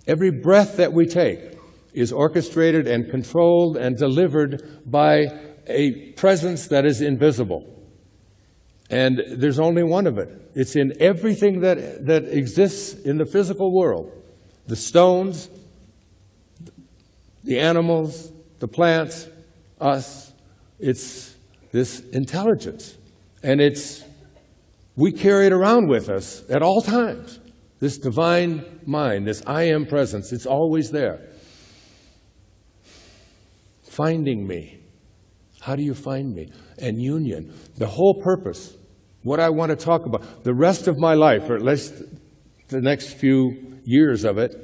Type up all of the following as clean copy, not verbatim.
Every breath that we take is orchestrated and controlled and delivered by a presence that is invisible. And there's only one of it. It's in everything that exists in the physical world. The stones, the animals, the plants, us. It's this intelligence. And we carry it around with us at all times. This divine mind, this I am presence, it's always there. Finding me. How do you find me? And union. The whole purpose, what I want to talk about, the rest of my life, or at least the next few years of it,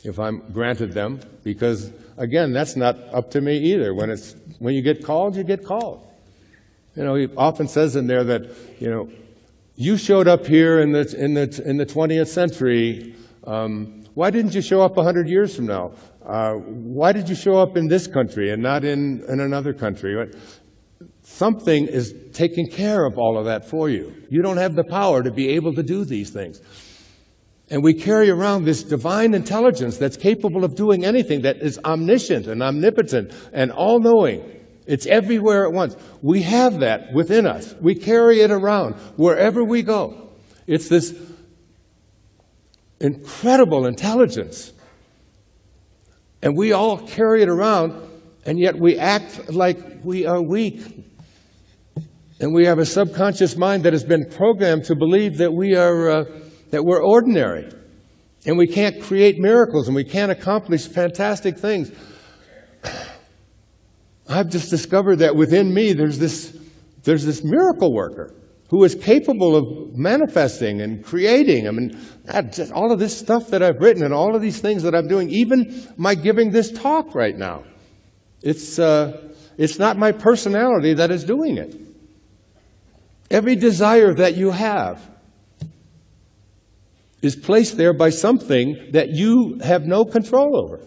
if I'm granted them, because, again, that's not up to me either. When you get called, you get called. You know, he often says in there that, you know, you showed up here in the 20th century. Why didn't you show up 100 years from now? Why did you show up in this country and not in another country? Something is taking care of all of that for you. You don't have the power to be able to do these things. And we carry around this divine intelligence that's capable of doing anything, that is omniscient and omnipotent and all-knowing. It's everywhere at once. We have that within us. We carry it around wherever we go. It's this incredible intelligence. And we all carry it around, and yet we act like we are weak. And we have a subconscious mind that has been programmed to believe that we're ordinary. And we can't create miracles, and we can't accomplish fantastic things. I've just discovered that within me there's this miracle worker who is capable of manifesting and creating. I mean, just all of this stuff that I've written and all of these things that I'm doing, even my giving this talk right now, it's not my personality that is doing it. Every desire that you have is placed there by something that you have no control over.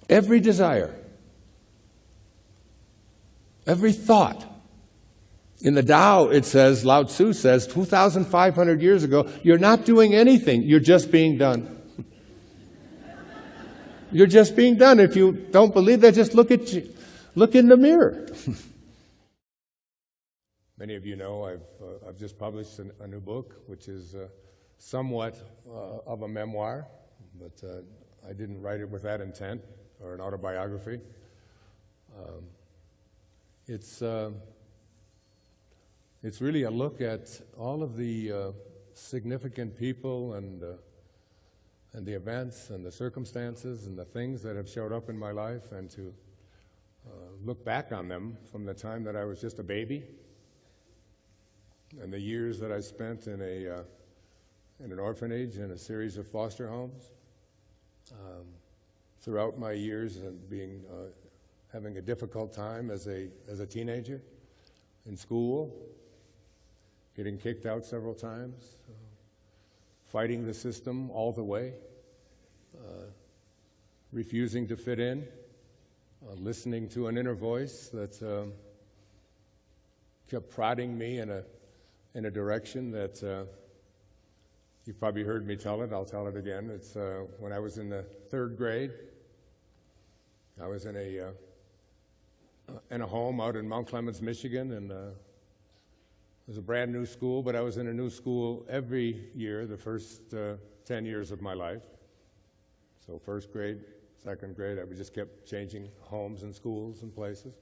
Every desire, every thought. In the Tao, it says, Lao Tzu says, 2,500 years ago, you're not doing anything, you're just being done. You're just being done. If you don't believe that, just look in the mirror. Many of you know I've just published a new book, which is somewhat of a memoir, but I didn't write it with that intent, or an autobiography. It's really a look at all of the significant people and the events and the circumstances and the things that have showed up in my life, and to look back on them from the time that I was just a baby and the years that I spent in an orphanage and a series of foster homes. Throughout my years and having a difficult time as a teenager in school, getting kicked out several times, fighting the system all the way, refusing to fit in, listening to an inner voice that kept prodding me in a direction that you've probably heard me tell it. I'll tell it again. It's when I was in the 3rd grade. I was in a home out in Mount Clemens, Michigan, and it was a brand new school, but I was in a new school every year, the first 10 years of my life. So 1st grade, 2nd grade, I just kept changing homes and schools and places.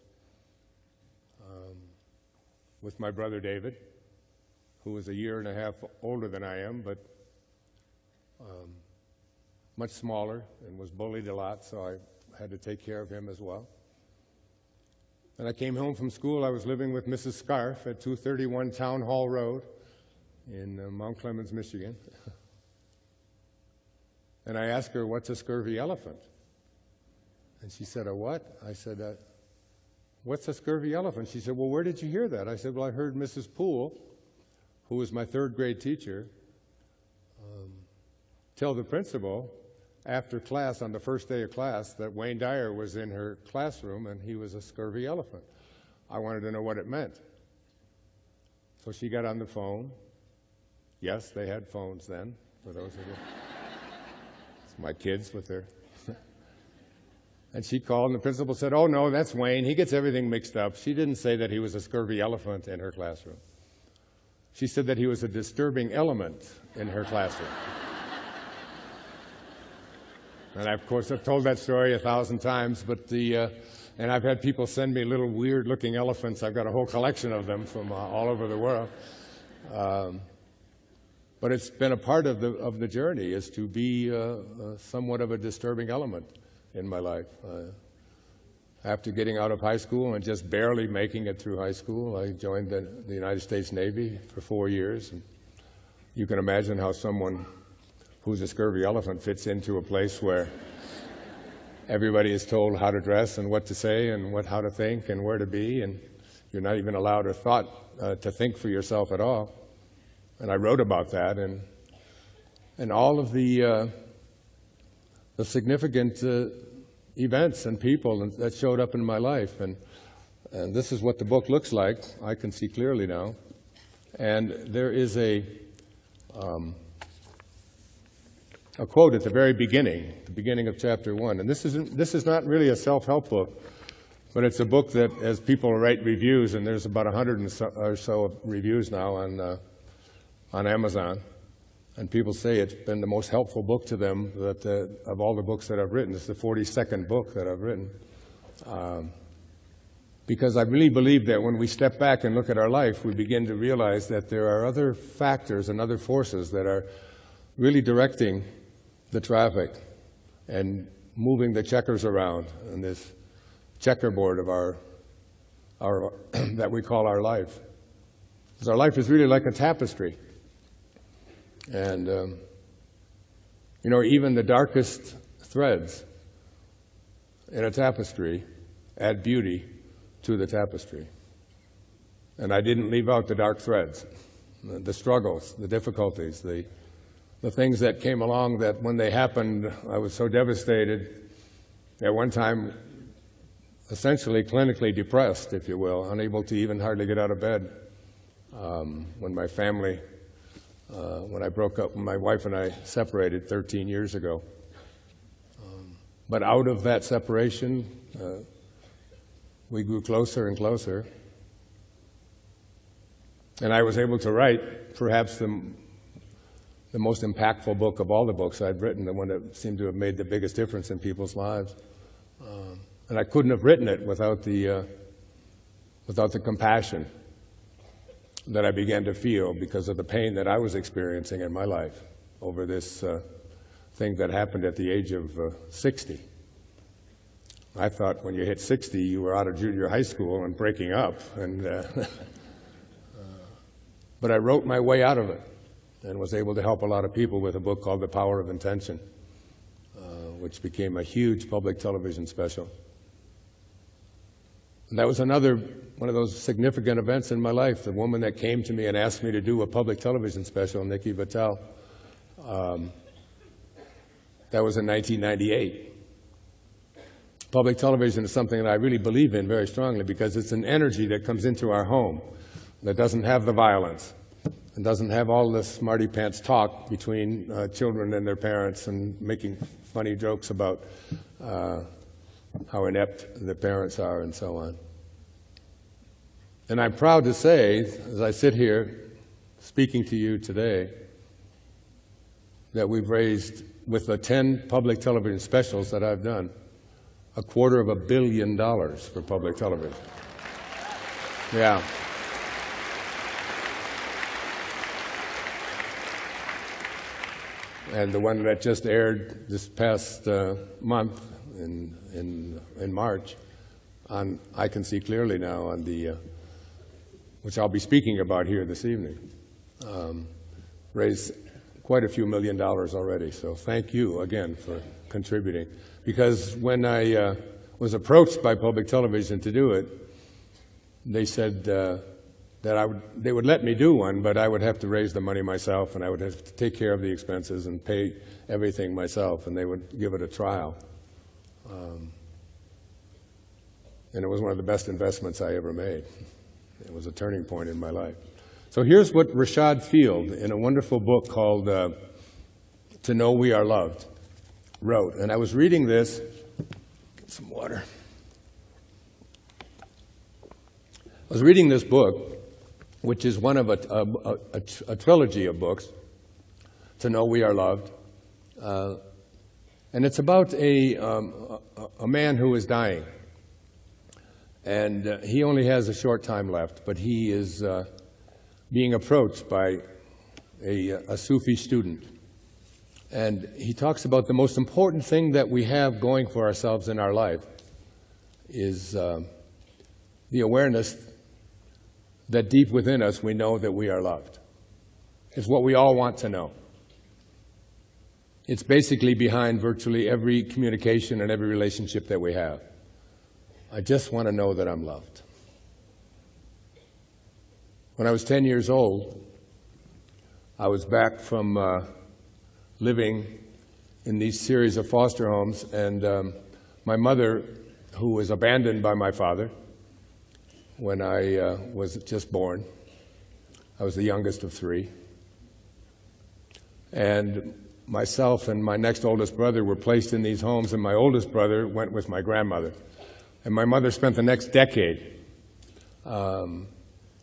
With my brother David, who was a year and a half older than I am, but much smaller, and was bullied a lot, so I had to take care of him as well. And I came home from school. I was living with Mrs. Scarf at 231 Town Hall Road in Mount Clemens, Michigan. And I asked her, what's a scurvy elephant? And she said, a what? I said, what's a scurvy elephant? She said, well, where did you hear that? I said, well, I heard Mrs. Poole, who was my 3rd grade teacher, tell the principal after class, on the first day of class, that Wayne Dyer was in her classroom and he was a scurvy elephant. I wanted to know what it meant. So she got on the phone. Yes, they had phones then, for those of you. my kids with their... And she called, and the principal said, "Oh, no, that's Wayne. He gets everything mixed up." She didn't say that he was a scurvy elephant in her classroom. She said that he was a disturbing element in her classroom. And I, of course, I've told that story 1,000 times, but and I've had people send me little weird-looking elephants. I've got a whole collection of them from all over the world. But it's been a part of the journey, is to be somewhat of a disturbing element in my life. After getting out of high school and just barely making it through high school, I joined the United States Navy for 4 years. And you can imagine how someone who's a scurvy elephant fits into a place where everybody is told how to dress and what to say and how to think and where to be, and you're not even allowed a thought to think for yourself at all. And I wrote about that and all of the significant events and people that showed up in my life. And this is what the book looks like. I can see clearly now. And there is a quote at the very beginning of chapter 1. And this is not really a self-help book, but it's a book that, as people write reviews, and there's about 100 or so reviews now on Amazon, and people say it's been the most helpful book to them of all the books that I've written. It's the 42nd book that I've written. Because I really believe that when we step back and look at our life, we begin to realize that there are other factors and other forces that are really directing the traffic and moving the checkers around in this checkerboard of our that we call our life. Because our life is really like a tapestry. And, you know, even the darkest threads in a tapestry add beauty to the tapestry. And I didn't leave out the dark threads, the struggles, the difficulties, the things that came along that when they happened, I was so devastated. At one time, essentially clinically depressed, if you will, unable to even hardly get out of bed. When my family... when I broke up, my wife and I separated 13 years ago. But out of that separation, we grew closer and closer. And I was able to write perhaps the most impactful book of all the books I'd written, the one that seemed to have made the biggest difference in people's lives. And I couldn't have written it without the compassion that I began to feel because of the pain that I was experiencing in my life over this thing that happened at the age of 60. I thought when you hit 60, you were out of junior high school and breaking up. But I wrote my way out of it and was able to help a lot of people with a book called The Power of Intention, which became a huge public television special. And that was another one of those significant events in my life. The woman that came to me and asked me to do a public television special, Nikki Vitale, that was in 1998. Public television is something that I really believe in very strongly because it's an energy that comes into our home that doesn't have the violence and doesn't have all this smarty pants talk between children and their parents and making funny jokes about how inept the parents are and so on. And I'm proud to say, as I sit here speaking to you today, that we've raised, with the 10 public television specials that I've done, $250 million for public television. Yeah. And the one that just aired this past month in March, on I Can See Clearly Now, on the which I'll be speaking about here this evening, raised quite a few $1 million already. So thank you again for contributing. Because when I was approached by public television to do it, they said that they would let me do one, but I would have to raise the money myself, and I would have to take care of the expenses and pay everything myself, and they would give it a trial. And it was one of the best investments I ever made. It was a turning point in my life. So here's what Rashad Field, in a wonderful book called To Know We Are Loved, wrote. And I was reading this. Get some water. I was reading this book, which is one of a trilogy of books, To Know We Are Loved. And it's about a man who is dying. And he only has a short time left, but he is being approached by a Sufi student. And he talks about the most important thing that we have going for ourselves in our life is the awareness that deep within us we know that we are loved. It's what we all want to know. It's basically behind virtually every communication and every relationship that we have. I just want to know that I'm loved. When I was 10 years old, I was back from living in these series of foster homes, and my mother, who was abandoned by my father when I was just born, I was the youngest of three, and myself and my next oldest brother were placed in these homes, and my oldest brother went with my grandmother. And my mother spent the next decade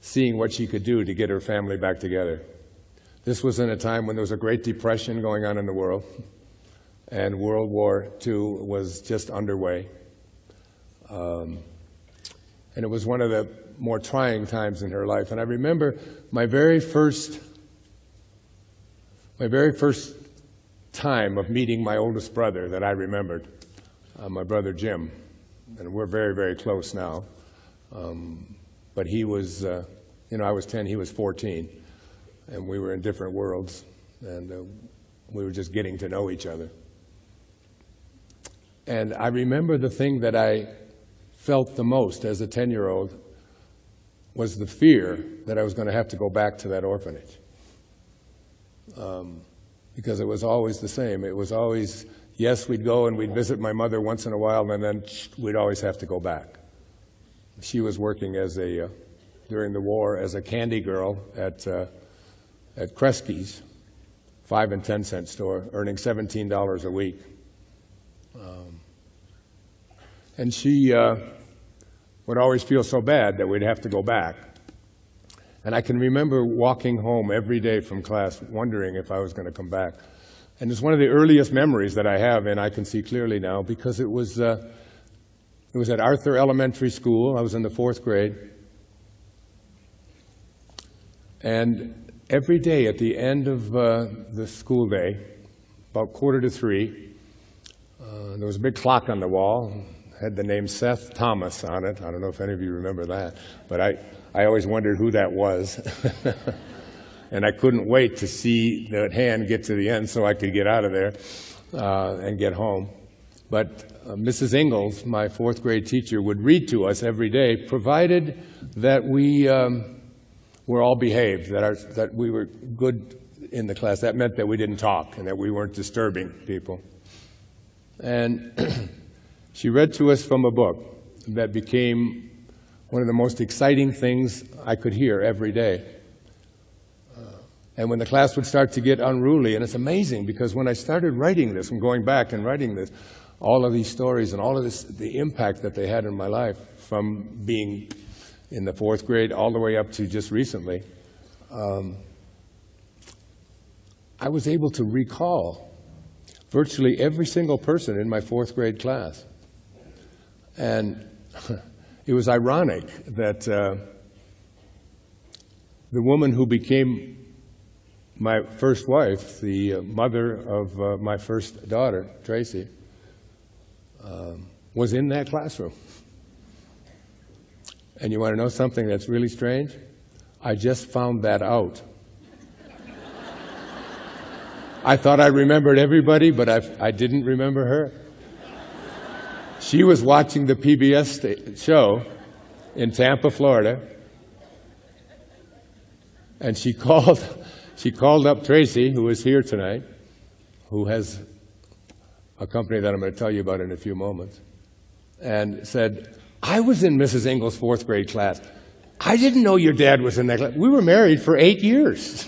seeing what she could do to get her family back together. This was in a time when there was a Great Depression going on in the world, and World War II was just underway. And it was one of the more trying times in her life. And I remember my very first time of meeting my oldest brother that I remembered, my brother Jim. And we're very, very close now. But he was, I was 10, he was 14. And we were in different worlds. And we were just getting to know each other. And I remember the thing that I felt the most as a 10-year-old was the fear that I was going to have to go back to that orphanage. Because it was always the same. It was always, yes, we'd go and we'd visit my mother once in a while, and then we'd always have to go back. She was working during the war as a candy girl at Kresge's 5 and 10 cent store, earning $17 a week. And she would always feel so bad that we'd have to go back. And I can remember walking home every day from class wondering if I was going to come back. And it's one of the earliest memories that I have, and I can see clearly now, because it was at Arthur Elementary School. I was in the 4th grade. And every day at the end of the school day, about 2:45, there was a big clock on the wall. Had the name Seth Thomas on it. I don't know if any of you remember that, but I always wondered who that was. And I couldn't wait to see that hand get to the end so I could get out of there and get home. But Mrs. Ingalls, my 4th grade teacher, would read to us every day, provided that we were all behaved, that we were good in the class. That meant that we didn't talk and that we weren't disturbing people. And she read to us from a book that became one of the most exciting things I could hear every day. And when the class would start to get unruly, and it's amazing because when I started writing this and going back and writing this, all of these stories and all of this, the impact that they had in my life from being in the 4th grade all the way up to just recently, I was able to recall virtually every single person in my 4th grade class. And it was ironic that the woman who became my first wife, the mother of my first daughter, Tracy, was in that classroom. And you want to know something that's really strange? I just found that out. I thought I remembered everybody, but I didn't remember her. She was watching the PBS show in Tampa, Florida, and she called up Tracy, who is here tonight, who has a company that I'm going to tell you about in a few moments, and said, I was in Mrs. Ingalls' 4th grade class. I didn't know your dad was in that class. We were married for 8 years.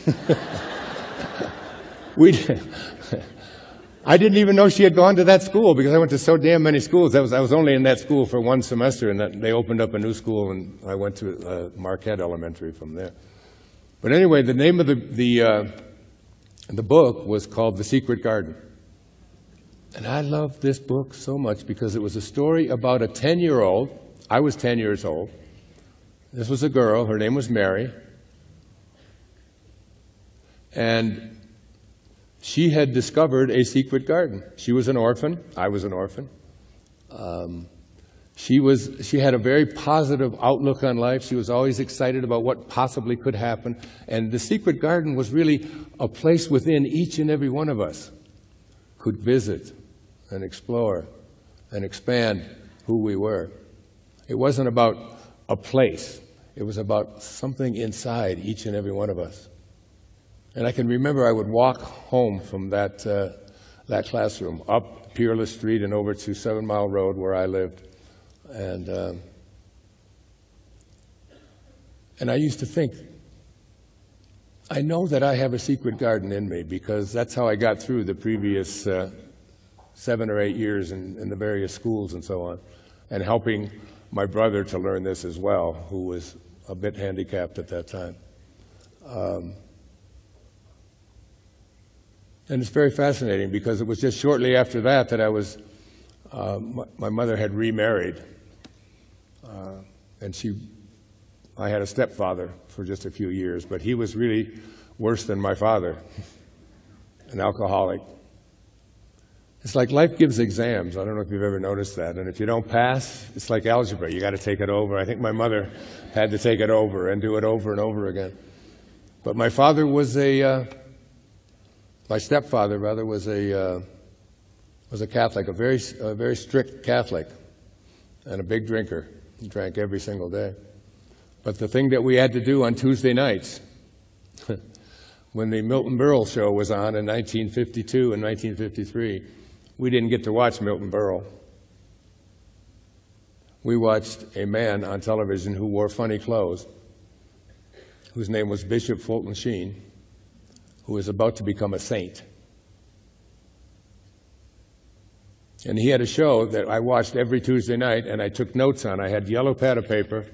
I didn't even know she had gone to that school because I went to so damn many schools. I was only in that school for one semester, and they opened up a new school, and I went to Marquette Elementary from there. But anyway, the name of the book was called The Secret Garden. And I loved this book so much because it was a story about a 10-year-old. I was 10 years old. This was a girl. Her name was Mary. And she had discovered a secret garden. She was an orphan. I was an orphan. She had a very positive outlook on life. She was always excited about what possibly could happen. And the secret garden was really a place within each and every one of us could visit and explore and expand who we were. It wasn't about a place. It was about something inside each and every one of us. And I can remember I would walk home from that classroom, up Peerless Street and over to 7 Mile Road where I lived. And I used to think, I know that I have a secret garden in me because that's how I got through the previous 7 or 8 years in the various schools and so on, and helping my brother to learn this as well, who was a bit handicapped at that time. And it's very fascinating because it was just shortly after that that I was, my mother had remarried, and I had a stepfather for just a few years, but he was really worse than my father, an alcoholic. It's like life gives exams. I don't know if you've ever noticed that. And if you don't pass, it's like algebra. You got to take it over. I think my mother had to take it over and do it over and over again. But my father was my stepfather rather was a Catholic, a very strict Catholic, and a big drinker. He drank every single day. But the thing that we had to do on Tuesday nights, when the Milton Berle show was on in 1952 and 1953, we didn't get to watch Milton Berle. We watched a man on television who wore funny clothes, whose name was Bishop Fulton Sheen, who was about to become a saint. And he had a show that I watched every Tuesday night, and I took notes on. I had yellow pad of paper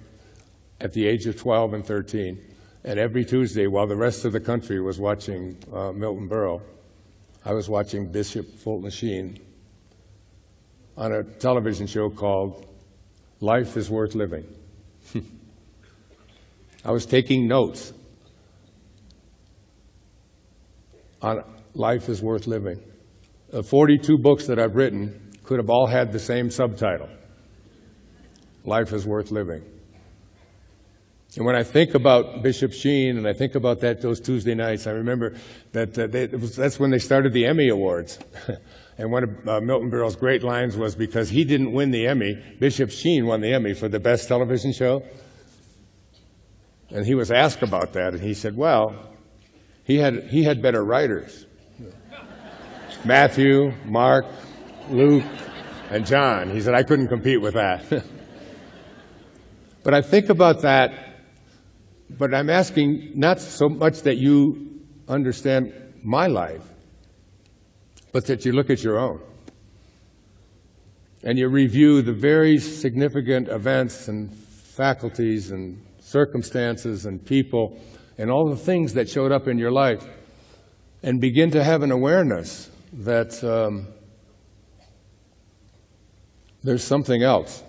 at the age of 12 and 13, and every Tuesday, while the rest of the country was watching Milton Berle, I was watching Bishop Fulton Sheen on a television show called Life is Worth Living. I was taking notes on Life is Worth Living. The 42 books that I've written could have all had the same subtitle, Life is Worth Living. And when I think about Bishop Sheen and I think about those Tuesday nights, I remember that that's when they started the Emmy Awards. And one of Milton Berle's great lines was, because he didn't win the Emmy, Bishop Sheen won the Emmy for the best television show. And he was asked about that, and he said, well, he had better writers. Matthew, Mark, Luke, and John. He said, I couldn't compete with that. But I think about that. But I'm asking not so much that you understand my life, but that you look at your own. And you review the very significant events and faculties and circumstances and people and all the things that showed up in your life, and begin to have an awareness that there's something else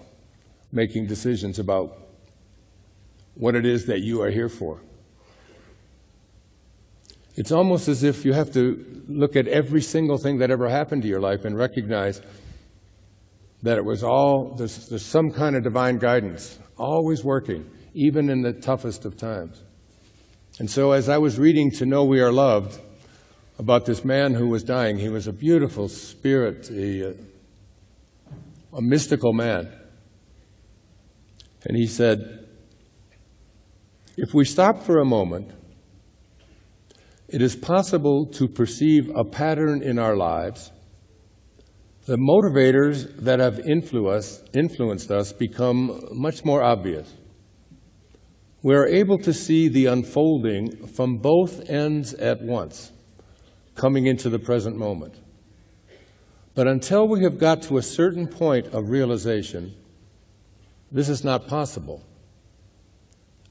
making decisions about what it is that you are here for. It's almost as if you have to look at every single thing that ever happened to your life and recognize that it was all, there's some kind of divine guidance, always working, even in the toughest of times. And so as I was reading To Know We Are Loved, about this man who was dying, he was a beautiful spirit, a mystical man. And he said, if we stop for a moment, it is possible to perceive a pattern in our lives. The motivators that have influenced us become much more obvious. We are able to see the unfolding from both ends at once, coming into the present moment. But until we have got to a certain point of realization, this is not possible,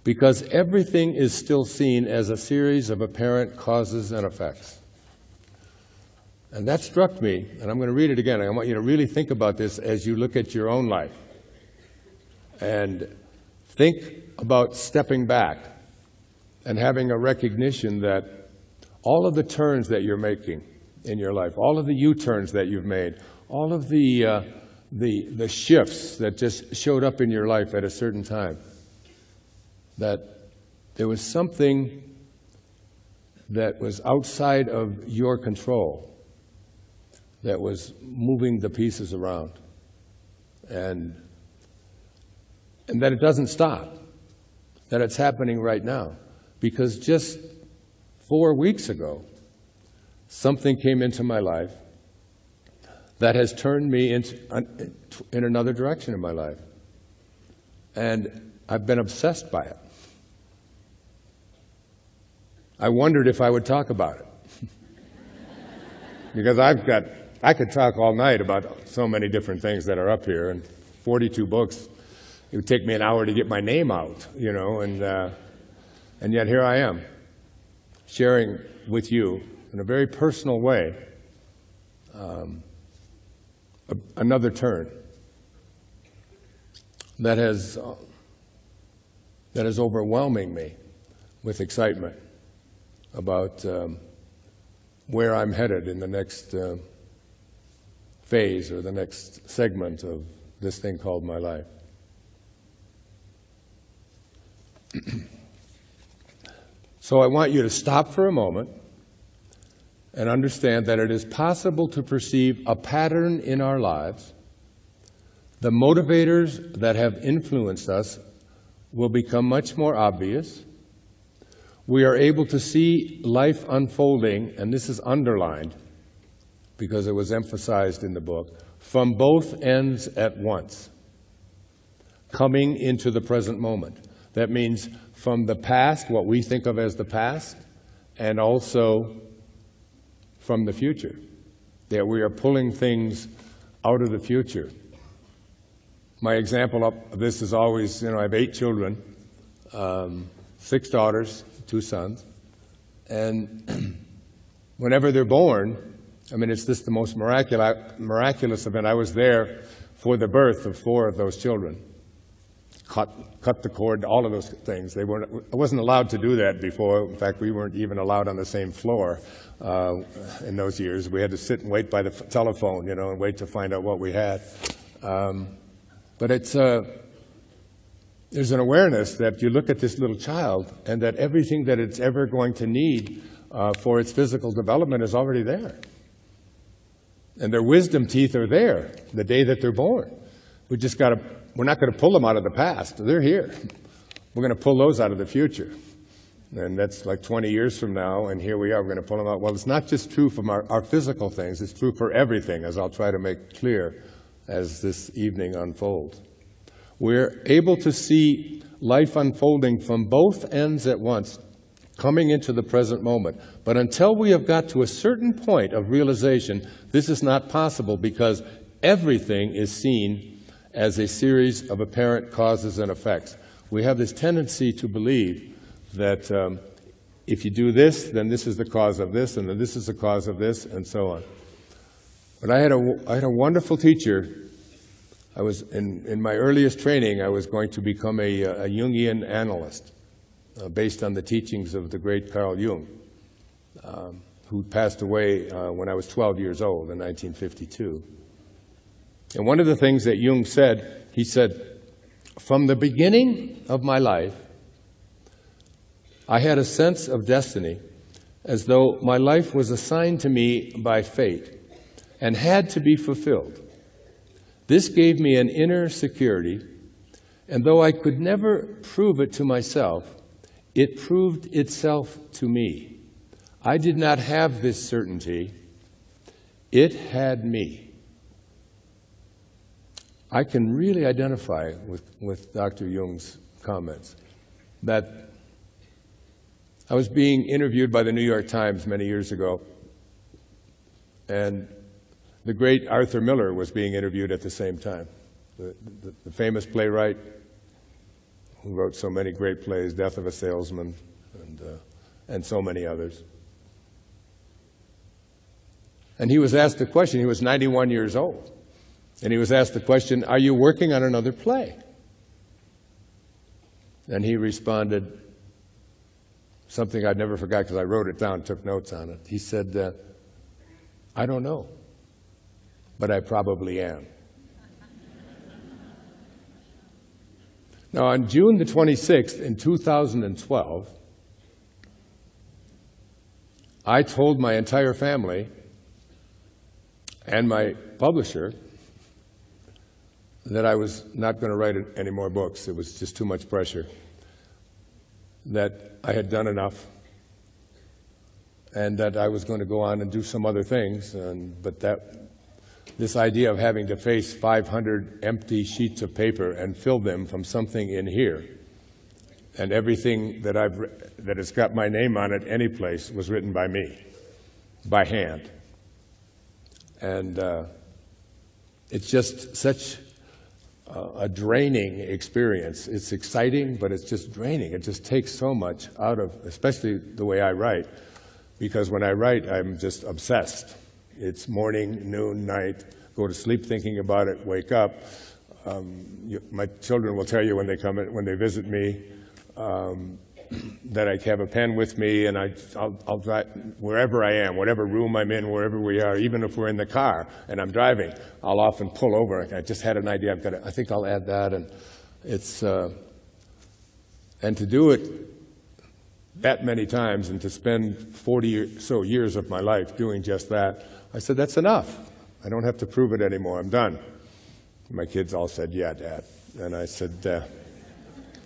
because everything is still seen as a series of apparent causes and effects. And that struck me, and I'm going to read it again. I want you to really think about this as you look at your own life. And think about stepping back and having a recognition that all of the turns that you're making in your life, all of the U-turns that you've made, all of the shifts that just showed up in your life at a certain time, that there was something that was outside of your control that was moving the pieces around. And that it doesn't stop, that it's happening right now. Because just 4 weeks ago, something came into my life that has turned me in another direction in my life. And I've been obsessed by it. I wondered if I would talk about it. Because I could talk all night about so many different things that are up here, and 42 books. It would take me an hour to get my name out, you know, and yet here I am, sharing with you in a very personal way another turn that is overwhelming me with excitement about where I'm headed in the next phase or the next segment of this thing called my life. So I want you to stop for a moment and understand that it is possible to perceive a pattern in our lives. The motivators that have influenced us will become much more obvious. We are able to see life unfolding, and this is underlined because it was emphasized in the book, from both ends at once, coming into the present moment. That means from the past, what we think of as the past, and also from the future, that we are pulling things out of the future. My example of this is always, you know, I have 8 children, 6 daughters, 2 sons, and whenever they're born, I mean, it's just the most miraculous event. I was there for the birth of 4 of those children. Cut the cord, all of those things. I wasn't allowed to do that before. In fact, we weren't even allowed on the same floor in those years. We had to sit and wait by the telephone, you know, and wait to find out what we had. But it's there's an awareness that you look at this little child and that everything that it's ever going to need for its physical development is already there. And their wisdom teeth are there the day that they're born. We're not going to pull them out of the past. They're here. We're going to pull those out of the future. And that's like 20 years from now, and here we are, we're going to pull them out. Well, it's not just true from our physical things, it's true for everything, as I'll try to make clear as this evening unfolds. We're able to see life unfolding from both ends at once, coming into the present moment. But until we have got to a certain point of realization, this is not possible because everything is seen as a series of apparent causes and effects. We have this tendency to believe that if you do this, then this is the cause of this, and then this is the cause of this, and so on. But I had a wonderful teacher. I was in my earliest training, I was going to become a Jungian analyst based on the teachings of the great Carl Jung, who passed away when I was 12 years old in 1952. And one of the things that Jung said, he said, from the beginning of my life, I had a sense of destiny as though my life was assigned to me by fate and had to be fulfilled. This gave me an inner security, and though I could never prove it to myself, it proved itself to me. I did not have this certainty. It had me. I can really identify with Dr. Jung's comments that I was being interviewed by the New York Times many years ago, and the great Arthur Miller was being interviewed at the same time, the famous playwright who wrote so many great plays, Death of a Salesman, and so many others. And he was asked the question, he was 91 years old, and he was asked the question, are you working on another play? And he responded something I'd never forgot because I wrote it down, took notes on it. He said, I don't know, but I probably am. Now, on June the 26th in 2012, I told my entire family and my publisher that I was not going to write any more books. It was just too much pressure. That I had done enough, and that I was going to go on and do some other things. But this idea of having to face 500 empty sheets of paper and fill them from something in here, and everything that has got my name on it any place was written by me, by hand. And it's just such a draining experience. It's exciting, but it's just draining. It just takes so much out of, especially the way I write, because when I write, I'm just obsessed. It's morning, noon, night, go to sleep thinking about it, wake up. My children will tell you when they come in, when they visit me, that I have a pen with me, and I'll drive wherever I am, whatever room I'm in, wherever we are, even if we're in the car and I'm driving, I'll often pull over. I just had an idea. I think I'll add that, and and to do it that many times and to spend 40 or so years of my life doing just that, I said, that's enough. I don't have to prove it anymore. I'm done. My kids all said, yeah, Dad. And I said,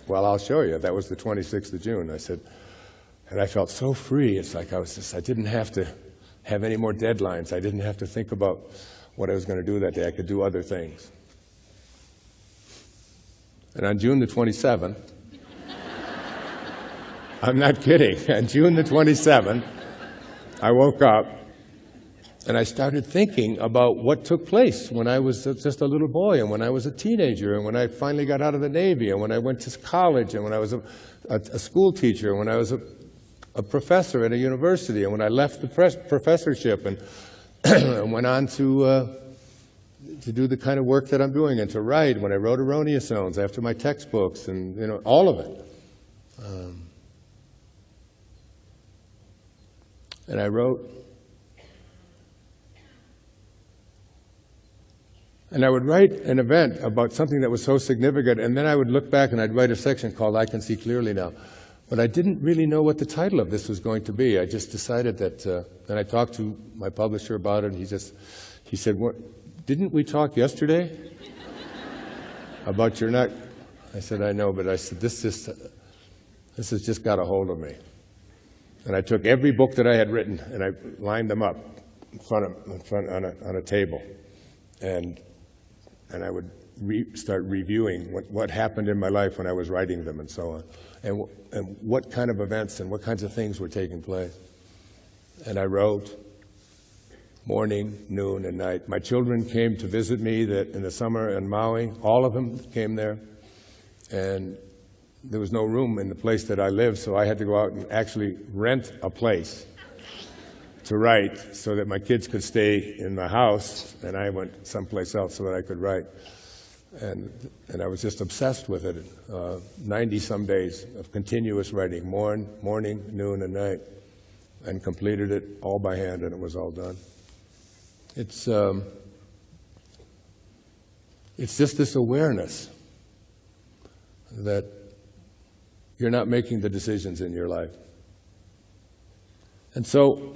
well, I'll show you. That was the 26th of June. I said, and I felt so free. It's like I didn't have to have any more deadlines. I didn't have to think about what I was going to do that day. I could do other things. And on June the 27th, I'm not kidding, on June the 27th, I woke up and I started thinking about what took place when I was just a little boy, and when I was a teenager, and when I finally got out of the Navy, and when I went to college, and when I was a school teacher, and when I was a professor at a university, and when I left the professorship and went on to do the kind of work that I'm doing and to write, when I wrote Erroneous Zones after my textbooks, and all of it. And I wrote. And I would write an event about something that was so significant, and then I would look back and I'd write a section called I Can See Clearly Now. But I didn't really know what the title of this was going to be. I just decided that, and I talked to my publisher about it, and he said, what, didn't we talk yesterday about your not? I said, I know, but I said, this has just got a hold of me. And I took every book that I had written and I lined them up in front on a table. And I would start reviewing what happened in my life when I was writing them and so on, and what kind of events and what kinds of things were taking place. And I wrote morning, noon, and night. My children came to visit me in the summer in Maui. All of them came there. And there was no room in the place that I lived, so I had to go out and actually rent a place to write so that my kids could stay in the house, and I went someplace else so that I could write. And I was just obsessed with it. 90-some days of continuous writing, morning, noon, and night, and completed it all by hand, and it was all done. It's just this awareness that you're not making the decisions in your life. And so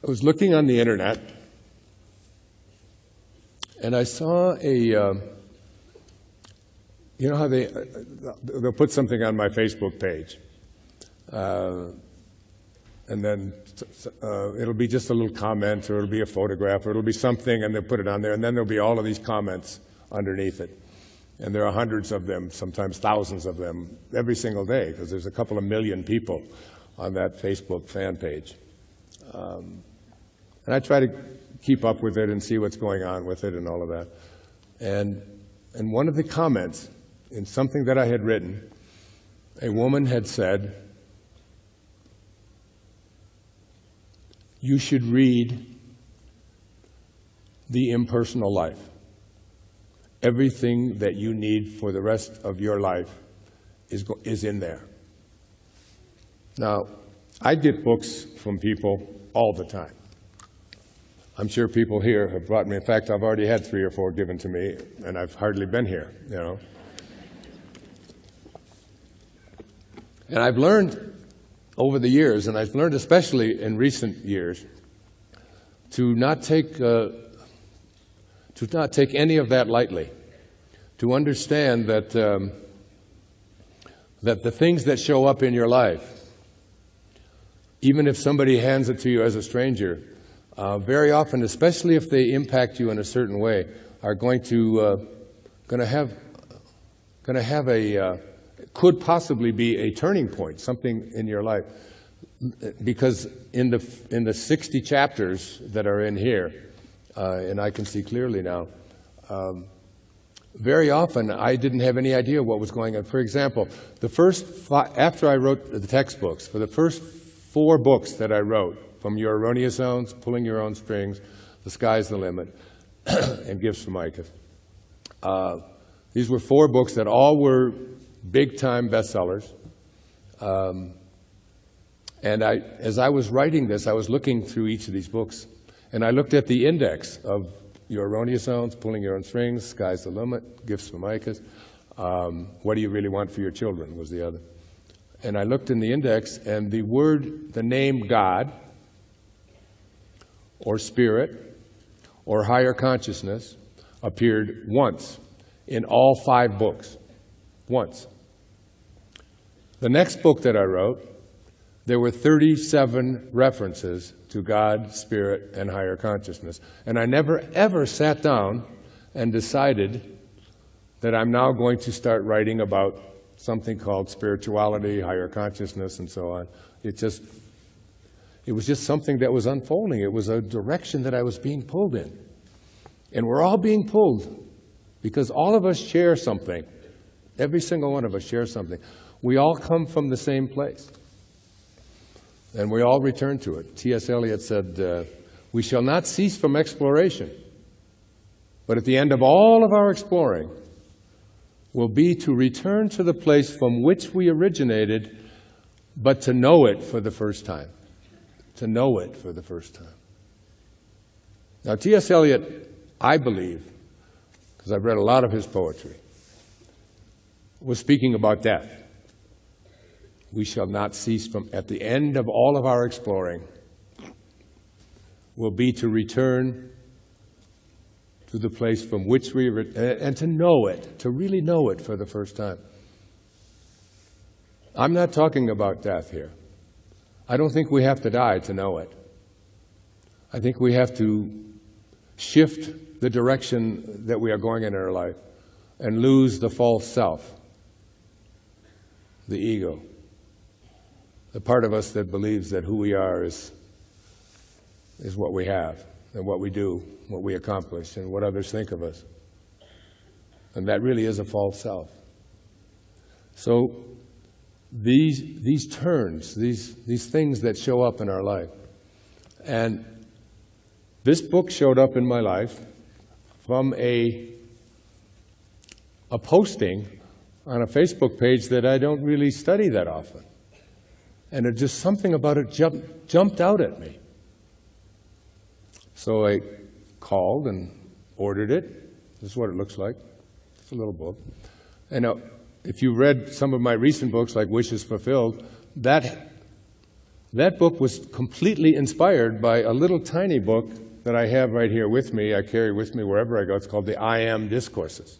I was looking on the internet, and I saw you know how they'll put something on my Facebook page, and then it'll be just a little comment, or it'll be a photograph, or it'll be something, and they'll put it on there, and then there'll be all of these comments underneath it. And there are hundreds of them, sometimes thousands of them, every single day, because there's a couple of million people on that Facebook fan page. And I try to keep up with it and see what's going on with it and all of that. And one of the comments in something that I had written, a woman had said, you should read The Impersonal Life. Everything that you need for the rest of your life is in there. Now, I get books from people all the time. I'm sure people here have brought me. In fact, I've already had 3 or 4 given to me, and I've hardly been here, you know. And I've learned over the years, and I've learned especially in recent years, to not take any of that lightly. To understand that that the things that show up in your life, even if somebody hands it to you as a stranger, very often, especially if they impact you in a certain way, are going to have a could possibly be a turning point, something in your life. Because in the 60 chapters that are in here, and I can see clearly now, very often I didn't have any idea what was going on. For example, after I wrote the textbooks, for the first 4 books that I wrote, from Your Erroneous Zones, Pulling Your Own Strings, The Sky's the Limit, and Gifts from Micah. These were 4 books that all were big-time bestsellers. And as I was writing this, I was looking through each of these books, and I looked at the index of Your Erroneous Zones, Pulling Your Own Strings, Sky's the Limit, Gifts from Micah. What Do You Really Want for Your Children was the other. And I looked in the index, and the name God, or Spirit, or Higher Consciousness appeared once in all 5 books. Once. The next book that I wrote, there were 37 references to God, Spirit, and Higher Consciousness. And I never, ever sat down and decided that I'm now going to start writing about something called spirituality, higher consciousness, and so on. It was just something that was unfolding. It was a direction that I was being pulled in. And we're all being pulled because all of us share something. Every single one of us shares something. We all come from the same place. And we all return to it. T.S. Eliot said, we shall not cease from exploration, but at the end of all of our exploring will be to return to the place from which we originated, but to know it for the first time. To know it for the first time. Now, T.S. Eliot, I believe, because I've read a lot of his poetry, was speaking about death. We shall not cease from, at the end of all of our exploring, will be to return to the place from which we, and to know it, to really know it for the first time. I'm not talking about death here. I don't think we have to die to know it. I think we have to shift the direction that we are going in our life and lose the false self, the ego. The part of us that believes that who we are is what we have, and what we do, what we accomplish, and what others think of us. And that really is a false self. So these turns, these things that show up in our life. And this book showed up in my life from a posting on a Facebook page that I don't really study that often. And it just, something about it jumped out at me. So I called and ordered it. This is what it looks like. It's a little book. And now, if you read some of my recent books, like Wishes Fulfilled, that book was completely inspired by a little tiny book that I have right here with me. I carry with me wherever I go. It's called the I Am Discourses.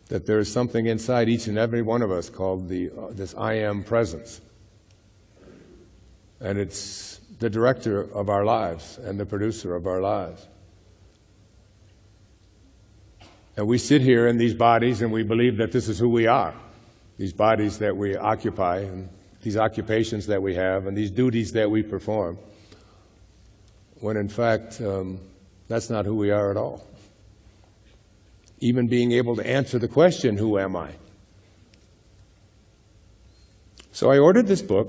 That there is something inside each and every one of us called this I Am presence. And it's the director of our lives and the producer of our lives. And we sit here in these bodies and we believe that this is who we are. These bodies that we occupy, and these occupations that we have, and these duties that we perform. when in fact that's not who we are at all. Even being able to answer the question, who am I? So I ordered this book,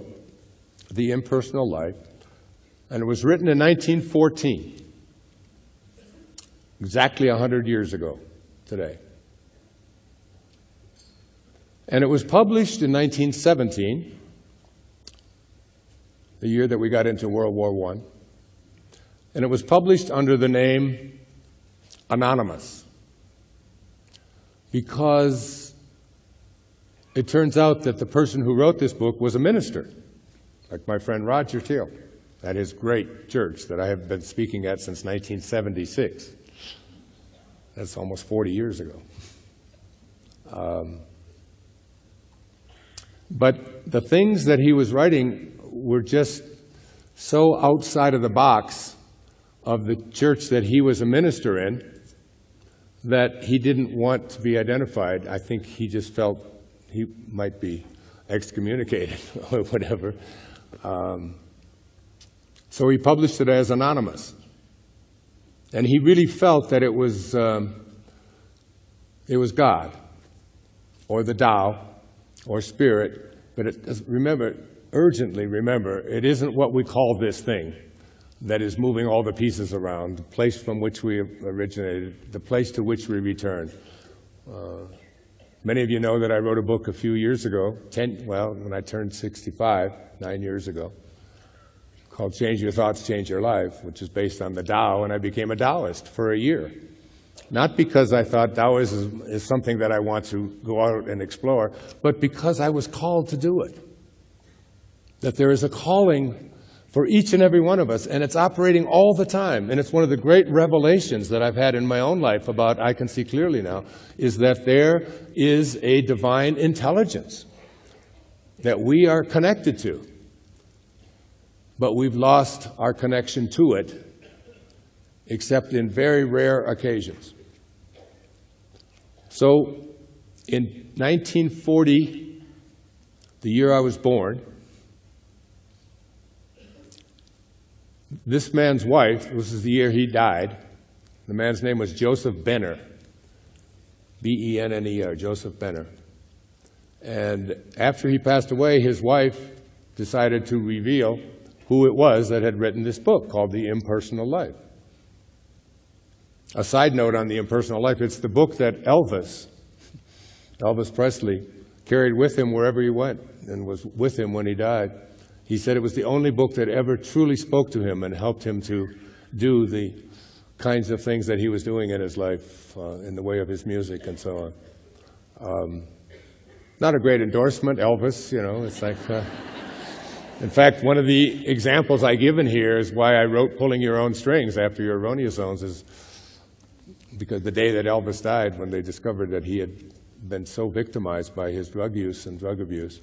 The Impersonal Life, and it was written in 1914, exactly 100 years ago today. And it was published in 1917, the year that we got into World War I. And it was published under the name Anonymous, because it turns out that the person who wrote this book was a minister, like my friend Roger Teal, at his great church that I have been speaking at since 1976. That's almost 40 years ago. But the things that he was writing were just so outside of the box of the church that he was a minister in that he didn't want to be identified. I think he just felt he might be excommunicated or whatever. So he published it as anonymous. And he really felt that it was God, or the Tao, or Spirit. But urgently remember, it isn't what we call this thing that is moving all the pieces around, the place from which we originated, the place to which we return. Many of you know that I wrote a book a few years ago, when I turned 65, 9 years ago, called Change Your Thoughts, Change Your Life, which is based on the Tao, and I became a Taoist for a year. Not because I thought Taoism is something that I want to go out and explore, but because I was called to do it. That there is a calling for each and every one of us, and it's operating all the time. And it's one of the great revelations that I've had in my own life about I can see clearly now, is that there is a divine intelligence that we are connected to. But we've lost our connection to it, except in very rare occasions. So in 1940, the year I was born, this man's wife, this is the year he died, the man's name was Joseph Benner, B-E-N-N-E-R, Joseph Benner. And after he passed away, his wife decided to reveal who it was that had written this book called The Impersonal Life. A side note on The Impersonal Life, it's the book that Elvis Presley, carried with him wherever he went and was with him when he died. He said it was the only book that ever truly spoke to him and helped him to do the kinds of things that he was doing in his life in the way of his music and so on. Not a great endorsement, Elvis, you know, it's like... In fact, one of the examples I give in here is why I wrote Pulling Your Own Strings After Your Erroneous Zones, is because the day that Elvis died, when they discovered that he had been so victimized by his drug use and drug abuse,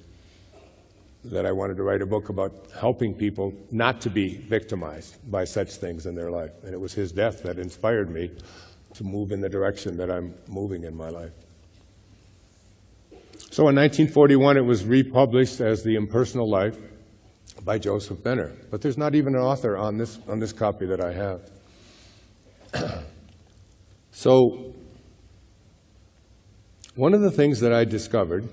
that I wanted to write a book about helping people not to be victimized by such things in their life. And it was his death that inspired me to move in the direction that I'm moving in my life. So in 1941, it was republished as The Impersonal Life by Joseph Benner. But there's not even an author on this copy that I have. So one of the things that I discovered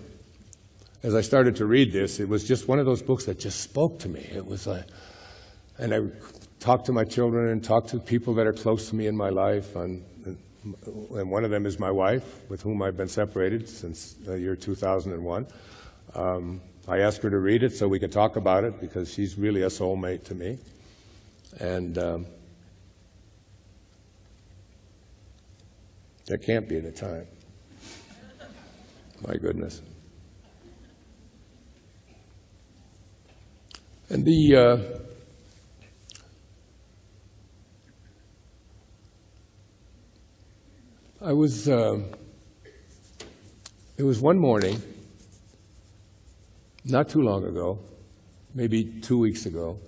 as I started to read this, it was just one of those books that just spoke to me. It was and I talked to my children and talked to people that are close to me in my life, and one of them is my wife, with whom I've been separated since the year 2001. I asked her to read it so we could talk about it, because she's really a soulmate to me. And there can't be the time. My goodness. And it was one morning, not too long ago, maybe 2 weeks ago,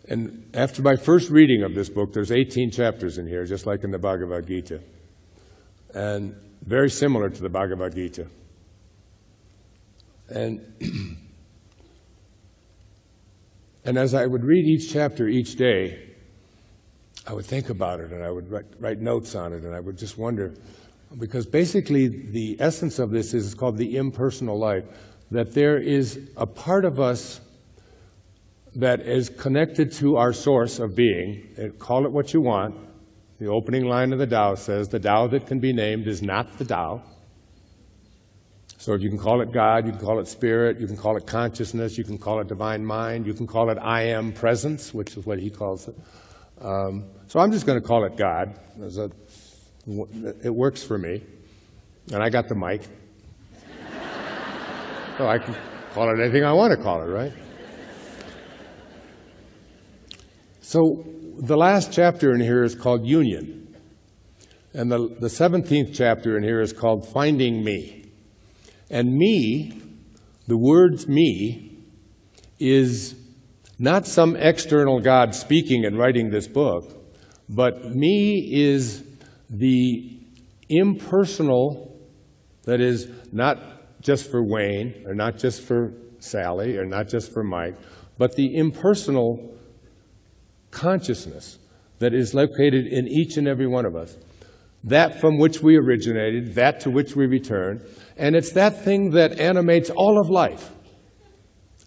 and after my first reading of this book, there's 18 chapters in here, just like in the Bhagavad Gita, and very similar to the Bhagavad Gita. And as I would read each chapter each day, I would think about it, and I would write notes on it, and I would just wonder, because basically the essence of this is called the impersonal life, that there is a part of us that is connected to our source of being. And call it what you want. The opening line of the Tao says, the Tao that can be named is not the Tao. So you can call it God, you can call it spirit, you can call it consciousness, you can call it divine mind, you can call it I am presence, which is what he calls it. So I'm just going to call it God. It works for me. And I got the mic. So I can call it anything I want to call it, right? So the last chapter in here is called Union. And the 17th chapter in here is called Finding Me. And me, the word me, is not some external God speaking and writing this book, but me is the impersonal, that is not just for Wayne, or not just for Sally, or not just for Mike, but the impersonal consciousness that is located in each and every one of us. That from which we originated, that to which we return, and it's that thing that animates all of life.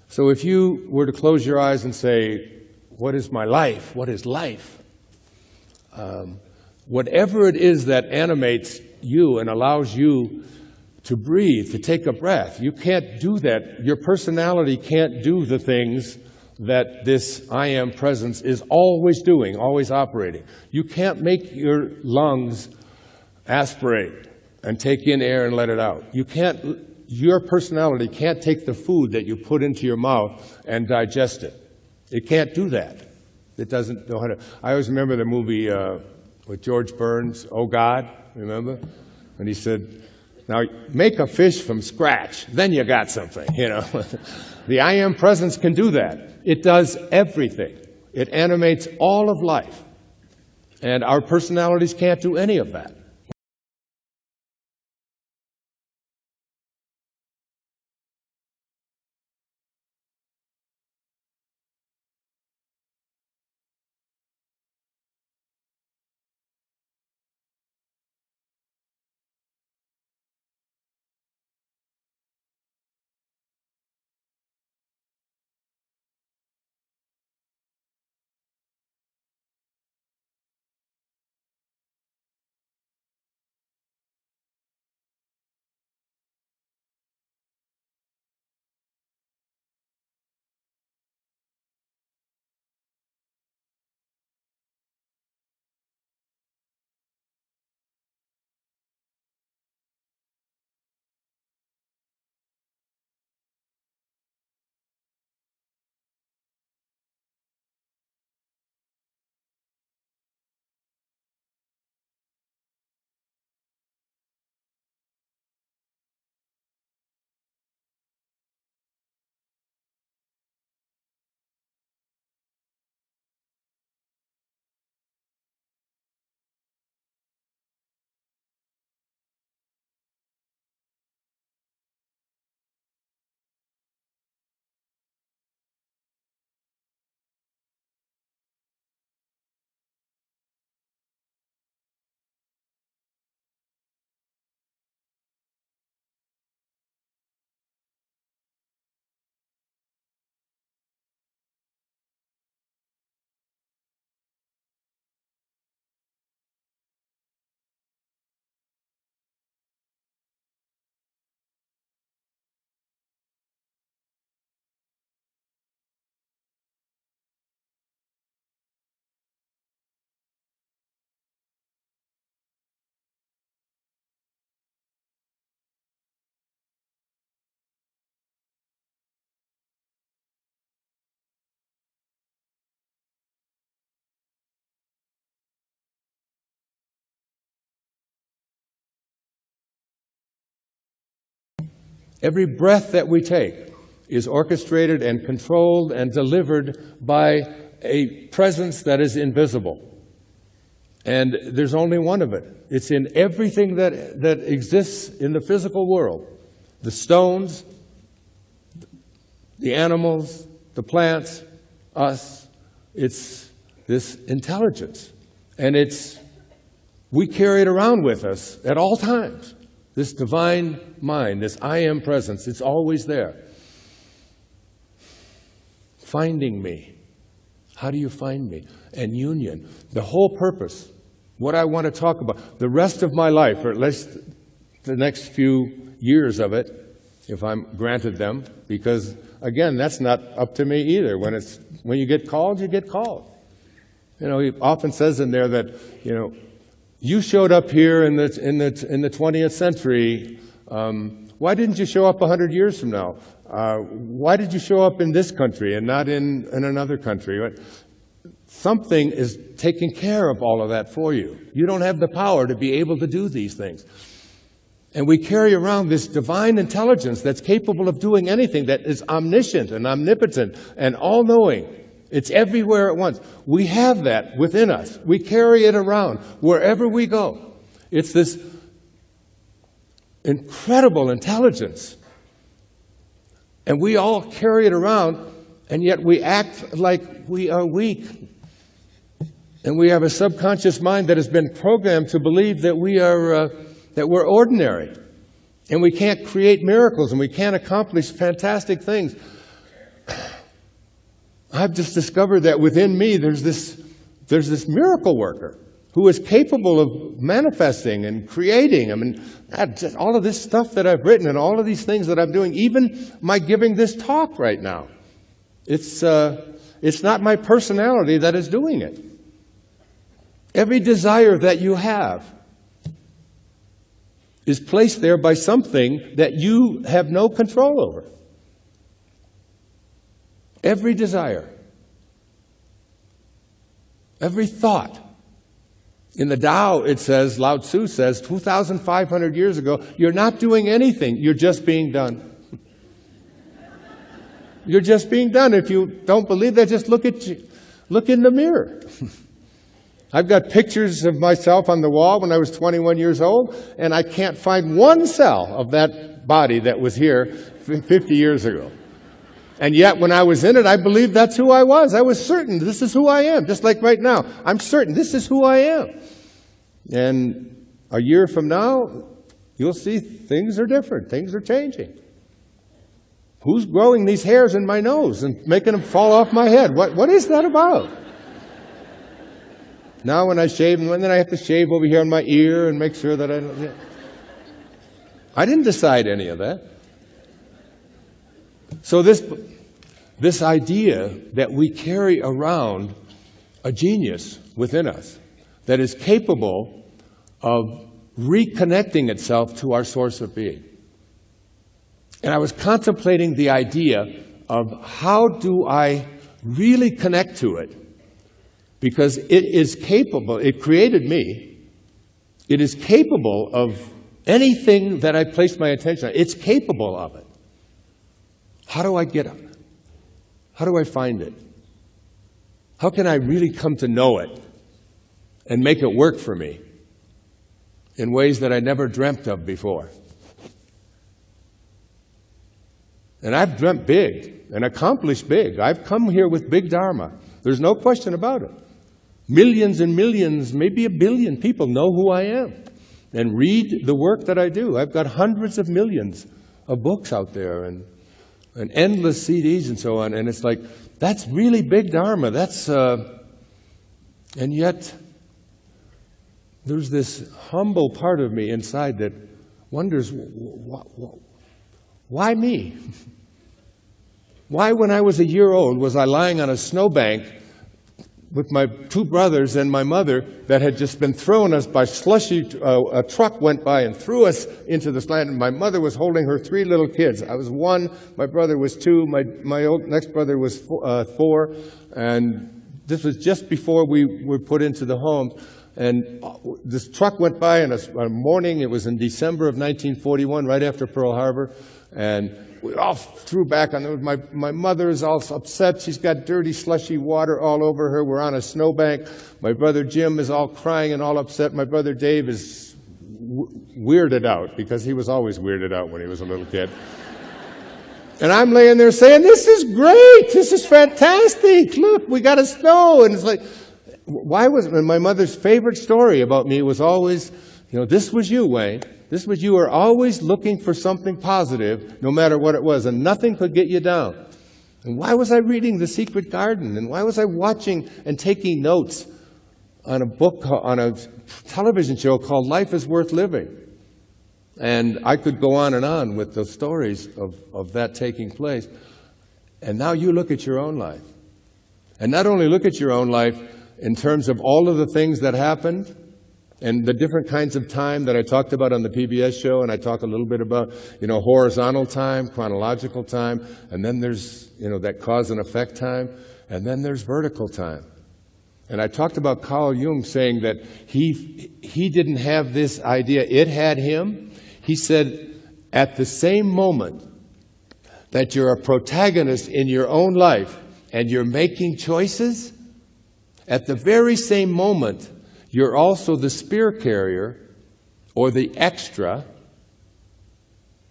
So if you were to close your eyes and say, what is my life? What is life? Whatever it is that animates you and allows you to breathe, to take a breath, you can't do that. Your personality can't do the things that this I am presence is always doing, always operating. You can't make your lungs aspirate and take in air and let it out. Your personality can't take the food that you put into your mouth and digest it. It can't do that. It doesn't know how to. I always remember the movie with George Burns, Oh God, remember? And he said, now make a fish from scratch, then you got something, you know. The I am presence can do that. It does everything. It animates all of life. And our personalities can't do any of that. Every breath that we take is orchestrated and controlled and delivered by a presence that is invisible. And there's only one of it. It's in everything that exists in the physical world. The stones, the animals, the plants, us. It's this intelligence. And we carry it around with us at all times. This divine mind, this I am presence, it's always there. Finding me. How do you find me? And union. The whole purpose, what I want to talk about, the rest of my life, or at least the next few years of it, if I'm granted them, because again, that's not up to me either. When you get called, you get called. You know, he often says in there that, you know, you showed up here in the 20th century. Why didn't you show up 100 years from now? Why did you show up in this country and not in another country? Something is taking care of all of that for you. You don't have the power to be able to do these things. And we carry around this divine intelligence that's capable of doing anything, that is omniscient and omnipotent and all-knowing. It's everywhere at once. We have that within us. We carry it around wherever we go. It's this incredible intelligence. And we all carry it around, and yet we act like we are weak. And we have a subconscious mind that has been programmed to believe that we're ordinary. And we can't create miracles, and we can't accomplish fantastic things. I've just discovered that within me there's this miracle worker who is capable of manifesting and creating. I mean, all of this stuff that I've written and all of these things that I'm doing, even my giving this talk right now, it's not my personality that is doing it. Every desire that you have is placed there by something that you have no control over. Every desire, every thought. In the Tao, it says, Lao Tzu says, 2,500 years ago, you're not doing anything, you're just being done. You're just being done. If you don't believe that, just look in the mirror. I've got pictures of myself on the wall when I was 21 years old, and I can't find one cell of that body that was here 50 years ago. And yet, when I was in it, I believed that's who I was. I was certain this is who I am. Just like right now, I'm certain this is who I am. And a year from now, you'll see things are different. Things are changing. Who's growing these hairs in my nose and making them fall off my head? What is that about? Now when I shave, and then I have to shave over here on my ear and make sure that I don't... You know. I didn't decide any of that. So this idea that we carry around a genius within us that is capable of reconnecting itself to our source of being. And I was contemplating the idea of how do I really connect to it? Because it is capable, it created me, it is capable of anything that I place my attention on. It's capable of it. How do I get it? How do I find it? How can I really come to know it and make it work for me in ways that I never dreamt of before? And I've dreamt big and accomplished big. I've come here with big dharma. There's no question about it. Millions and millions, maybe 1 billion people know who I am and read the work that I do. I've got hundreds of millions of books out there and endless CDs and so on. And it's like, that's really big dharma. And yet, there's this humble part of me inside that wonders, why me? Why, when I was a year old, was I lying on a snowbank with my 2 brothers and my mother that had just been thrown us by slushy, a truck went by and threw us into the slide, and my mother was holding her 3 little kids. I was 1, my brother was 2, my next brother was 4, and this was just before we were put into the home. And this truck went by in a morning, it was in December of 1941, right after Pearl Harbor, and we all threw back on it. My mother is all upset. She's got dirty, slushy water all over her. We're on a snowbank. My brother Jim is all crying and all upset. My brother Dave is weirded out, because he was always weirded out when he was a little kid. And I'm laying there saying, this is great. This is fantastic. Look, we got a snow. And it's like, Why was, and my mother's favorite story about me was always, this was you, Wayne. This was you were always looking for something positive, no matter what it was, and nothing could get you down. And why was I reading The Secret Garden? And why was I watching and taking notes on a television show called Life is Worth Living? And I could go on with the stories of that taking place. And now you look at your own life. And not only look at your own life in terms of all of the things that happened and the different kinds of time that I talked about on the PBS show, and I talk a little bit about, horizontal time, chronological time, and then there's, that cause and effect time, and then there's vertical time. And I talked about Carl Jung saying that he didn't have this idea, it had him. He said, at the same moment that you're a protagonist in your own life and you're making choices, at the very same moment, you're also the spear carrier or the extra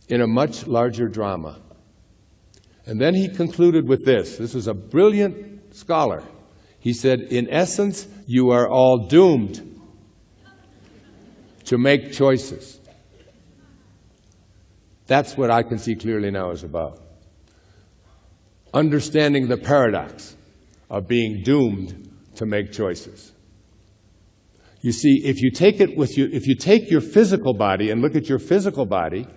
in a much larger drama. And then he concluded with this. This was a brilliant scholar. He said, in essence, you are all doomed to make choices. That's what I Can See Clearly Now is about. Understanding the paradox of being doomed to make choices. You see, if you take your physical body and look at your physical body,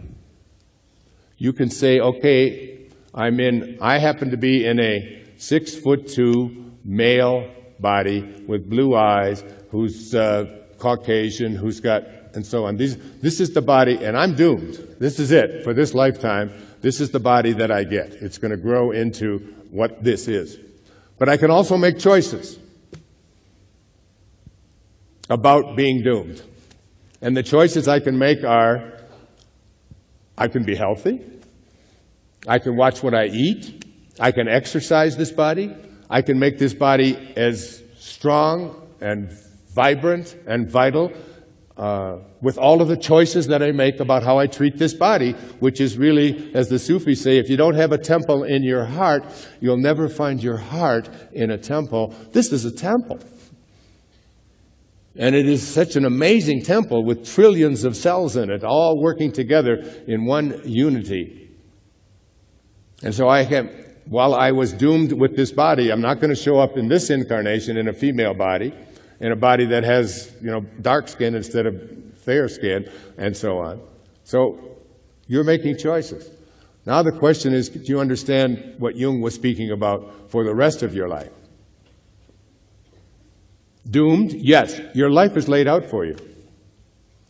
you can say, okay, I happen to be in a 6'2" male body with blue eyes, who's Caucasian, who's got, and so on. This is the body, and I'm doomed. This is it for this lifetime. This is the body that I get. It's going to grow into what this is. But I can also make choices about being doomed. And the choices I can make are, I can be healthy. I can watch what I eat. I can exercise this body. I can make this body as strong and vibrant and vital with all of the choices that I make about how I treat this body, which is really, as the Sufis say, if you don't have a temple in your heart, you'll never find your heart in a temple. This is a temple. And it is such an amazing temple with trillions of cells in it, all working together in one unity. And so while I was doomed with this body, I'm not going to show up in this incarnation in a female body, in a body that has, dark skin instead of fair skin, and so on. So you're making choices. Now the question is, do you understand what Jung was speaking about for the rest of your life? Doomed? Yes. Your life is laid out for you.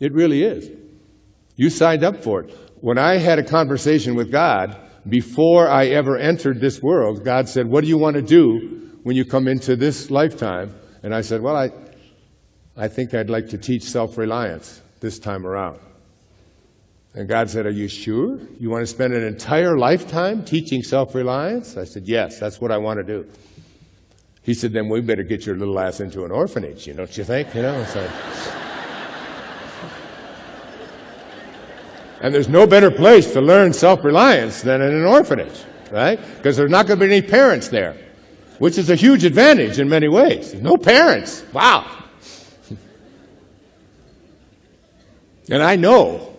It really is. You signed up for it. When I had a conversation with God, before I ever entered this world, God said, what do you want to do when you come into this lifetime? And I said, well, I think I'd like to teach self-reliance this time around. And God said, are you sure? You want to spend an entire lifetime teaching self-reliance? I said, yes, that's what I want to do. He said, then we better get your little ass into an orphanage, don't you think? So. And there's no better place to learn self-reliance than in an orphanage, right? Because there's not going to be any parents there, which is a huge advantage in many ways. No parents. Wow. And I know,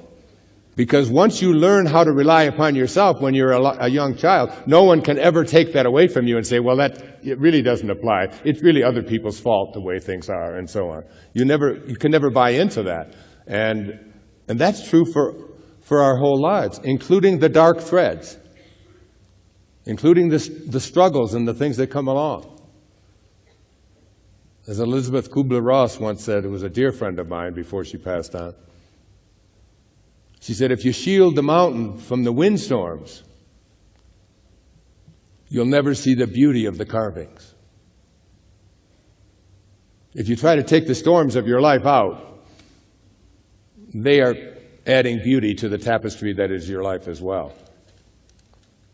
because once you learn how to rely upon yourself when you're a young child, no one can ever take that away from you and say, well, it really doesn't apply. It's really other people's fault the way things are, and so on. You can never buy into that. And that's true for our whole lives, including the dark threads, including the struggles and the things that come along. As Elizabeth Kubler-Ross once said, who was a dear friend of mine before she passed on, she said, if you shield the mountain from the windstorms, you'll never see the beauty of the carvings. If you try to take the storms of your life out, they are adding beauty to the tapestry that is your life as well.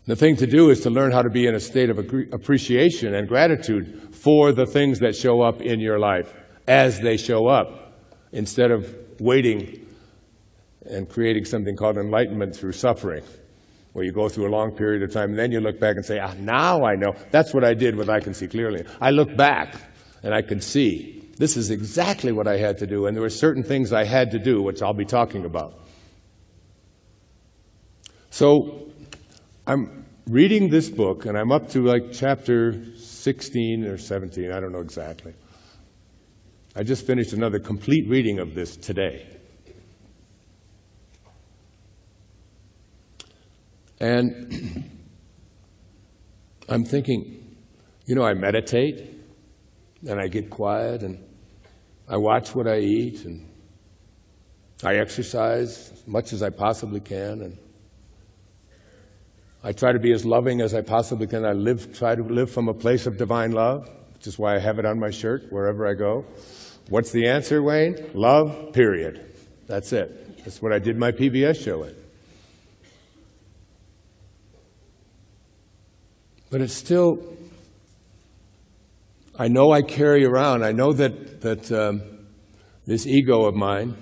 The thing to do is to learn how to be in a state of appreciation and gratitude for the things that show up in your life as they show up, instead of waiting and creating something called enlightenment through suffering, where you go through a long period of time, and then you look back and say, now I know. That's what I did with I Can See Clearly. I look back And I could see this is exactly what I had to do, and there were certain things I had to do, which I'll be talking about. So I'm reading this book, and I'm up to like chapter 16 or 17, I don't know exactly. I just finished another complete reading of this today. And I'm thinking, you know, I meditate, and I get quiet, and I watch what I eat, and I exercise as much as I possibly can, and I try to be as loving as I possibly can. I try to live from a place of divine love, which is why I have it on my shirt wherever I go. What's the answer, Wayne? Love, period. That's it. That's what I did my PBS show in. But it's still, I know I carry around, I know that this ego of mine,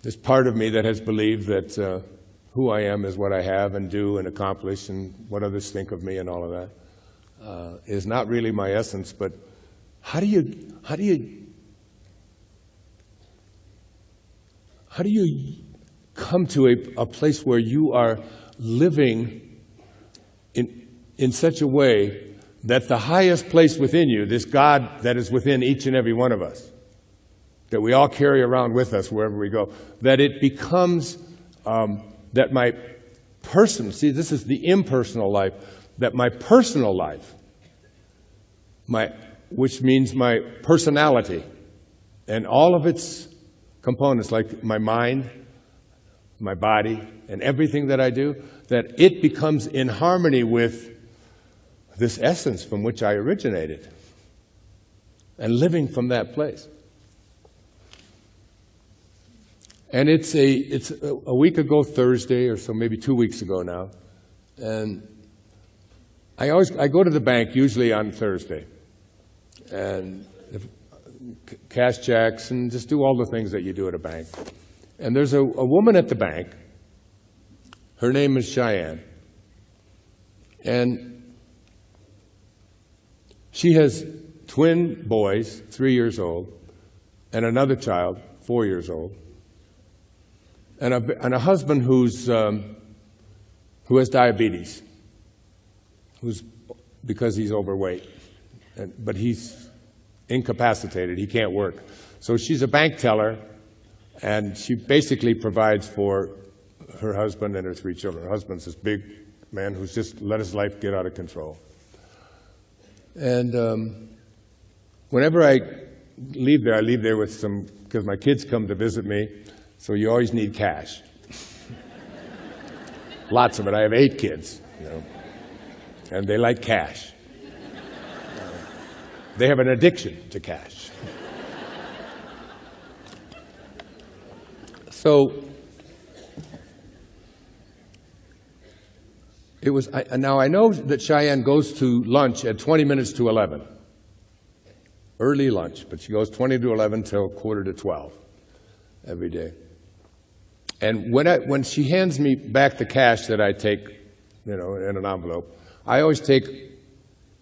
this part of me that has believed that who I am is what I have and do and accomplish and what others think of me and all of that, is not really my essence. But how do you come to a place where you are living in such a way that the highest place within you, this God that is within each and every one of us, that we all carry around with us wherever we go, that it becomes that my person, see, this is the impersonal life, that my personal life, which means my personality and all of its components, like my mind, my body, and everything that I do, that it becomes in harmony with this essence from which I originated and living from that place. And it's a week ago Thursday, or so, maybe 2 weeks ago now, and I go to the bank usually on Thursday, and cash checks and just do all the things that you do at a bank. And there's a woman at the bank. Her name is Cheyenne, and she has twin boys, 3 years old, and another child, 4 years old. And a husband who has diabetes, because he's overweight, but he's incapacitated, he can't work. So she's a bank teller, and she basically provides for her husband and her 3 children. Her husband's this big man who's just let his life get out of control. And whenever I leave there with some, because my kids come to visit me, so you always need cash. Lots of it. I have 8 kids, you know, and they like cash. They have an addiction to cash. So it was. Now I know that Cheyenne goes to lunch at 20 minutes to 11. Early lunch, but she goes 20 to 11 till 11:45 every day. And when she hands me back the cash that I take, you know, in an envelope, I always take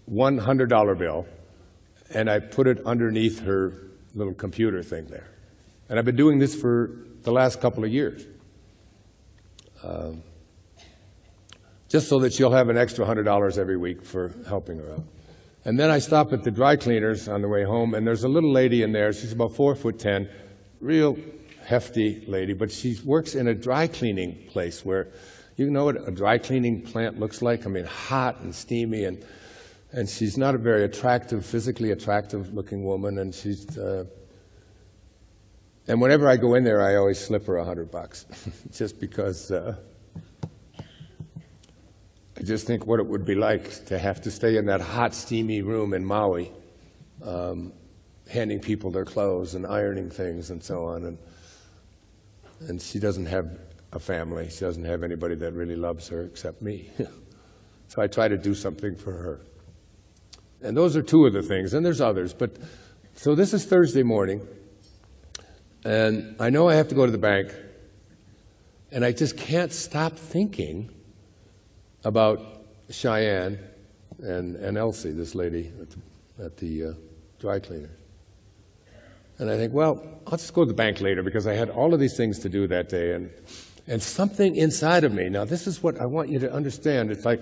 one $100 bill and I put it underneath her little computer thing there. And I've been doing this for the last couple of years, just so that she'll have an extra $100 every week for helping her out. And then I stop at the dry cleaners on the way home, and there's a little lady in there. She's about 4'10", real hefty lady, but she works in a dry cleaning place where, you know what a dry cleaning plant looks like? I mean, hot and steamy, and she's not a very attractive, physically attractive looking woman, and and whenever I go in there, I always slip her $100, just because I just think what it would be like to have to stay in that hot, steamy room in Maui, handing people their clothes and ironing things and so on. And she doesn't have a family. She doesn't have anybody that really loves her except me. So I try to do something for her. And those are 2 of the things, and there's others. But so this is Thursday morning, and I know I have to go to the bank, and I just can't stop thinking about Cheyenne and Elsie, this lady at the dry cleaners. And I think, well, I'll just go to the bank later because I had all of these things to do that day. And something inside of me, now this is what I want you to understand. It's like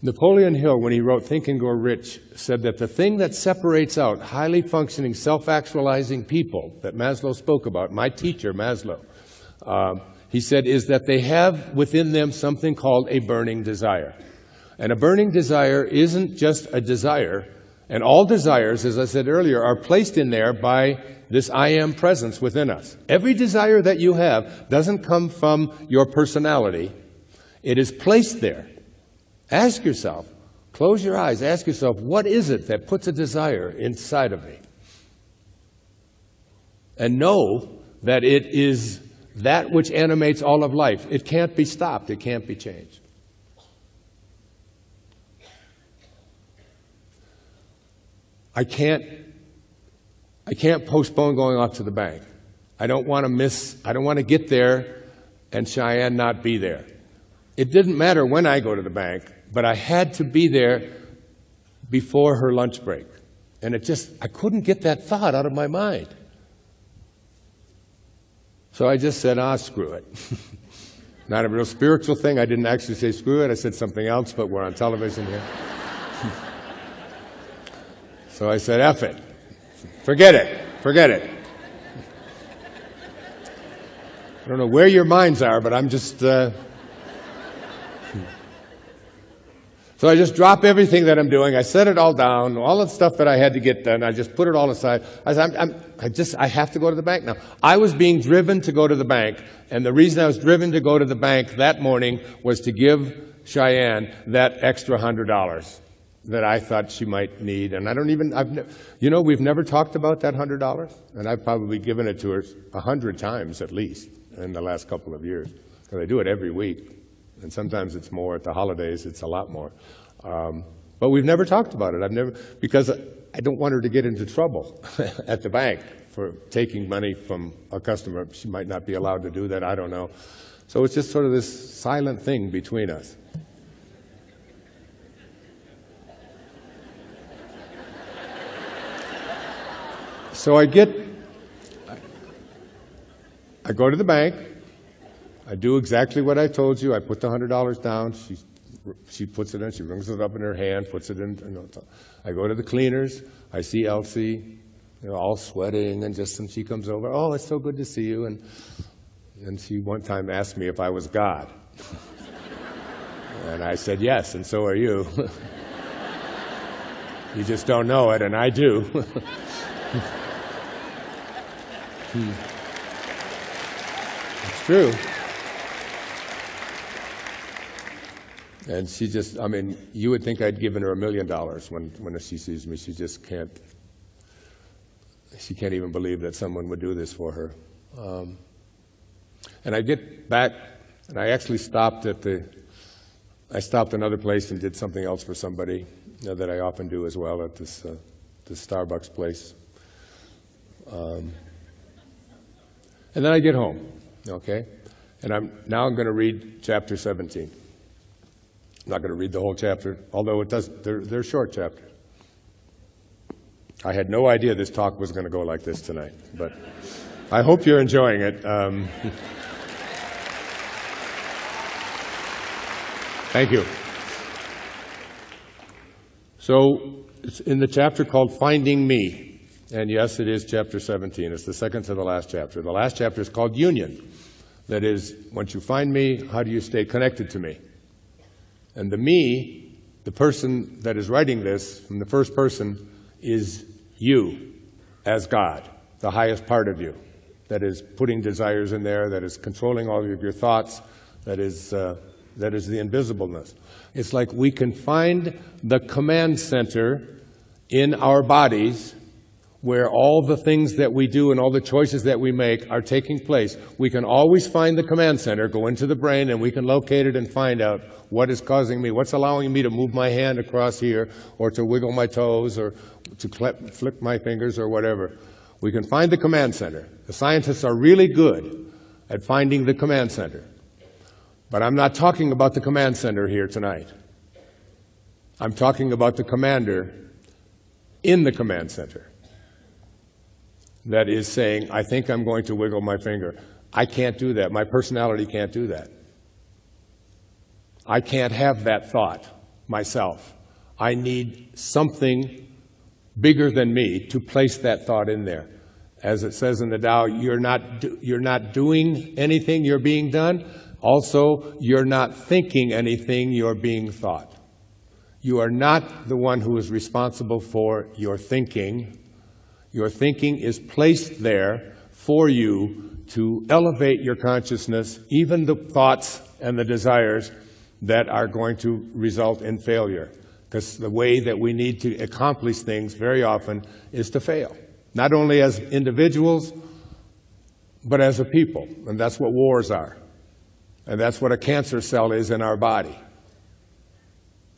Napoleon Hill, when he wrote Think and Grow Rich, said that the thing that separates out highly functioning, self-actualizing people that Maslow spoke about, my teacher, Maslow, he said, is that they have within them something called a burning desire. And a burning desire isn't just a desire. And all desires, as I said earlier, are placed in there by this I am presence within us. Every desire that you have doesn't come from your personality. It is placed there. Ask yourself, close your eyes, ask yourself, what is it that puts a desire inside of me? And know that it is that which animates all of life. It can't be stopped. It can't be changed. I can't postpone going off to the bank. I don't want to get there and Cheyenne not be there. It didn't matter when I go to the bank, but I had to be there before her lunch break. And I couldn't get that thought out of my mind. So I just said, screw it. Not a real spiritual thing. I didn't actually say screw it. I said something else, but we're on television here. So I said, F it. Forget it. Forget it. I don't know where your minds are, but I'm just... So I just drop everything that I'm doing. I set it all down, all the stuff that I had to get done. I just put it all aside. I said, I have to go to the bank now. I was being driven to go to the bank, and the reason I was driven to go to the bank that morning was to give Cheyenne that extra $100 that I thought she might need. And we've never talked about that $100, and I've probably given it to her 100 times at least in the last couple of years, because I do it every week. And sometimes it's more. At the holidays, it's a lot more. But we've never talked about it. Because I don't want her to get into trouble at the bank for taking money from a customer. She might not be allowed to do that. I don't know. So it's just sort of this silent thing between us. So I go to the bank. I do exactly what I told you. I put the $100 down. She puts it in. She brings it up in her hand, puts it in. I go to the cleaners. I see Elsie, all sweating, and she comes over. Oh, it's so good to see you. And she one time asked me if I was God. And I said yes, and so are you. You just don't know it, and I do. It's true. And she just, you would think I'd given her $1 million when she sees me. She just can't even believe that someone would do this for her. And I get back, and I actually stopped another place and did something else for somebody that I often do as well at this Starbucks place. And then I get home, okay? And I'm going to read chapter 17. I'm not going to read the whole chapter, although they're short chapters. I had no idea this talk was going to go like this tonight, but I hope you're enjoying it. Thank you. So it's in the chapter called Finding Me. And yes, it is chapter 17. It's the second to the last chapter. The last chapter is called Union. That is, once you find me, how do you stay connected to me? And the me, the person that is writing this from the first person, is you as God, the highest part of you, that is putting desires in there, that is controlling all of your thoughts, that is the invisibleness. It's like we can find the command center in our bodies where all the things that we do and all the choices that we make are taking place. We can always find the command center, go into the brain, and we can locate it and find out what is causing me, what's allowing me to move my hand across here, or to wiggle my toes, or to flick my fingers, or whatever. We can find the command center. The scientists are really good at finding the command center. But I'm not talking about the command center here tonight. I'm talking about the commander in the command center. that is saying, I think I'm going to wiggle my finger. I can't do that. My personality can't do that. I can't have that thought myself. I need something bigger than me to place that thought in there. As it says in the Tao, you're not doing anything, you're being done. Also, you're not thinking anything, you're being thought. You are not the one who is responsible for your thinking. Your thinking is placed there for you to elevate your consciousness, even the thoughts and the desires that are going to result in failure. Because the way that we need to accomplish things very often is to fail. Not only as individuals, but as a people. And that's what wars are. And that's what a cancer cell is in our body.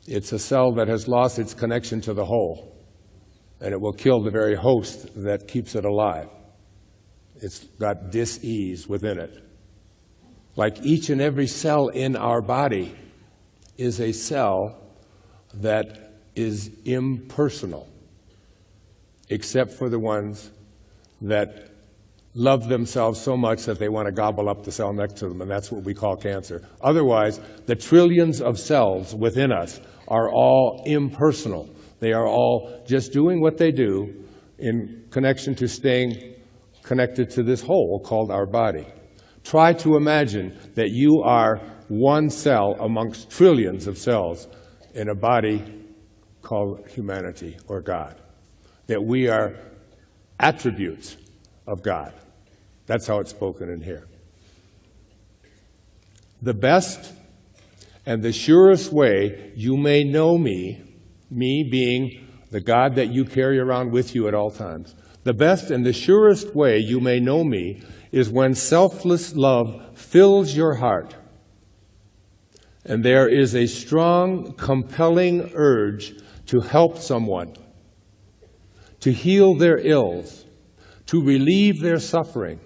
It's a cell that has lost its connection to the whole. And it will kill the very host that keeps it alive. It's got dis-ease within it. Like each and every cell in our body is a cell that is impersonal, except for the ones that love themselves so much that they want to gobble up the cell next to them, and that's what we call cancer. Otherwise, the trillions of cells within us are all impersonal. They are all just doing what they do in connection to staying connected to this whole called our body. Try to imagine that you are one cell amongst trillions of cells in a body called humanity or God. That we are attributes of God. That's how it's spoken in here. The best and the surest way you may know me being the God that you carry around with you at all times, the best and the surest way you may know me is when selfless love fills your heart and there is a strong, compelling urge to help someone, to heal their ills, to relieve their suffering,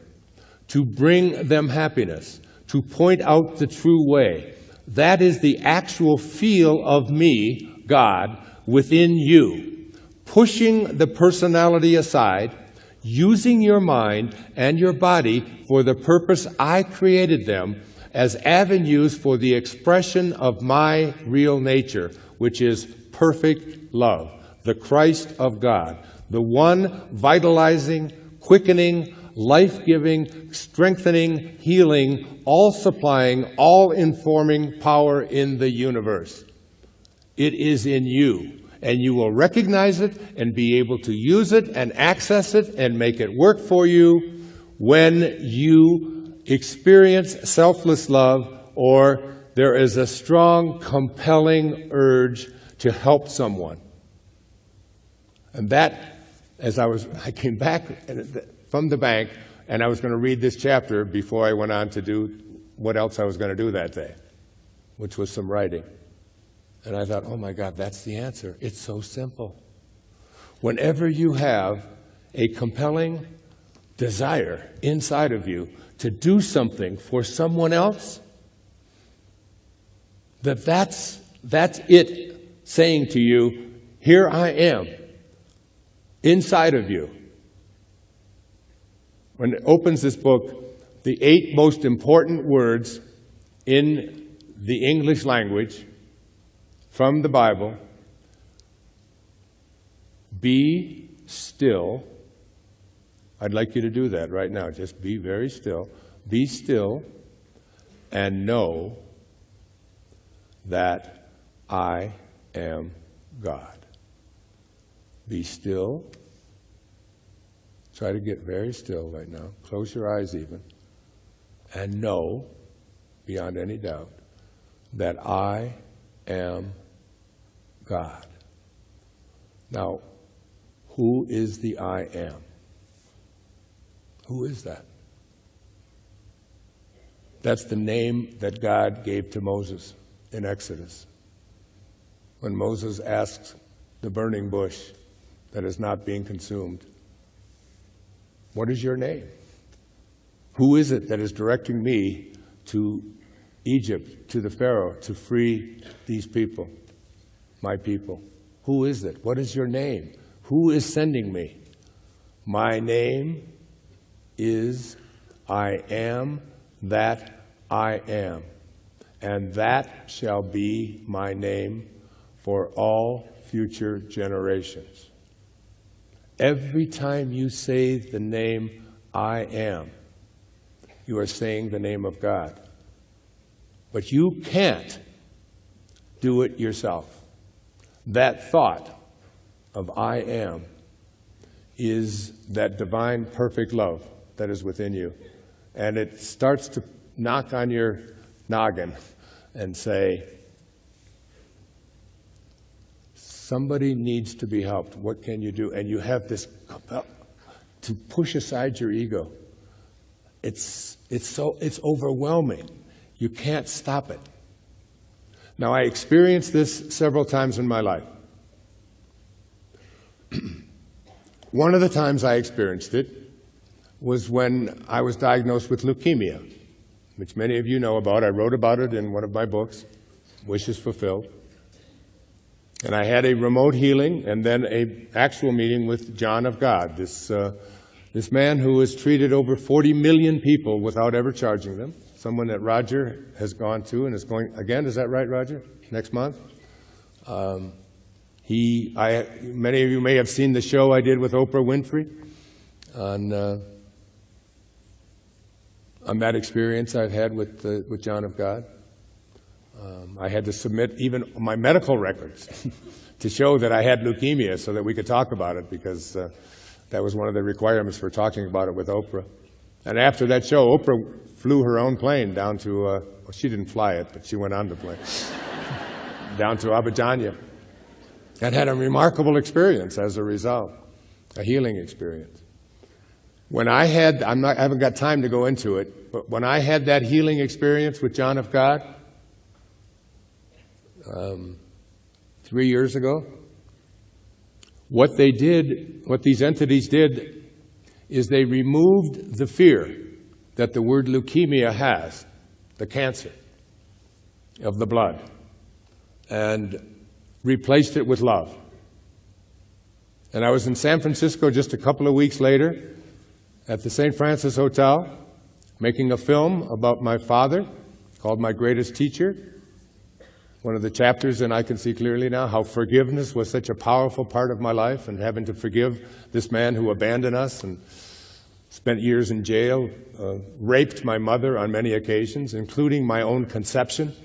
to bring them happiness, to point out the true way. That is the actual feel of me, God, within you, pushing the personality aside, using your mind and your body for the purpose I created them as avenues for the expression of my real nature, which is perfect love, the Christ of God, the one vitalizing, quickening, life-giving, strengthening, healing, all-supplying, all-informing power in the universe. It is in you, and you will recognize it and be able to use it and access it and make it work for you when you experience selfless love or there is a strong, compelling urge to help someone. And that, as I came back from the bank, and I was going to read this chapter before I went on to do what else I was going to do that day, which was some writing. And I thought, oh my God, that's the answer. It's so simple. Whenever you have a compelling desire inside of you to do something for someone else, that's it saying to you, here I am, inside of you. When it opens this book, the 8 most important words in the English language from the Bible: be still. I'd like you to do that right now. Just be very still. Be still and know that I am God. Be still. Try to get very still right now. Close your eyes even. And know, beyond any doubt, that I am God. Now, who is the I am? Who is that? That's the name that God gave to Moses in Exodus. When Moses asks the burning bush that is not being consumed, what is your name? Who is it that is directing me to Egypt, to the Pharaoh, to free these people, my people? Who is it? What is your name? Who is sending me? My name is I am that I am, and that shall be my name for all future generations. Every time you say the name I am, you are saying the name of God. But you can't do it yourself. That thought of I am is that divine perfect love that is within you. And it starts to knock on your noggin and say, somebody needs to be helped. What can you do? And you have this to push aside your ego. It's overwhelming. You can't stop it. Now, I experienced this several times in my life. One of the times I experienced it was when I was diagnosed with leukemia, which many of you know about. I wrote about it in one of my books, Wishes Fulfilled. And I had a remote healing and then an actual meeting with John of God, this man who has treated over 40 million people without ever charging them, someone that Roger has gone to and is going, again, is that right, Roger? Next month? Many of you may have seen the show I did with Oprah Winfrey on that experience I've had with John of God. I had to submit even my medical records to show that I had leukemia so that we could talk about it, because that was one of the requirements for talking about it with Oprah. And after that show, Oprah flew her own plane down to, well, she didn't fly it, but she went on the plane, down to Abidjan, and had a remarkable experience as a result, a healing experience. When I haven't got time to go into it, but when I had that healing experience with John of God, 3 years ago, what these entities did is they removed the fear that the word leukemia has, the cancer of the blood, and replaced it with love. And I was in San Francisco just a couple of weeks later at the St. Francis Hotel making a film about my father called My Greatest Teacher. One of the chapters, and I can see clearly now, how forgiveness was such a powerful part of my life, and having to forgive this man who abandoned us and spent years in jail, raped my mother on many occasions, including my own conception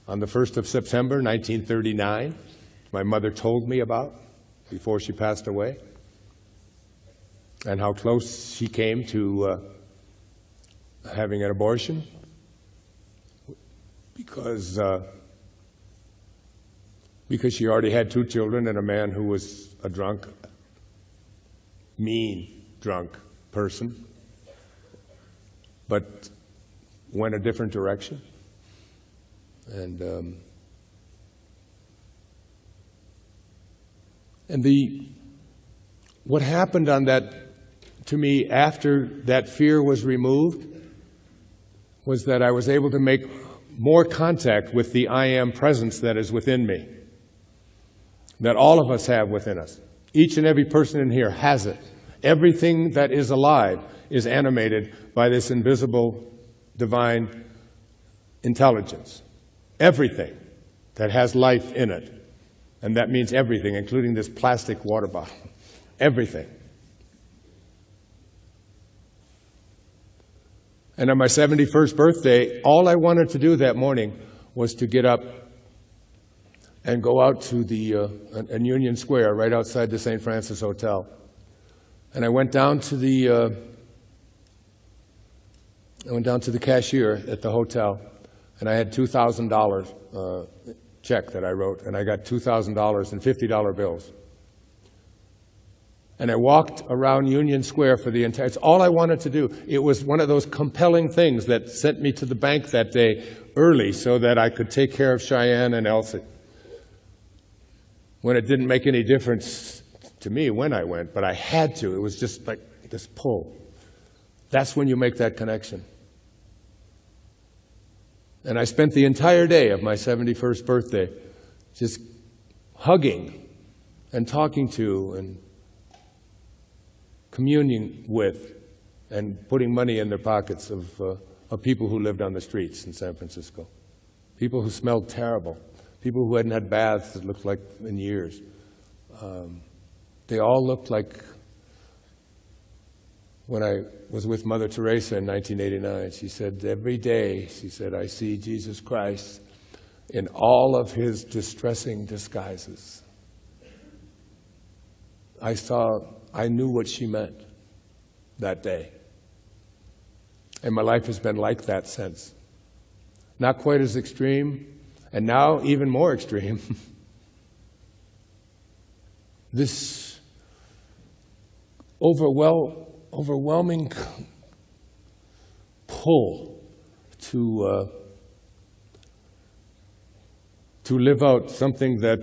on the 1st of September, 1939. My mother told me about before she passed away, and how close she came to having an abortion because she already had 2 children and a man who was a drunk, mean, drunk person, but went a different direction. And what happened on that, to me, after that fear was removed, was that I was able to make more contact with the I am presence that is within me, that all of us have within us. Each and every person in here has it. Everything that is alive is animated by this invisible divine intelligence. Everything that has life in it. And that means everything, including this plastic water bottle. Everything. And on my 71st birthday, all I wanted to do that morning was to get up and go out to in Union Square, right outside the St. Francis Hotel. And I went down to the cashier at the hotel, and I had $2,000 check that I wrote, and I got $2,000 in $50 bills. And I walked around Union Square for the entire, it's all I wanted to do. It was one of those compelling things that sent me to the bank that day early so that I could take care of Cheyenne and Elsie. When it didn't make any difference to me when I went, but I had to. It was just like this pull. That's when you make that connection. And I spent the entire day of my 71st birthday just hugging and talking to and communing with and putting money in their pockets of people who lived on the streets in San Francisco. People who smelled terrible. People who hadn't had baths that looked like in years. They all looked like, when I was with Mother Teresa in 1989, she said, every day, she said, I see Jesus Christ in all of his distressing disguises. I knew what she meant that day. And my life has been like that since. Not quite as extreme, and now even more extreme. This overwhelming pull to live out something that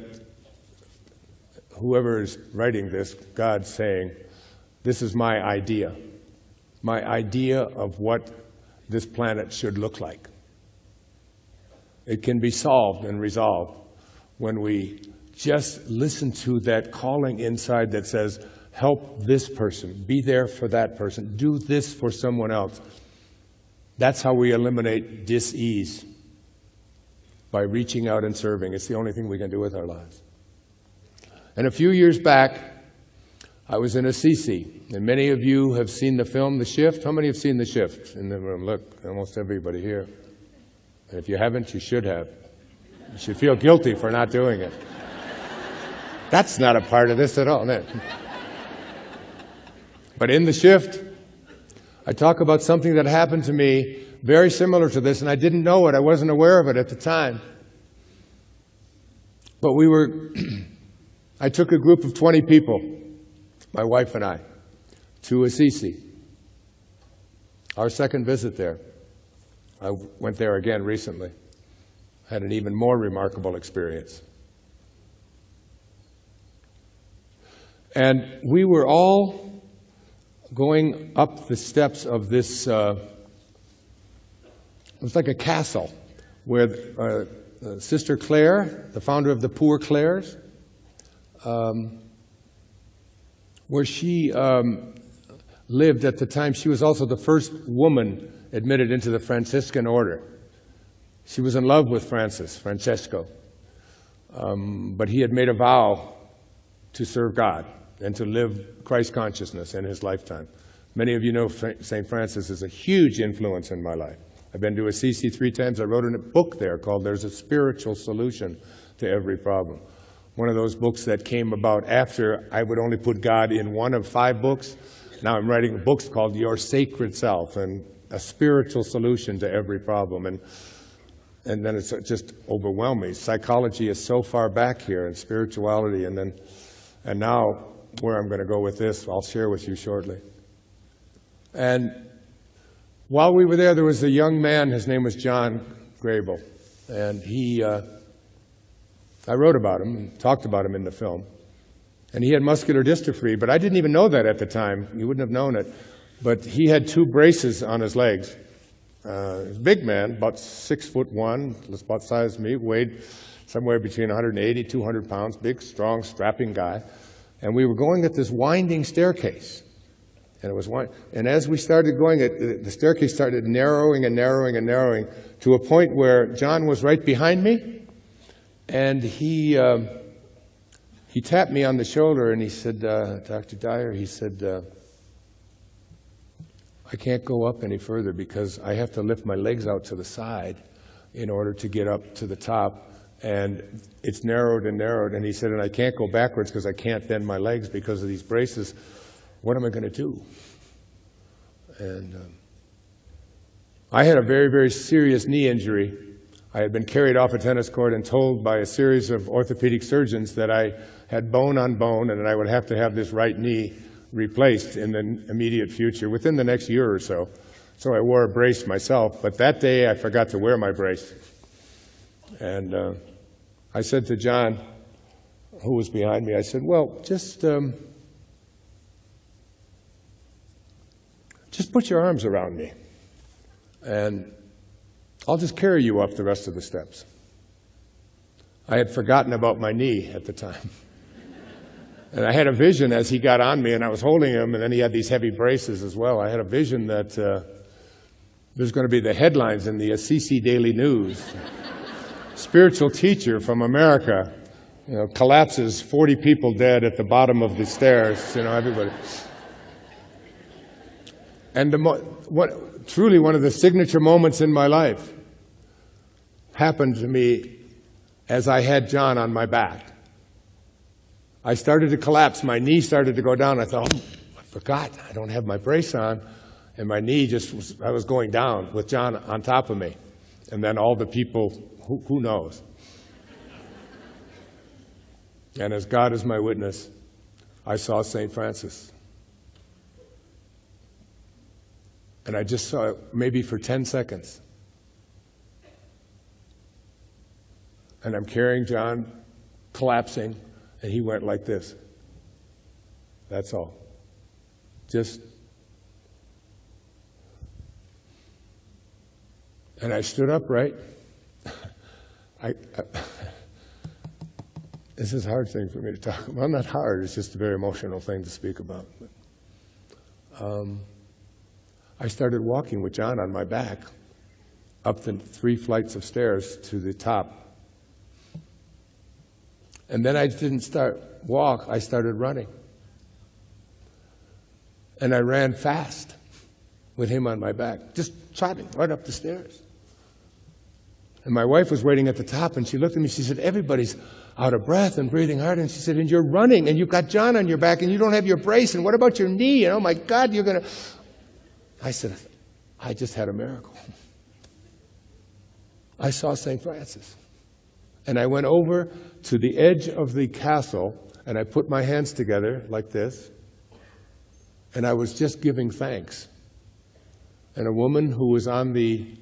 whoever is writing this, God's saying, this is my idea of what this planet should look like. It can be solved and resolved when we just listen to that calling inside that says, help this person, be there for that person, do this for someone else. That's how we eliminate dis-ease, by reaching out and serving. It's the only thing we can do with our lives. And a few years back, I was in Assisi, and many of you have seen the film The Shift. How many have seen The Shift in the room? Look, almost everybody here. And if you haven't, you should have. You should feel guilty for not doing it. That's not a part of this at all. No. But in The Shift, I talk about something that happened to me very similar to this, and I didn't know it. I wasn't aware of it at the time. But I took a group of 20 people, my wife and I, to Assisi. Our second visit there. I went there again recently. Had an even more remarkable experience. And we were all going up the steps of this, it was like a castle, where Sister Claire, the founder of the Poor Clares, where she lived at the time. She was also the first woman admitted into the Franciscan order. She was in love with Francesco, but he had made a vow to serve God and to live Christ consciousness in his lifetime. Many of you know St. Francis is a huge influence in my life. I've been to Assisi 3 times. I wrote a book there called There's a Spiritual Solution to Every Problem. One of those books that came about after I would only put God in one of 5 books. Now I'm writing books called Your Sacred Self and a spiritual solution to every problem. And then it's just overwhelming. Psychology is so far back here, and spirituality, and now where I'm going to go with this, I'll share with you shortly. And while we were there, there was a young man, his name was John Grable, and I wrote about him and talked about him in the film. And he had muscular dystrophy, but I didn't even know that at the time. You wouldn't have known it. But he had 2 braces on his legs. Big man, about 6'1", about the size of me, weighed somewhere between 180, 200 pounds, big, strong, strapping guy. And we were going at this winding staircase. And as we started going, the staircase started narrowing and narrowing and narrowing to a point where John was right behind me. And he tapped me on the shoulder and he said, Dr. Dyer, he said, I can't go up any further because I have to lift my legs out to the side in order to get up to the top. And it's narrowed and narrowed. And he said, and I can't go backwards because I can't bend my legs because of these braces. What am I going to do? And I had a very, very serious knee injury. I had been carried off a tennis court and told by a series of orthopedic surgeons that I had bone on bone and that I would have to have this right knee replaced in the immediate future, within the next year or so. So I wore a brace myself, but that day I forgot to wear my brace. And I said to John, who was behind me, I said, well, just put your arms around me, and I'll just carry you up the rest of the steps. I had forgotten about my knee at the time. And I had a vision as he got on me, and I was holding him, and then he had these heavy braces as well. I had a vision that there's going to be the headlines in the Assisi Daily News. Spiritual teacher from America, collapses, 40 people dead at the bottom of the stairs, everybody. And truly one of the signature moments in my life happened to me as I had John on my back. I started to collapse. My knee started to go down. I thought, I forgot. I don't have my brace on. And my knee I was going down with John on top of me. And then all the people, who knows? And as God is my witness, I saw St. Francis. And I just saw it maybe for 10 seconds. And I'm carrying John, collapsing, and he went like this. That's all. And I stood upright. This is a hard thing for me to talk about. Well, not hard, it's just a very emotional thing to speak about. I started walking with John on my back up the 3 flights of stairs to the top. And then I didn't walk, I started running. And I ran fast with him on my back, just trotting right up the stairs. And my wife was waiting at the top, and she looked at me, she said, everybody's out of breath and breathing hard. And she said, and you're running, and you've got John on your back, and you don't have your brace, and what about your knee? And oh my God, you're going to... I said, I just had a miracle. I saw St. Francis. And I went over to the edge of the castle, and I put my hands together like this, and I was just giving thanks. And a woman who was on the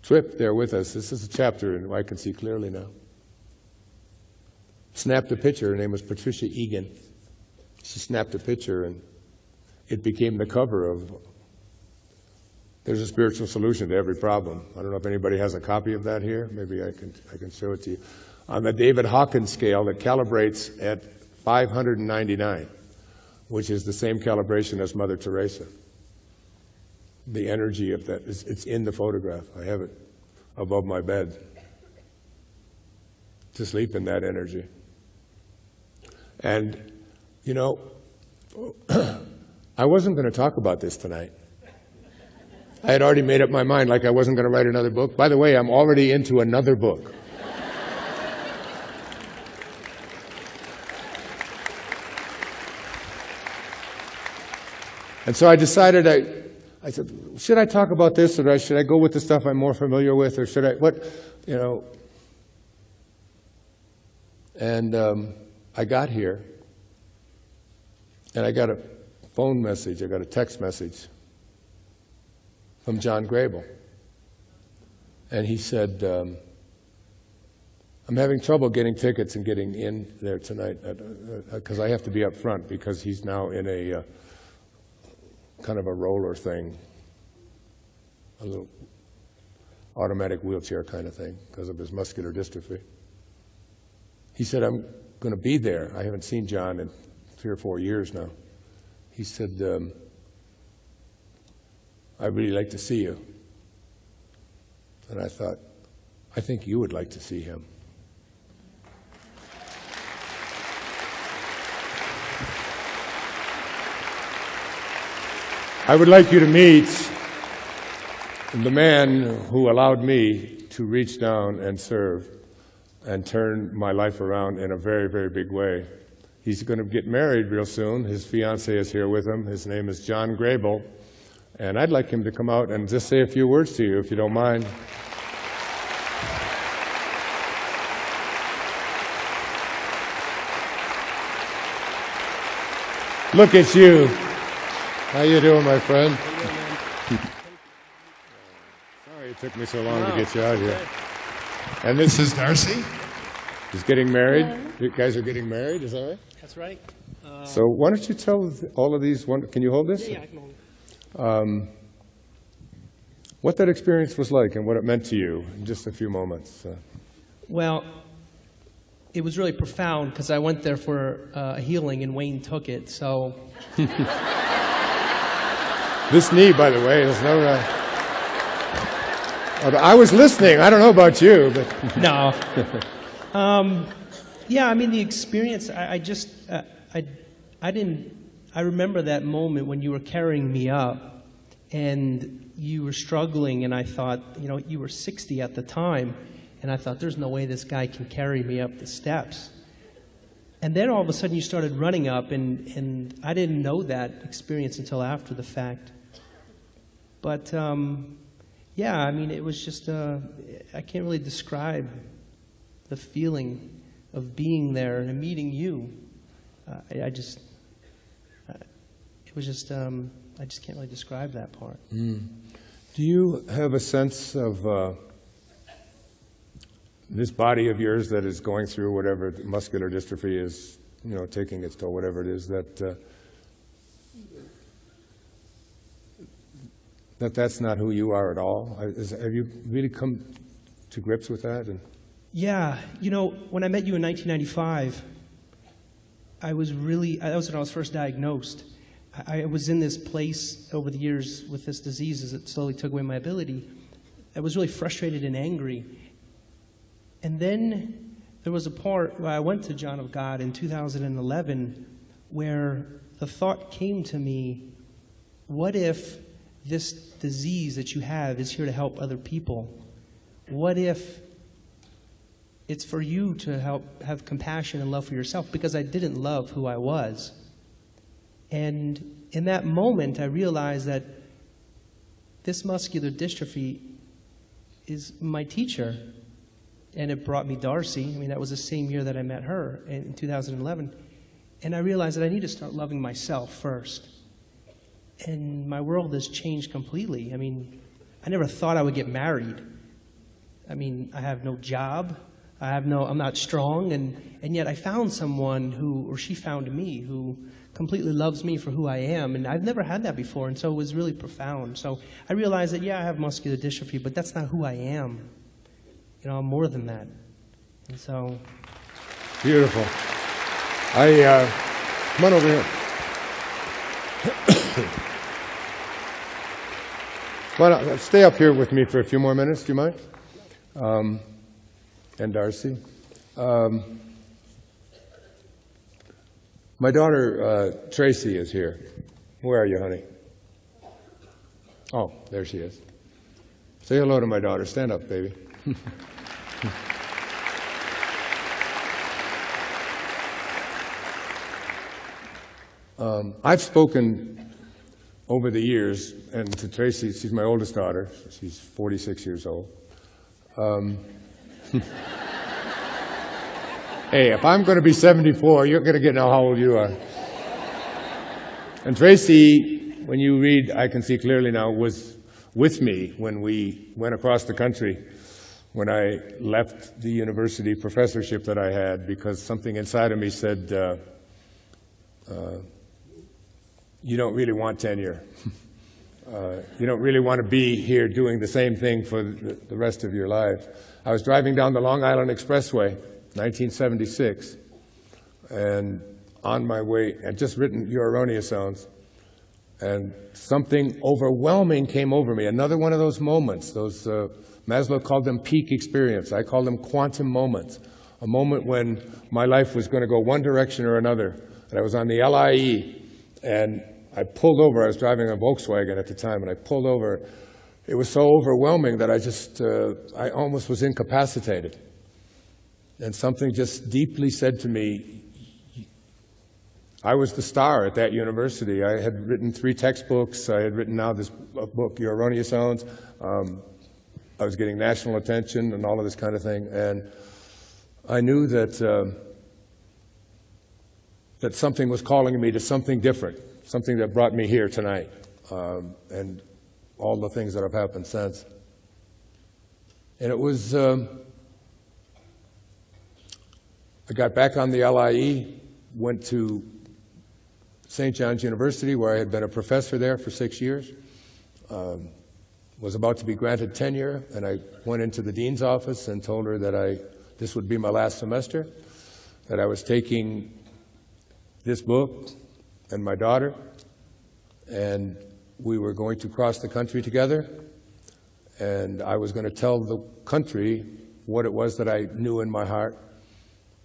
trip there with us, this is a chapter, and I can see clearly now, snapped a picture. Her name was Patricia Egan. She snapped a picture, and it became the cover of There's a Spiritual Solution to Every Problem. I don't know if anybody has a copy of that here. Maybe I can show it to you. On the David Hawkins scale that calibrates at 599, which is the same calibration as Mother Teresa. The energy of that, it's in the photograph. I have it above my bed. To sleep in that energy. And, I wasn't going to talk about this tonight. I had already made up my mind like I wasn't going to write another book. By the way, I'm already into another book. And so I decided, I said, should I talk about this, or should I go with the stuff I'm more familiar with, or should I, And I got here, and I got a phone message, I got a text message from John Grable. And he said, I'm having trouble getting tickets and getting in there tonight, because I have to be up front, because he's now in a kind of a roller thing, a little automatic wheelchair kind of thing, because of his muscular dystrophy. He said, I'm going to be there. I haven't seen John in 3 or 4 years now. He said, I'd really like to see you. And I thought, I think you would like to see him. I would like you to meet the man who allowed me to reach down and serve and turn my life around in a very, very big way. He's going to get married real soon. His fiancée is here with him. His name is John Grable. And I'd like him to come out and just say a few words to you, if you don't mind. Look at you. How you doing, my friend? Sorry it took me so long to get you out here. And this is Darcy. He's getting married. You guys are getting married, is that right? That's right. So why don't you tell all of these, can you hold this? Yeah, I can hold it. What that experience was like and what it meant to you in just a few moments. Well, it was really profound because I went there for a healing and Wayne took it. So This knee, by the way, is no. I was listening. I don't know about you, but no. Yeah, I mean the experience. I didn't. I remember that moment when you were carrying me up, and you were struggling, and I thought, you know, you were 60 at the time, and I thought, there's no way this guy can carry me up the steps. And then all of a sudden you started running up, and I didn't know that experience until after the fact. But yeah, I mean, it was just, I can't really describe the feeling of being there and meeting you. It was just, I just can't really describe that part. Do you have a sense of this body of yours that is going through whatever muscular dystrophy is, you know, taking its toll, whatever it is, that's not who you are at all? Have you really come to grips with that? Yeah, you know, when I met you in 1995, that was when I was first diagnosed. I was in this place over the years with this disease as it slowly took away my ability. I was really frustrated and angry. And then there was a part where I went to John of God in 2011 where the thought came to me, what if this disease that you have is here to help other people? What if it's for you to help have compassion and love for yourself? Because I didn't love who I was. And in that moment, I realized that this muscular dystrophy is my teacher. And it brought me Darcy. I mean, that was the same year that I met her in 2011. And I realized that I need to start loving myself first. And my world has changed completely. I mean, I never thought I would get married. I mean, I have no job. I'm not strong. And yet I found someone who, or she found me, who completely loves me for who I am. And I've never had that before. And so it was really profound. So I realized that, yeah, I have muscular dystrophy, but that's not who I am. You know, I'm more than that. And so. Beautiful. Come on over here. Well, stay up here with me for a few more minutes, do you mind? And Darcy. My daughter, Tracy, is here. Where are you, honey? Oh, there she is. Say hello to my daughter. Stand up, baby. I've spoken over the years, and to Tracy, she's my oldest daughter. She's 46 years old. Hey, if I'm going to be 74, you're going to get know how old you are. And Tracy, when you read I Can See Clearly Now, was with me when we went across the country, when I left the university professorship that I had, because something inside of me said, you don't really want tenure. You don't really want to be here doing the same thing for the rest of your life. I was driving down the Long Island Expressway, 1976, and on my way, I'd just written Your Erroneous Zones, and something overwhelming came over me. Another one of those moments, those Maslow called them peak experience. I call them quantum moments. A moment when my life was going to go one direction or another. And I was on the LIE, and I pulled over. I was driving a Volkswagen at the time, and I pulled over. It was so overwhelming that I almost was incapacitated. And something just deeply said to me, I was the star at that university. I had written 3 textbooks. I had written now this book, Your Erroneous Zones. I was getting national attention and all of this kind of thing. And I knew that that something was calling me to something different, something that brought me here tonight, and all the things that have happened since. And it was, I got back on the LIE, went to St. John's University, where I had been a professor there for 6 years. Was about to be granted tenure, and I went into the dean's office and told her that this would be my last semester. that I was taking this book and my daughter, and we were going to cross the country together, and I was going to tell the country what it was that I knew in my heart.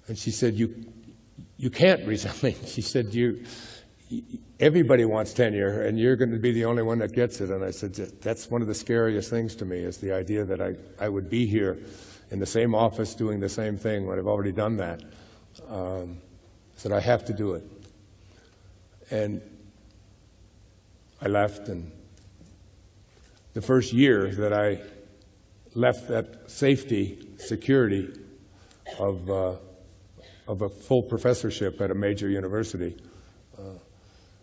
And she said, you can't resign. She said, everybody wants tenure, and you're going to be the only one that gets it. And I said, that's one of the scariest things to me, is the idea that I would be here in the same office doing the same thing when I've already done that. I said, I have to do it. And I left, and the first year that I left that safety, security of a full professorship at a major university,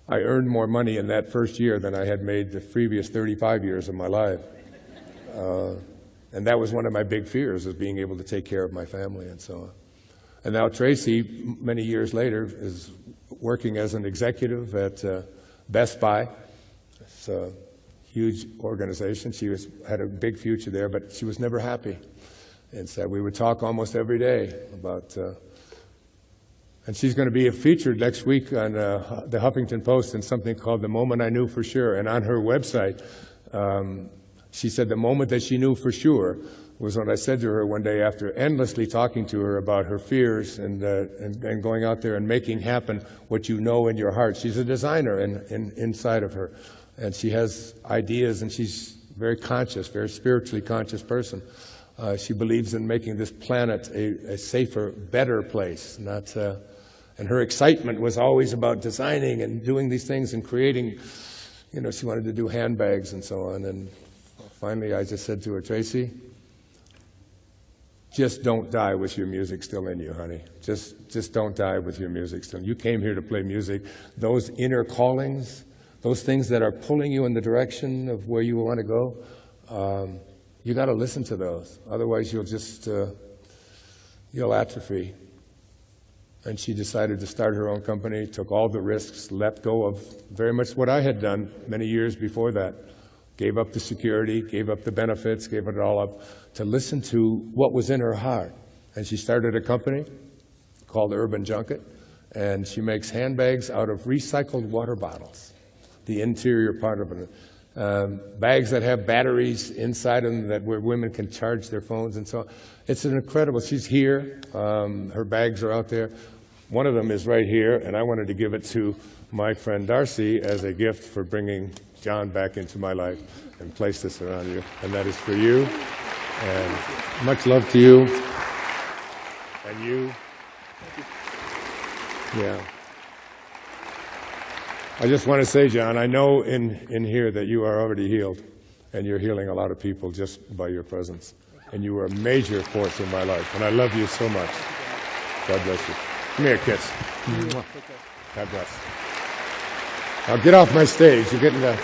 I earned more money in that first year than I had made the previous 35 years of my life. And that was one of my big fears, is being able to take care of my family and so on. And now Tracy, many years later, is working as an executive at Best Buy. It's a huge organization. She had a big future there, but she was never happy. And so we would talk almost every day about, and she's going to be featured next week on the Huffington Post in something called The Moment I Knew for Sure. And on her website, she said the moment that she knew for sure was when I said to her one day, after endlessly talking to her about her fears and going out there and making happen what you know in your heart. She's a designer inside of her, and she has ideas, and she's very conscious, very spiritually conscious person. She believes in making this planet a safer, better place. And her excitement was always about designing and doing these things and creating. You know, she wanted to do handbags and so on. And finally, I just said to her, Tracy, just don't die with your music still in you, honey. Just don't die with your music still. You came here to play music. Those inner callings, those things that are pulling you in the direction of where you want to go, you got to listen to those. Otherwise, you'll just, you'll atrophy. And she decided to start her own company, took all the risks, let go of very much what I had done many years before that. Gave up the security, gave up the benefits, gave it all up to listen to what was in her heart. And she started a company called Urban Junket, and she makes handbags out of recycled water bottles, the interior part of it. Bags that have batteries inside them where women can charge their phones and so on. It's an incredible, she's here, her bags are out there. One of them is right here, and I wanted to give it to my friend Darcy as a gift for bringing John back into my life, and place this around you. And that is for you, and much love to you, and you. Yeah. I just want to say, John, I know in here that you are already healed, and you're healing a lot of people just by your presence. And you were a major force in my life, and I love you so much. God bless you. Come here, kiss. God bless. Now get off my stage. You're getting the...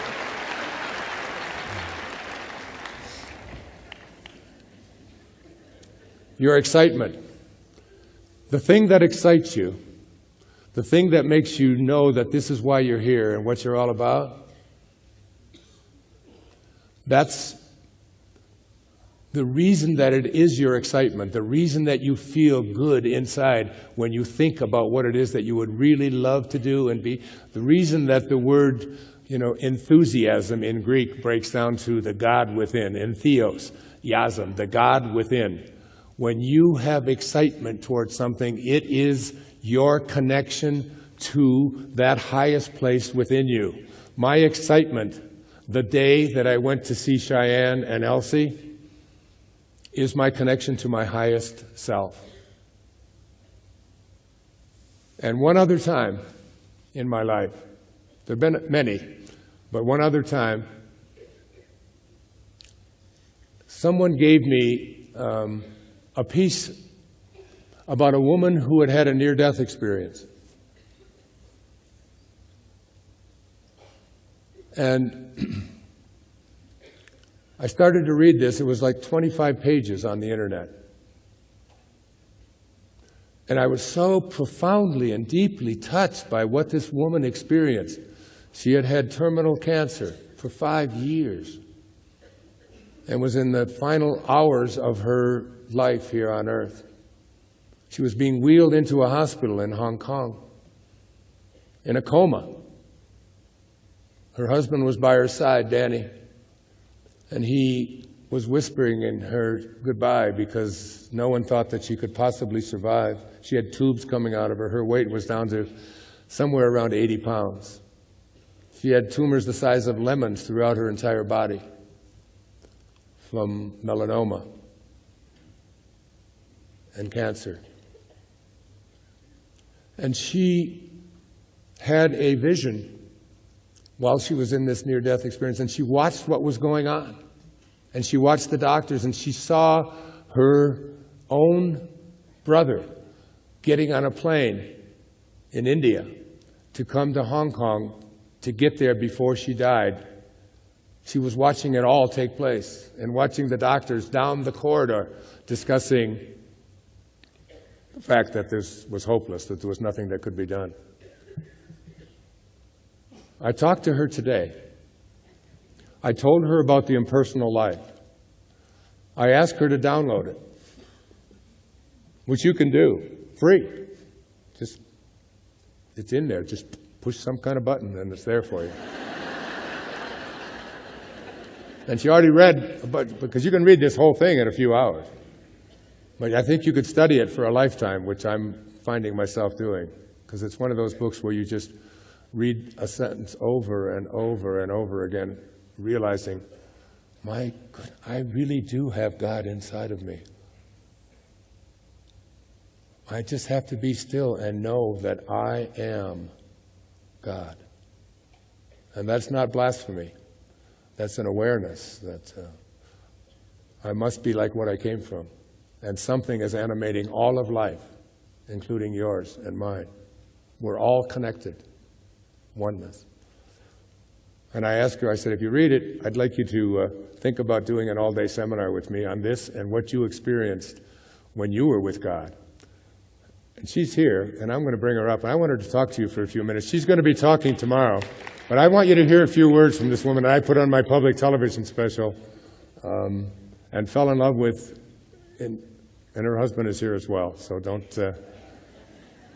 Your excitement. The thing that excites you, the thing that makes you know that this is why you're here and what you're all about, that's the reason that it is your excitement, the reason that you feel good inside when you think about what it is that you would really love to do and be, the reason that the word, enthusiasm in Greek breaks down to the God within, entheos, yasm, the God within. When you have excitement towards something, it is your connection to that highest place within you. My excitement, the day that I went to see Cheyenne and Elsie, is my connection to my highest self. And one other time in my life, there have been many, but one other time, someone gave me a piece about a woman who had had a near-death experience. And I started to read this. It was like 25 pages on the internet. And I was so profoundly and deeply touched by what this woman experienced. She had had terminal cancer for 5 years and was in the final hours of her life here on earth. She was being wheeled into a hospital in Hong Kong in a coma. Her husband was by her side, Danny, and he was whispering in her goodbye because no one thought that she could possibly survive. She had tubes coming out of her. Her weight was down to somewhere around 80 pounds. She had tumors the size of lemons throughout her entire body from melanoma and cancer. And she had a vision while she was in this near-death experience, and she watched what was going on. And she watched the doctors, and she saw her own brother getting on a plane in India to come to Hong Kong to get there before she died. She was watching it all take place and watching the doctors down the corridor discussing the fact that this was hopeless, that there was nothing that could be done. I talked to her today. I told her about the impersonal life. I asked her to download it, which you can do, free. It's in there. Just push some kind of button and it's there for you. And she already read, because you can read this whole thing in a few hours. But I think you could study it for a lifetime, which I'm finding myself doing, because it's one of those books where you just read a sentence over and over and over again, realizing, my God, I really do have God inside of me. I just have to be still and know that I am God. And that's not blasphemy. That's an awareness that I must be like what I came from. And something is animating all of life, including yours and mine. We're all connected. Oneness. And I asked her, I said, if you read it, I'd like you to think about doing an all-day seminar with me on this and what you experienced when you were with God. And she's here, and I'm going to bring her up. And I want her to talk to you for a few minutes. She's going to be talking tomorrow. But I want you to hear a few words from this woman that I put on my public television special and fell in love with, and her husband is here as well, so don't...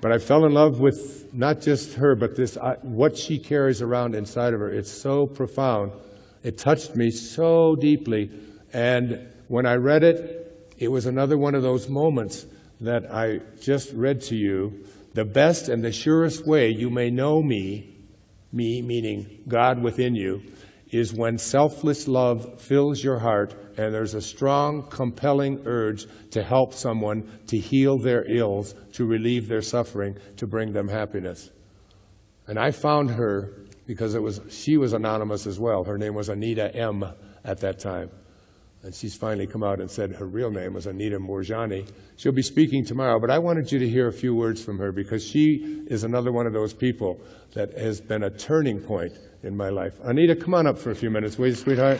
But I fell in love with not just her, but this what she carries around inside of her. It's so profound. It touched me so deeply. And when I read it, it was another one of those moments that I just read to you. The best and the surest way you may know me meaning God within you, is when selfless love fills your heart and there's a strong, compelling urge to help someone, to heal their ills, to relieve their suffering, to bring them happiness. And I found her because she was anonymous as well. Her name was Anita M. at that time. And she's finally come out and said her real name was Anita Moorjani. She'll be speaking tomorrow, but I wanted you to hear a few words from her because she is another one of those people that has been a turning point in my life. Anita, come on up for a few minutes, will you, sweetheart?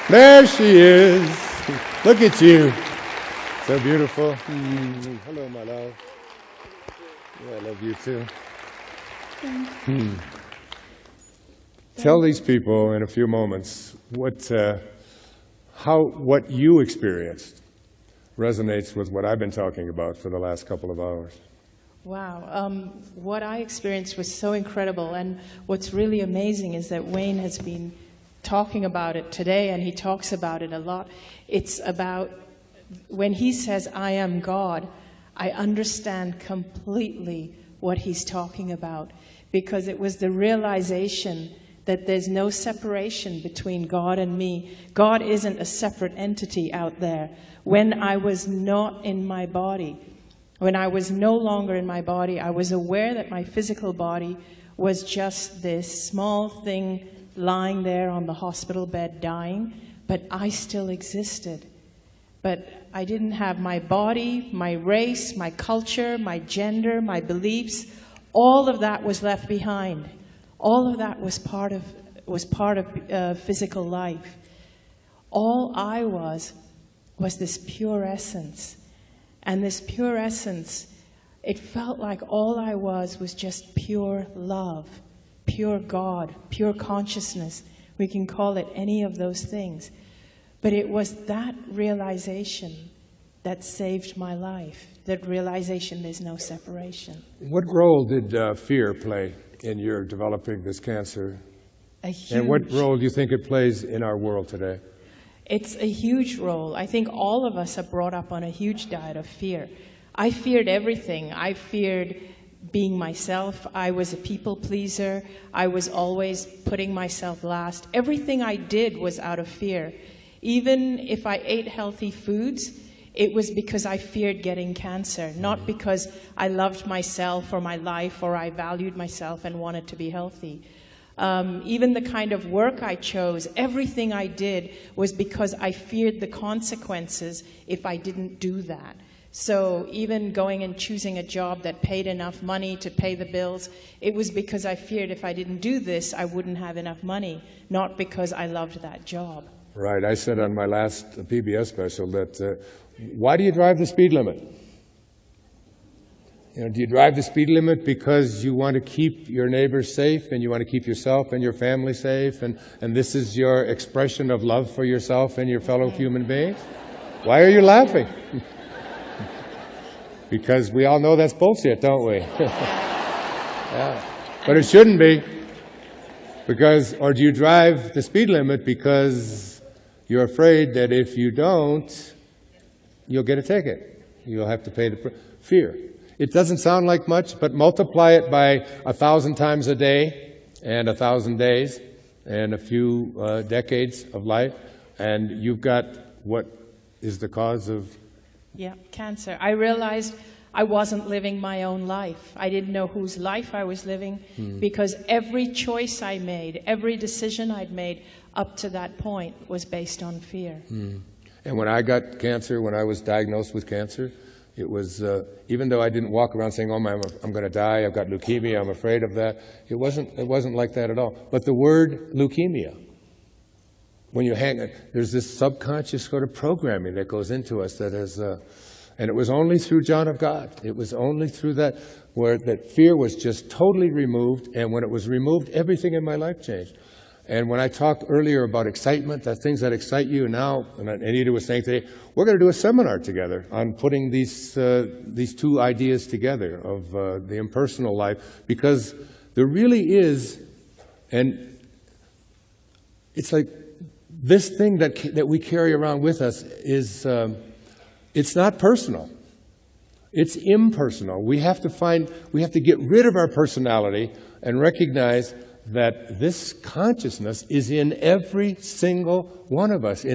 There she is. Look at you. So beautiful. Hello, my love. Yeah, I love you too. Tell these people in a few moments what you experienced resonates with what I've been talking about for the last couple of hours. Wow. What I experienced was so incredible. And what's really amazing is that Wayne has been talking about it today, and he talks about it a lot. It's about when he says, I am God, I understand completely what he's talking about, because it was the realization that there's no separation between God and me. God isn't a separate entity out there. When I was not in my body, when I was no longer in my body, I was aware that my physical body was just this small thing lying there on the hospital bed dying, but I still existed. But I didn't have my body, my race, my culture, my gender, my beliefs. All of that was left behind. All of that was part of physical life. All I was this pure essence. And this pure essence, it felt like all I was just pure love, pure God, pure consciousness. We can call it any of those things. But it was that realization that saved my life, that realization there's no separation. What role did fear play in your developing this cancer? And what role do you think it plays in our world today? It's a huge role. I think all of us are brought up on a huge diet of fear. I feared everything. I feared being myself. I was a people pleaser. I was always putting myself last. Everything I did was out of fear. Even if I ate healthy foods, it was because I feared getting cancer, not because I loved myself or my life or I valued myself and wanted to be healthy. Even the kind of work I chose, everything I did was because I feared the consequences if I didn't do that. So even going and choosing a job that paid enough money to pay the bills, it was because I feared if I didn't do this, I wouldn't have enough money, not because I loved that job. Right. I said on my last PBS special that, why do you drive the speed limit? You know, do you drive the speed limit because you want to keep your neighbors safe and you want to keep yourself and your family safe and this is your expression of love for yourself and your fellow human beings? Why are you laughing? Because we all know that's bullshit, don't we? Yeah. But it shouldn't be. Because, or do you drive the speed limit because you're afraid that if you don't, you'll get a ticket. You'll have to pay the fear. It doesn't sound like much, but multiply it by 1,000 times a day and 1,000 days and a few decades of life, and you've got what is the cause of... Yeah, cancer. I realized I wasn't living my own life. I didn't know whose life I was living because every choice I made, every decision I'd made up to that point was based on fear. And when I got cancer, when I was diagnosed with cancer, it was, even though I didn't walk around saying, oh, I'm going to die, I've got leukemia, I'm afraid of that, it wasn't like that at all. But the word leukemia, when you hang it, there's this subconscious sort of programming that goes into us that is, and it was only through John of God. It was only through that where that fear was just totally removed, and when it was removed, everything in my life changed. And when I talked earlier about excitement, the things that excite you, now, and Anita was saying today, we're going to do a seminar together on putting these two ideas together of the impersonal life, because there really is, and it's like this thing that we carry around with us is, it's not personal. It's impersonal. We have to get rid of our personality and recognize that this consciousness is in every single one of us.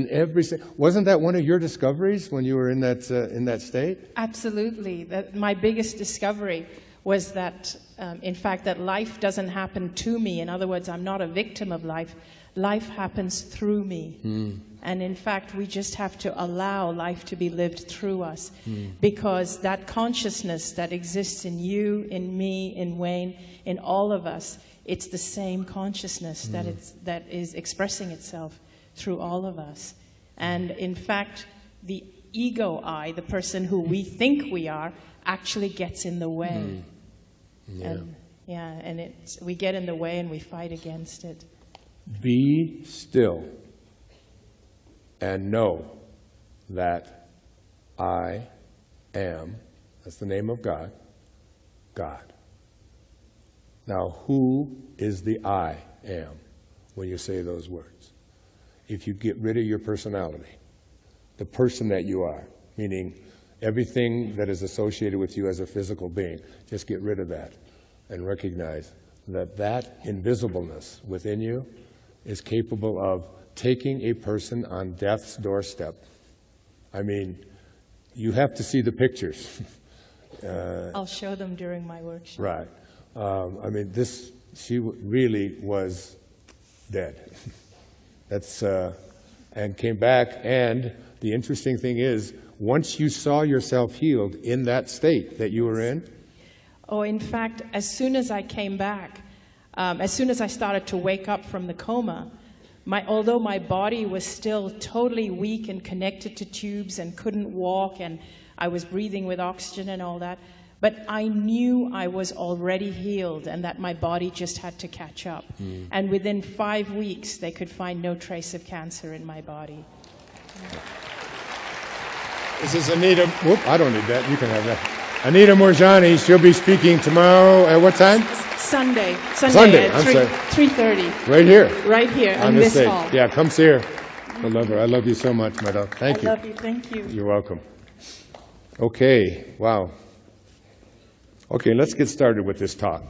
Wasn't that one of your discoveries when you were in that state? Absolutely. My biggest discovery was that, in fact, that life doesn't happen to me. In other words, I'm not a victim of life. Life happens through me. And in fact, we just have to allow life to be lived through us, because that consciousness that exists in you, in me, in Wayne, in all of us, it's the same consciousness that is expressing itself through all of us. And in fact, the ego I, the person who we think we are, actually gets in the way. And we get in the way and we fight against it. Be still and know that I am, that's the name of God, God. Now, who is the I am when you say those words? If you get rid of your personality, the person that you are, meaning everything that is associated with you as a physical being, just get rid of that and recognize that that invisibleness within you is capable of taking a person on death's doorstep. I mean, you have to see the pictures. I'll show them during my workshop. Right. I mean, she really was dead. And came back, and the interesting thing is, once you saw yourself healed in that state that you were in? Oh, in fact, as soon as I came back, as soon as I started to wake up from the coma, although my body was still totally weak and connected to tubes and couldn't walk, and I was breathing with oxygen and all that, but I knew I was already healed and that my body just had to catch up. And within 5 weeks, they could find no trace of cancer in my body. This is Anita. Whoop, I don't need that. You can have that. Anita Morjani. She'll be speaking tomorrow at what time? Sunday Sunday, at I'm sorry. 3:30. Right here. Right here On in this this stage. hall. Yeah, come see her. I love her. I love you so much, my dog. Thank you. I love you. Thank you. You're welcome. Okay. Wow. Okay, let's get started with this talk.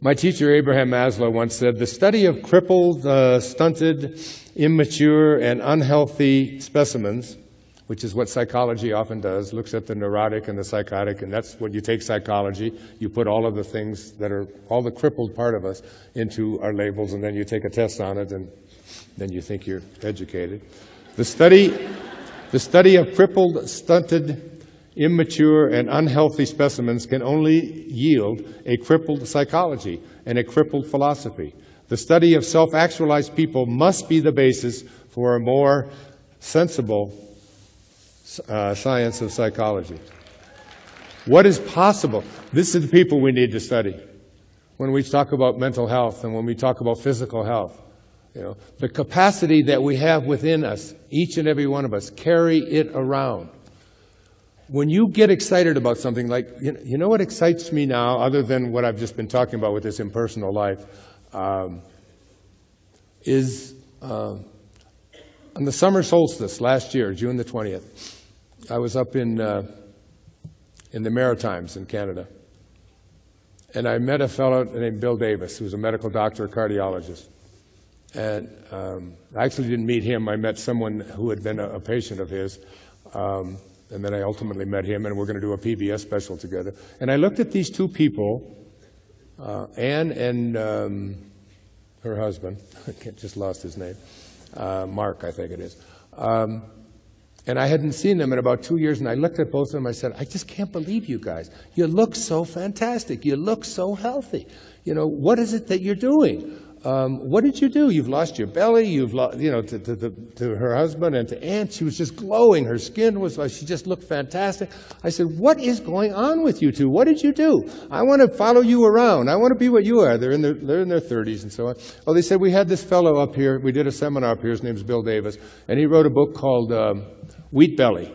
My teacher, Abraham Maslow, once said, "The study of crippled, stunted, immature, and unhealthy specimens," which is what psychology often does, looks at the neurotic and the psychotic, and that's what you take psychology. You put all of the things that are, all the crippled part of us into our labels, and then you take a test on it, and then you think you're educated. The study of crippled, stunted, immature, and unhealthy specimens can only yield a crippled psychology and a crippled philosophy. The study of self-actualized people must be the basis for a more sensible science of psychology. What is possible? This is the people we need to study. When we talk about mental health and when we talk about physical health, the capacity that we have within us, each and every one of us, carry it around. When you get excited about something, like, you know what excites me now, other than what I've just been talking about with this impersonal life, is on the summer solstice last year, June the 20th, I was up in the Maritimes in Canada, and I met a fellow named Bill Davis, who was a medical doctor, a cardiologist. And I actually didn't meet him. I met someone who had been a patient of his. And then I ultimately met him, and we're going to do a PBS special together. And I looked at these two people, Anne and her husband, I just lost his name, Mark, I think it is. And I hadn't seen them in about 2 years, and I looked at both of them, I said, I just can't believe you guys. You look so fantastic. You look so healthy. What is it that you're doing? What did you do? You've lost your belly. You've lost, to her husband and to Anne, she was just glowing. Her skin was, she just looked fantastic. I said, what is going on with you two? What did you do? I want to follow you around. I want to be what you are. They're in their 30s and so on. Well, they said, we had this fellow up here. We did a seminar up here. His name's Bill Davis. And he wrote a book called Wheat Belly.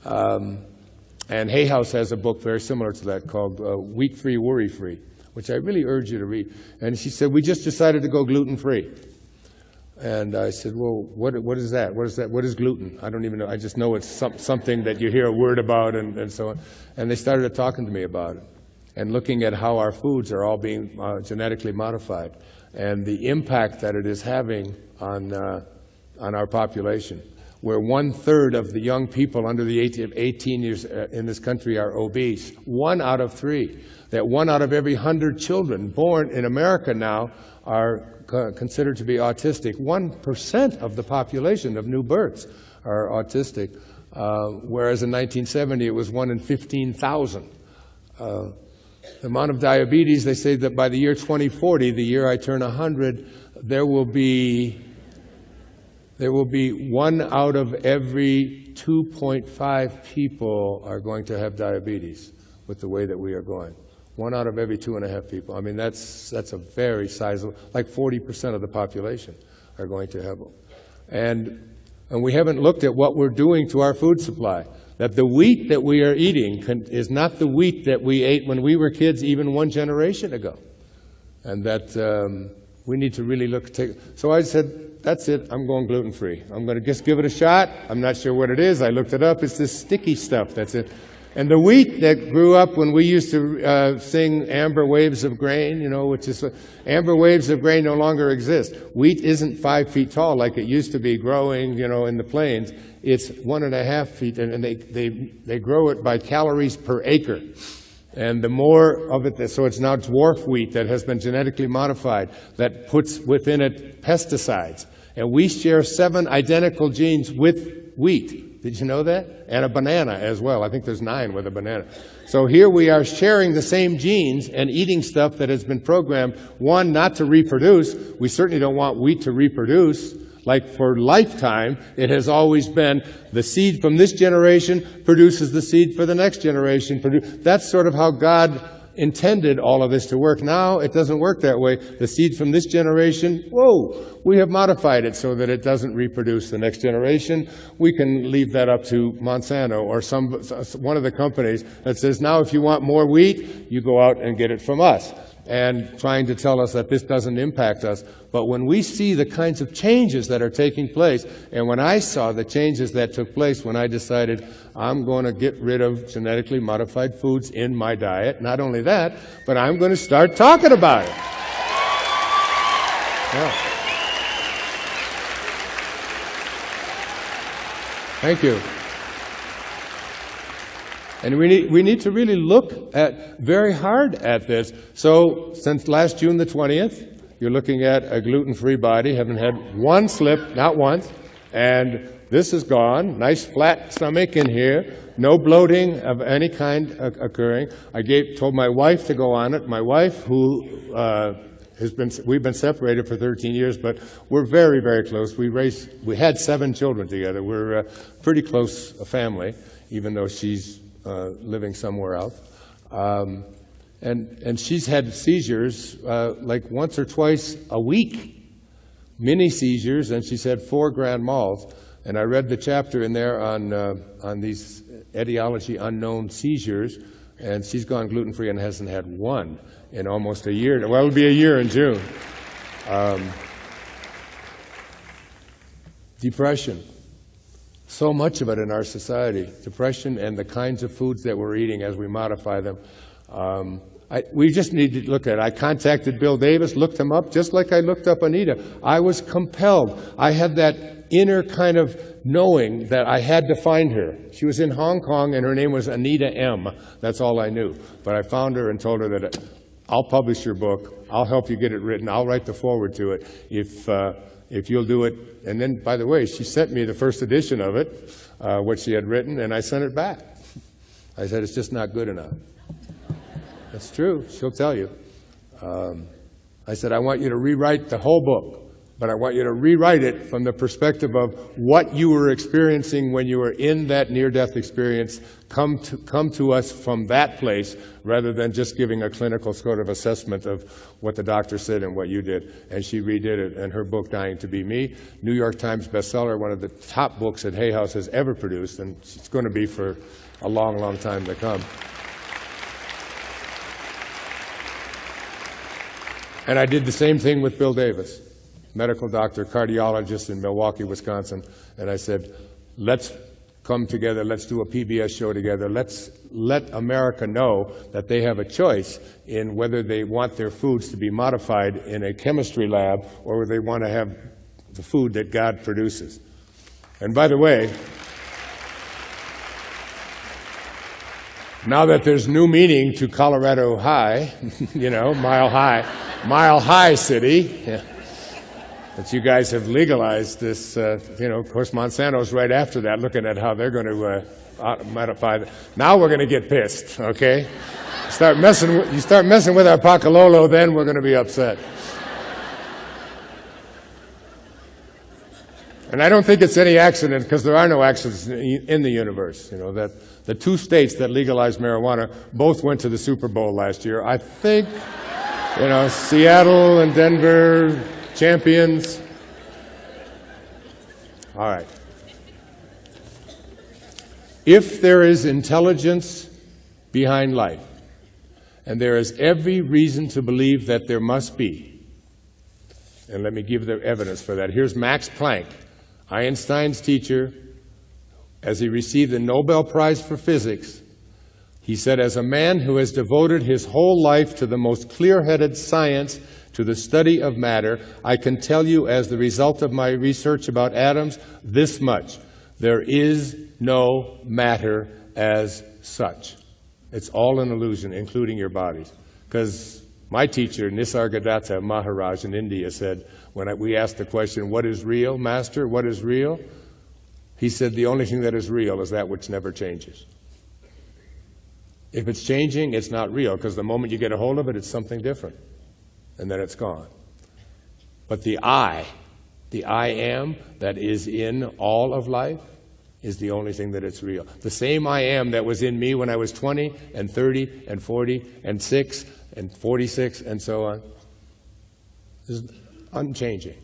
And Hay House has a book very similar to that called Wheat Free, Worry Free, which I really urge you to read. And she said, we just decided to go gluten-free. And I said, well, what is that? What is that? What is gluten? I don't even know. I just know it's something that you hear a word about and so on. And they started talking to me about it and looking at how our foods are all being genetically modified and the impact that it is having on our population, where 1/3 of the young people under the age of 18 years in this country are obese. 1 out of 3. That 1 out of every 100 children born in America now are considered to be autistic. 1% of the population of new births are autistic, whereas in 1970 it was 1 in 15,000. The amount of diabetes, they say that by the year 2040, the year I turn 100, there will be 1 out of every 2.5 people are going to have diabetes with the way that we are going. 1 out of every 2.5 people. I mean, that's a very sizable, like 40% of the population are going to have them. And we haven't looked at what we're doing to our food supply. That the wheat that we are eating is not the wheat that we ate when we were kids even 1 generation ago. And that we need to really so I said, that's it, I'm going gluten-free. I'm going to just give it a shot. I'm not sure what it is. I looked it up. It's this sticky stuff, that's it. And the wheat that grew up when we used to sing Amber Waves of Grain, which is, Amber Waves of Grain no longer exist. Wheat isn't 5 feet tall like it used to be growing, in the plains. It's 1.5 feet, and they grow it by calories per acre. And the more of it, so it's now dwarf wheat that has been genetically modified, that puts within it pesticides. And we share 7 identical genes with wheat. Did you know that? And a banana as well. I think there's 9 with a banana. So here we are sharing the same genes and eating stuff that has been programmed, 1, not to reproduce. We certainly don't want wheat to reproduce. Like for lifetime, it has always been the seed from this generation produces the seed for the next generation. That's sort of how God intended all of this to work. Now it doesn't work that way. The seed from this generation, whoa, we have modified it so that it doesn't reproduce the next generation. We can leave that up to Monsanto or one of the companies that says, now if you want more wheat, you go out and get it from us, and trying to tell us that this doesn't impact us. But when we see the kinds of changes that are taking place, and when I saw the changes that took place when I decided I'm going to get rid of genetically modified foods in my diet, not only that, but I'm going to start talking about it. Yeah. Thank you. And we need to really look very hard at this. So since last June the 20th, you're looking at a gluten-free body. Haven't had one slip, not once. And this is gone. Nice flat stomach in here. No bloating of any kind occurring. I told my wife to go on it. My wife, who we've been separated for 13 years, but we're very, very close. We had 7 children together. We're a pretty close family, even though she's living somewhere else. And she's had seizures like once or twice a week, mini seizures, and she's had 4 grand mal. And I read the chapter in there on these etiology unknown seizures, and she's gone gluten-free and hasn't had one in almost a year. Well, it'll be a year in June. Depression. So much of it in our society, depression and the kinds of foods that we're eating as we modify them. We just need to look at it. I contacted Bill Davis, looked him up, just like I looked up Anita. I was compelled. I had that inner kind of knowing that I had to find her. She was in Hong Kong, and her name was Anita M. That's all I knew. But I found her and told her that I'll publish your book. I'll help you get it written. I'll write the foreword to it if you'll do it. And then, by the way, she sent me the first edition of it, what she had written, and I sent it back. I said, it's just not good enough. That's true. She'll tell you. I said, I want you to rewrite the whole book, but I want you to rewrite it from the perspective of what you were experiencing when you were in that near-death experience. Come to us from that place rather than just giving a clinical sort of assessment of what the doctor said and what you did. And she redid it, and her book, Dying to Be Me, New York Times bestseller, one of the top books that Hay House has ever produced, and it's going to be for a long, long time to come. And I did the same thing with Bill Davis, medical doctor, cardiologist in Milwaukee, Wisconsin. And I said, let's come together, let's do a PBS show together, let's let America know that they have a choice in whether they want their foods to be modified in a chemistry lab or whether they want to have the food that God produces. And by the way, now that there's new meaning to Colorado High, Mile High City, that you guys have legalized this, of course Monsanto's right after that, looking at how they're going to modify it. Now we're going to get pissed, okay? You start messing with our Pakalolo, then we're going to be upset. And I don't think it's any accident, because there are no accidents in the universe, that the 2 states that legalized marijuana both went to the Super Bowl last year. I think, Seattle and Denver, champions. All right. If there is intelligence behind life, and there is every reason to believe that there must be, and let me give the evidence for that. Here's Max Planck, Einstein's teacher. As he received the Nobel Prize for Physics, he said, as a man who has devoted his whole life to the most clear-headed science, to the study of matter, I can tell you as the result of my research about atoms this much: there is no matter as such. It's all an illusion, including your bodies. Because my teacher, Nisargadatta Maharaj in India, said, when we asked the question, what is real, Master, what is real? He said, the only thing that is real is that which never changes. If it's changing, it's not real, because the moment you get a hold of it, it's something different, and then it's gone. But the I am that is in all of life, is the only thing that it's real. The same I am that was in me when I was 20 and 30 and 40 and 6 and 46 and so on is unchanging.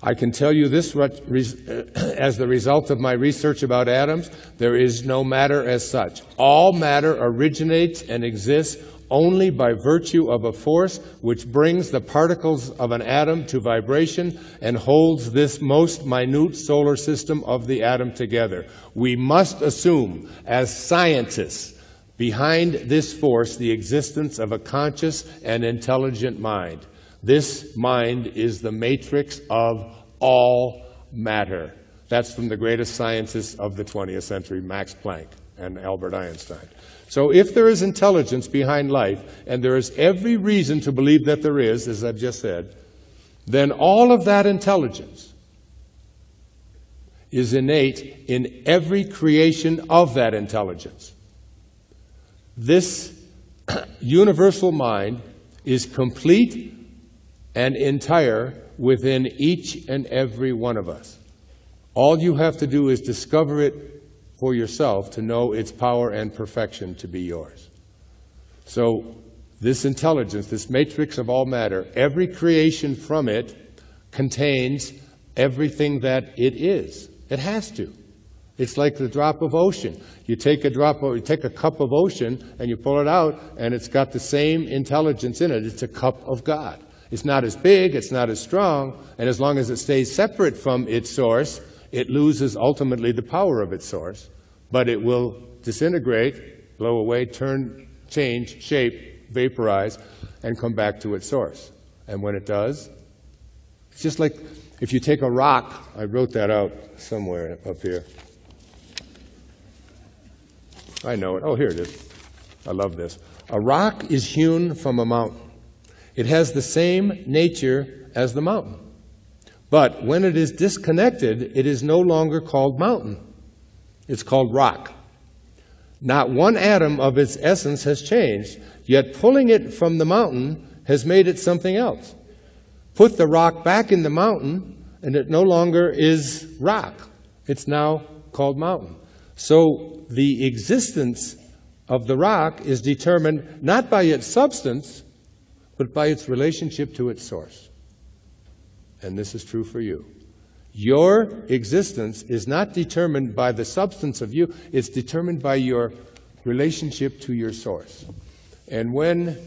I can tell you this, as the result of my research about atoms, there is no matter as such. All matter originates and exists only by virtue of a force which brings the particles of an atom to vibration and holds this most minute solar system of the atom together. We must assume, as scientists, behind this force the existence of a conscious and intelligent mind. This mind is the matrix of all matter. That's from the greatest scientists of the 20th century, Max Planck and Albert Einstein. So if there is intelligence behind life, and there is every reason to believe that there is, as I've just said, then all of that intelligence is innate in every creation of that intelligence. This universal mind is complete and entire within each and every one of us. All you have to do is discover it for yourself to know its power and perfection to be yours. So this intelligence, this matrix of all matter, every creation from it contains everything that it is. It has to. It's like the drop of ocean. You take a cup of ocean and you pull it out and it's got the same intelligence in it. It's a cup of God. It's not as big, it's not as strong, and as long as it stays separate from its source, it loses ultimately the power of its source, but it will disintegrate, blow away, turn, change, shape, vaporize, and come back to its source. And when it does, it's just like if you take a rock, I wrote that out somewhere up here. I know it. Oh, here it is. I love this. A rock is hewn from a mountain. It has the same nature as the mountain. But when it is disconnected, it is no longer called mountain. It's called rock. Not one atom of its essence has changed, yet pulling it from the mountain has made it something else. Put the rock back in the mountain, and it no longer is rock. It's now called mountain. So the existence of the rock is determined not by its substance, but by its relationship to its source. And this is true for you. Your existence is not determined by the substance of you, it's determined by your relationship to your source. And when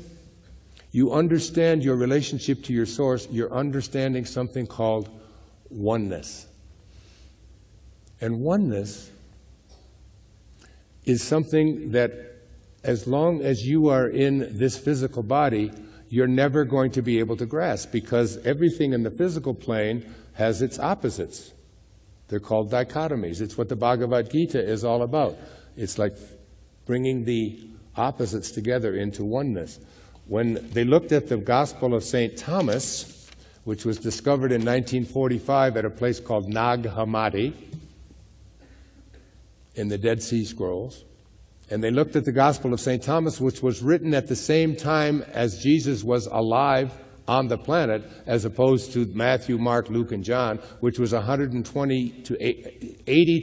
you understand your relationship to your source, you're understanding something called oneness. And oneness is something that as long as you are in this physical body, you're never going to be able to grasp, because everything in the physical plane has its opposites. They're called dichotomies. It's what the Bhagavad Gita is all about. It's like bringing the opposites together into oneness. When they looked at the Gospel of St. Thomas, which was discovered in 1945 at a place called Nag Hammadi in the Dead Sea Scrolls, and they looked at the Gospel of St. Thomas, which was written at the same time as Jesus was alive on the planet, as opposed to Matthew, Mark, Luke, and John, which was 80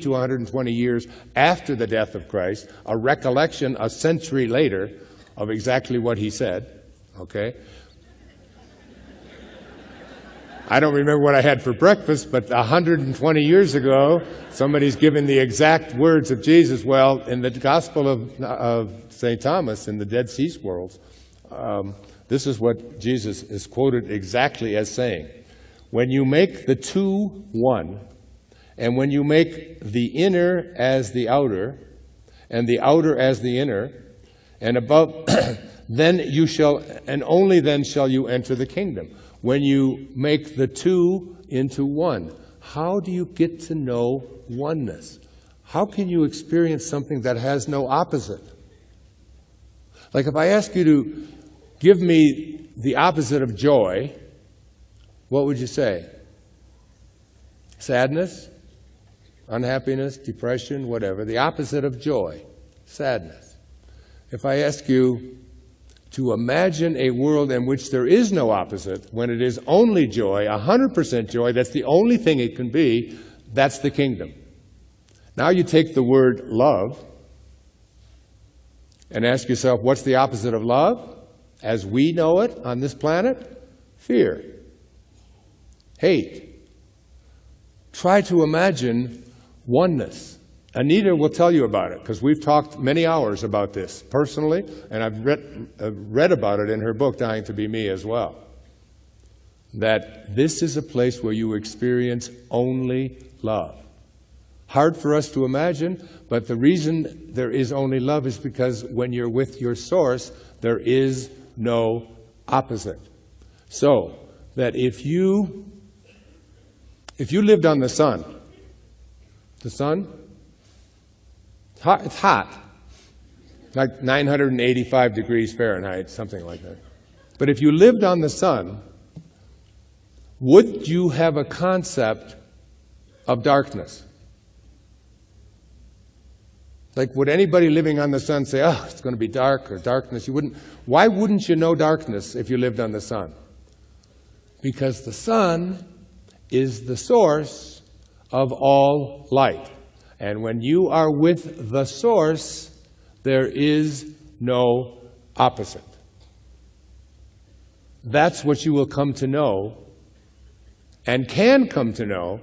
to 120 years after the death of Christ, a recollection a century later of exactly what he said, okay? I don't remember what I had for breakfast, but 120 years ago, somebody's given the exact words of Jesus. Well, in the Gospel of St. Thomas, in the Dead Sea Scrolls, this is what Jesus is quoted exactly as saying. When you make the two one, and when you make the inner as the outer, and the outer as the inner, and above, then you shall, and only then shall you enter the kingdom. When you make the two into one, how do you get to know oneness? How can you experience something that has no opposite? Like if I ask you to give me the opposite of joy, what would you say? Sadness, unhappiness, depression, whatever. The opposite of joy, sadness. If I ask you to imagine a world in which there is no opposite, when it is only joy, 100% joy, that's the only thing it can be, that's the kingdom. Now you take the word love and ask yourself, what's the opposite of love as we know it on this planet? Fear, hate. Try to imagine oneness. Anita will tell you about it, because we've talked many hours about this personally, and I've read about it in her book, Dying to Be Me, as well. That this is a place where you experience only love. Hard for us to imagine, but the reason there is only love is because when you're with your source, there is no opposite. So, that if you lived on the sun, it's hot, like 985 degrees Fahrenheit, something like that. But if you lived on the sun, would you have a concept of darkness? Like, would anybody living on the sun say, oh, it's going to be dark or darkness? You wouldn't. Why wouldn't you know darkness if you lived on the sun? Because the sun is the source of all light. And when you are with the source, there is no opposite. That's what you will come to know and can come to know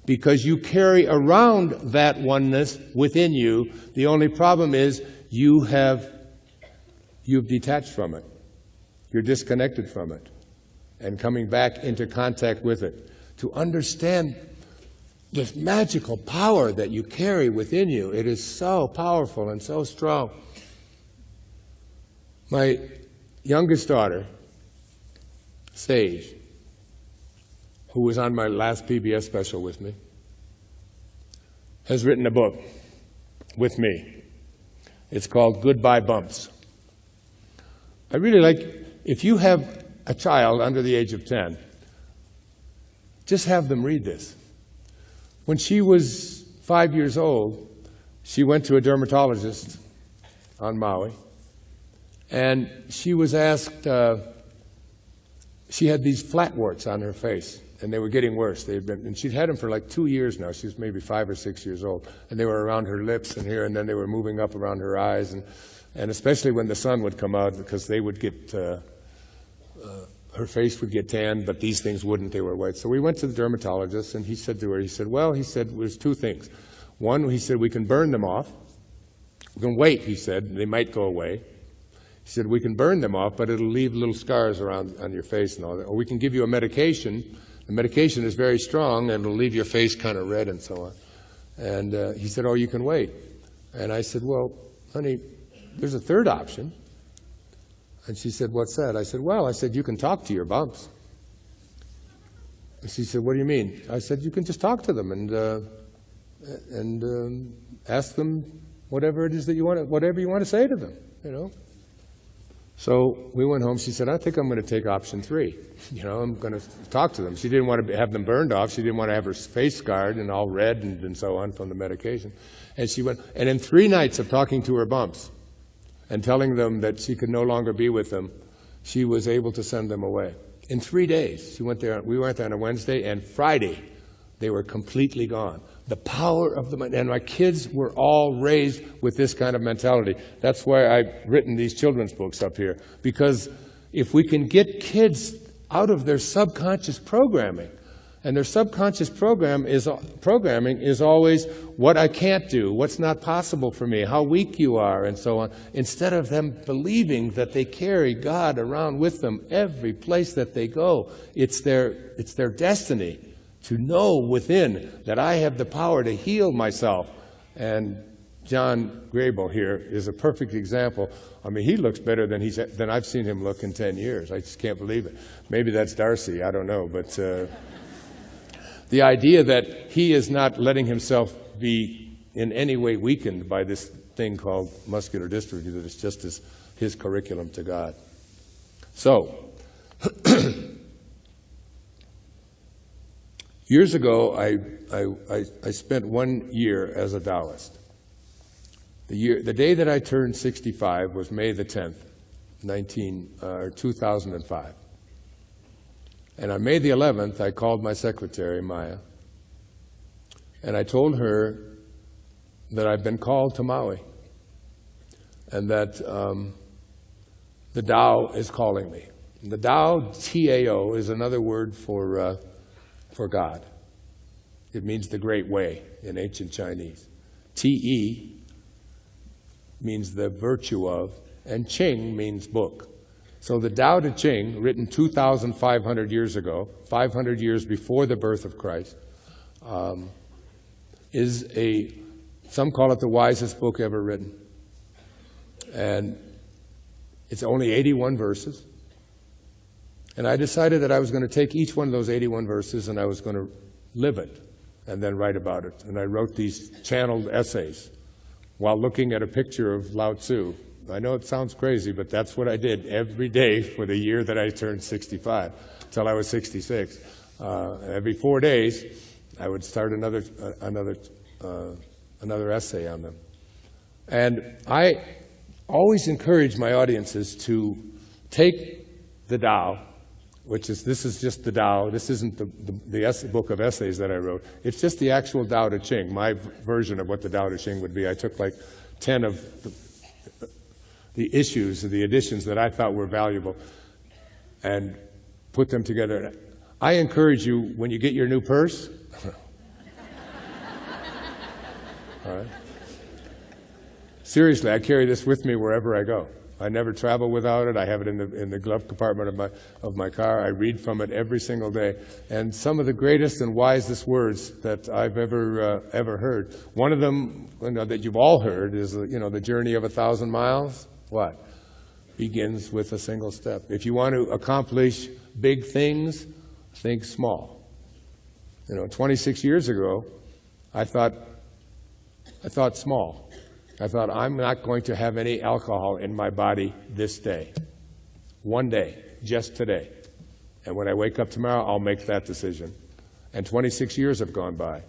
because you carry around that oneness within you. The only problem is you've detached from it. You're disconnected from it and coming back into contact with it. To understand this magical power that you carry within you, it is so powerful and so strong. My youngest daughter, Sage, who was on my last PBS special with me, has written a book with me. It's called Goodbye Bumps. I really like, if you have a child under the age of 10, just have them read this. When she was 5 years old, she went to a dermatologist on Maui, and she was asked, she had these flat warts on her face, and they were getting worse. And she'd had them for like 2 years now. She was maybe 5 or 6 years old, and they were around her lips and here, and then they were moving up around her eyes, and especially when the sun would come out, because they would get, her face would get tanned, but these things wouldn't, they were white. So we went to the dermatologist, and he said to her, there's two things. One, he said, we can burn them off. We can wait, he said, they might go away. He said, we can burn them off, but it'll leave little scars around on your face and all that. Or we can give you a medication. The medication is very strong, and it'll leave your face kind of red and so on. And he said, oh, you can wait. And I said, well, honey, there's a third option. And she said, what's that? I said, you can talk to your bumps. And she said, what do you mean? I said, you can just talk to them and ask them whatever it is that you want, whatever you want to say to them, you know. So we went home. She said, I think I'm going to take option 3. You know, I'm going to talk to them. She didn't want to have them burned off. She didn't want to have her face scarred and all red and so on from the medication. And she went, and in 3 nights of talking to her bumps and telling them that she could no longer be with them, she was able to send them away. In 3 days, she went there. We went there on a Wednesday, and Friday, they were completely gone. The power of the mind. And my kids were all raised with this kind of mentality. That's why I've written these children's books up here. Because if we can get kids out of their subconscious programming, and their subconscious programming is always what I can't do, what's not possible for me, how weak you are, and so on, instead of them believing that they carry God around with them every place that they go. It's their destiny to know within that I have the power to heal myself. And John Grable here is a perfect example. I mean, he looks better than I've seen him look in 10 years. I just can't believe it. Maybe that's Darcy, I don't know. But the idea that he is not letting himself be in any way weakened by this thing called muscular dystrophy, that it's just his curriculum to God. So, years ago, I spent 1 year as a Taoist. The day that I turned 65 was May the 10th, 2005. And on May the 11th, I called my secretary, Maya, and I told her that I've been called to Maui, and that the Tao is calling me. The Tao, T-A-O, is another word for God. It means the Great Way in ancient Chinese. T-E means the virtue of, and Ching means book. So the Tao Te Ching, written 2,500 years ago, 500 years before the birth of Christ, is some call it the wisest book ever written. And it's only 81 verses. And I decided that I was going to take each one of those 81 verses and I was going to live it and then write about it. And I wrote these channeled essays while looking at a picture of Lao Tzu. I know it sounds crazy, but that's what I did every day for the year that I turned 65, till I was 66. Every 4 days, I would start another essay on them. And I always encourage my audiences to take the Tao, this is just the Tao. This isn't the book of essays that I wrote. It's just the actual Tao Te Ching, my version of what the Tao Te Ching would be. I took like 10 of the issues, the editions that I thought were valuable, and put them together. I encourage you, when you get your new purse, all right. Seriously, I carry this with me wherever I go. I never travel without it. I have it in the glove compartment of my car. I read from it every single day. And some of the greatest and wisest words that I've ever heard. One of them, that you've all heard, is the journey of 1,000 miles. What? Begins with a single step. If you want to accomplish big things, think small. 26 years ago, I thought small. I thought, I'm not going to have any alcohol in my body this day. One day, just today. And when I wake up tomorrow, I'll make that decision. And 26 years have gone by.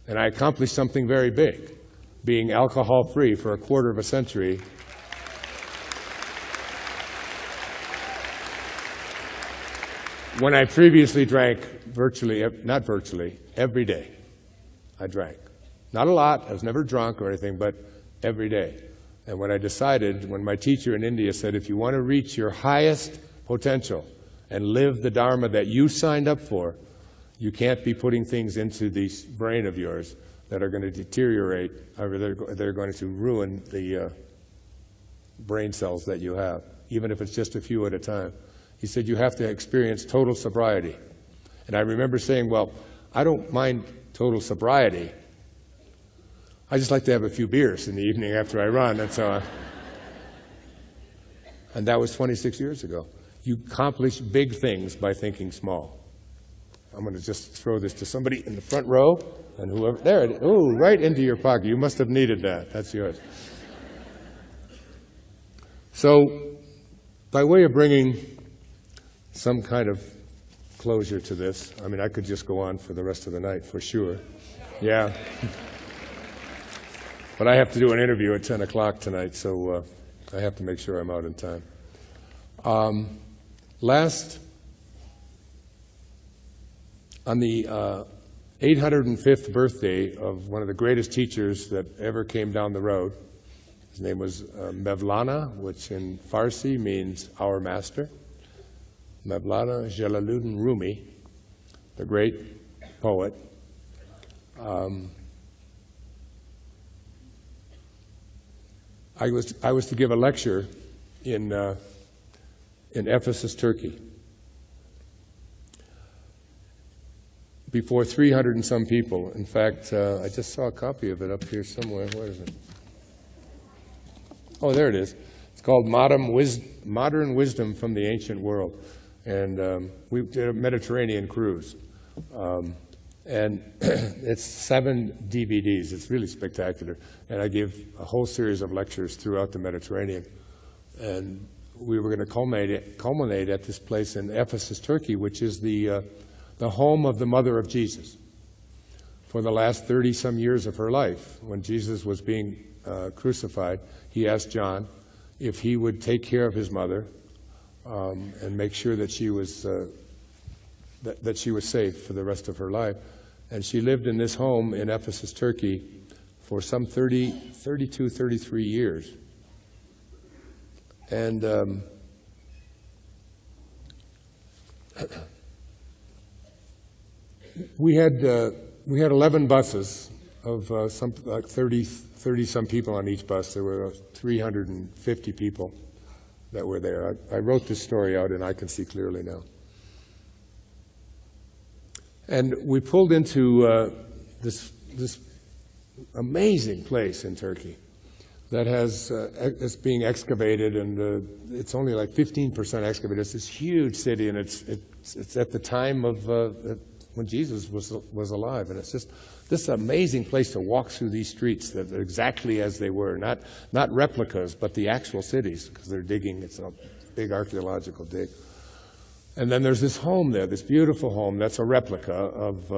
And I accomplished something very big, being alcohol-free for a quarter of a century. When I previously drank every day, I drank. Not a lot, I was never drunk or anything, but every day. And when I decided, when my teacher in India said, if you want to reach your highest potential and live the Dharma that you signed up for, you can't be putting things into this brain of yours that are going to deteriorate, or they're going to ruin the brain cells that you have, even if it's just a few at a time. He said, you have to experience total sobriety. And I remember saying, well, I don't mind total sobriety. I just like to have a few beers in the evening after I run, and so on. And that was 26 years ago. You accomplish big things by thinking small. I'm going to just throw this to somebody in the front row, and whoever, there it is. Oh, right into your pocket. You must have needed that. That's yours. So, by way of bringing some kind of closure to this, I mean, I could just go on for the rest of the night, for sure. Yeah. But I have to do an interview at 10 o'clock tonight, so I have to make sure I'm out in time. On the 805th birthday of one of the greatest teachers that ever came down the road, his name was Mevlana, which in Farsi means our master. Mevlana Jalaluddin Rumi, the great poet. I was to give a lecture in Ephesus, Turkey, before 300 and some people. In fact, I just saw a copy of it up here somewhere. Where is it? Oh, there it is. It's called Modern Wisdom from the Ancient World. And we did a Mediterranean cruise. And it's 7 DVDs. It's really spectacular. And I gave a whole series of lectures throughout the Mediterranean. And we were going to culminate at this place in Ephesus, Turkey, which is the home of the mother of Jesus. For the last 30-some years of her life, when Jesus was being crucified, he asked John if he would take care of his mother and make sure that she was safe for the rest of her life. And she lived in this home in Ephesus, Turkey, for some 32, 33 years. And we had 11 buses of like 30 some people on each bus. There were 350 people that were there. I wrote this story out, and I can see clearly now. And we pulled into this amazing place in Turkey that is being excavated, and it's only like 15% excavated. It's this huge city, and it's at the time of when Jesus was alive, and it's just this amazing place to walk through these streets that are exactly as they were, not replicas, but the actual cities, because they're digging. It's a big archaeological dig. And then there's this home there, this beautiful home that's a replica of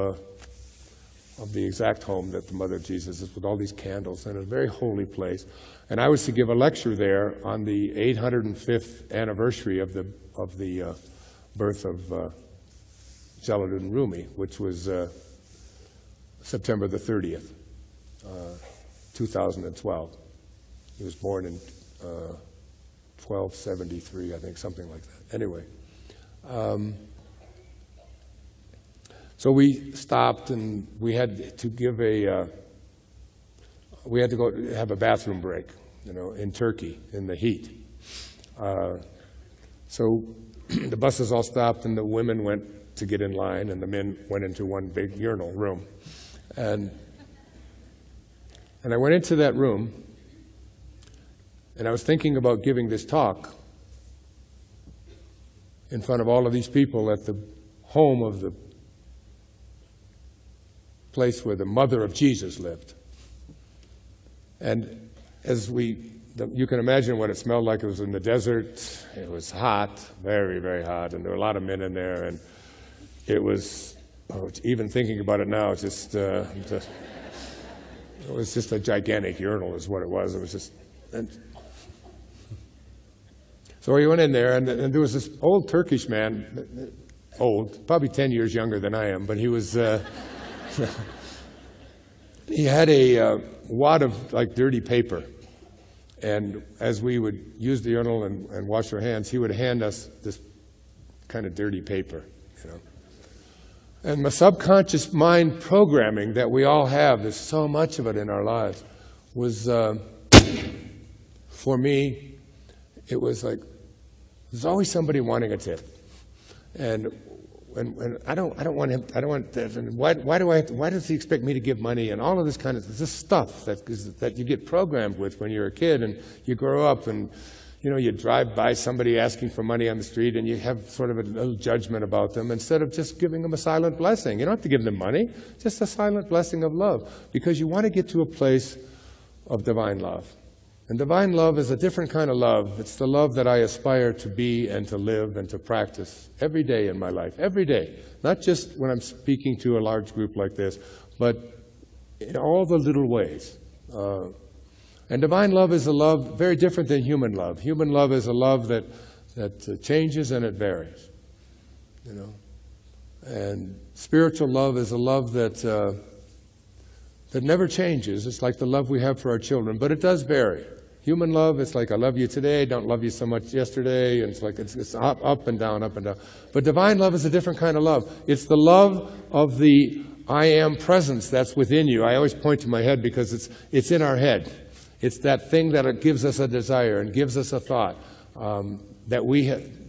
the exact home that the mother of Jesus is, with all these candles, and a very holy place. And I was to give a lecture there on the 805th anniversary of the birth of Jalaluddin Rumi, which was September the 30th, 2012. He was born in 1273, I think, something like that. Anyway. So we stopped, and we had to give we had to go have a bathroom break, in Turkey, in the heat. So the buses all stopped, and the women went to get in line, and the men went into one big urinal room. And I went into that room, and I was thinking about giving this talk in front of all of these people at the home of the place where the mother of Jesus lived. And as you can imagine what it smelled like. It was in the desert. It was hot, very, very hot, and there were a lot of men in there. And it was, even thinking about it now, it was just a gigantic urinal is what it was. It was just... So we went in there, and there was this old Turkish man, old, probably 10 years younger than I am, but he was, he had a wad of like dirty paper. And as we would use the urinal and wash our hands, he would hand us this kind of dirty paper, And the subconscious mind programming that we all have, there's so much of it in our lives, was, for me, it was like, there's always somebody wanting a tip, and I don't want him. I don't want that. And why does he expect me to give money? And all of this kind of this stuff that you get programmed with when you're a kid, and you grow up, and you drive by somebody asking for money on the street, and you have sort of a little judgment about them instead of just giving them a silent blessing. You don't have to give them money, just a silent blessing of love, because you want to get to a place of divine love. And divine love is a different kind of love. It's the love that I aspire to be and to live and to practice every day in my life, every day. Not just when I'm speaking to a large group like this, but in all the little ways. And divine love is a love very different than human love. Human love is a love that changes and it varies, And spiritual love is a love that never changes. It's like the love we have for our children, but it does vary. Human love, it's like I love you today, don't love you so much yesterday, and it's like it's up and down, up and down. But divine love is a different kind of love. It's the love of the I am presence that's within you. I always point to my head because it's in our head. It's that thing that gives us a desire and gives us a thought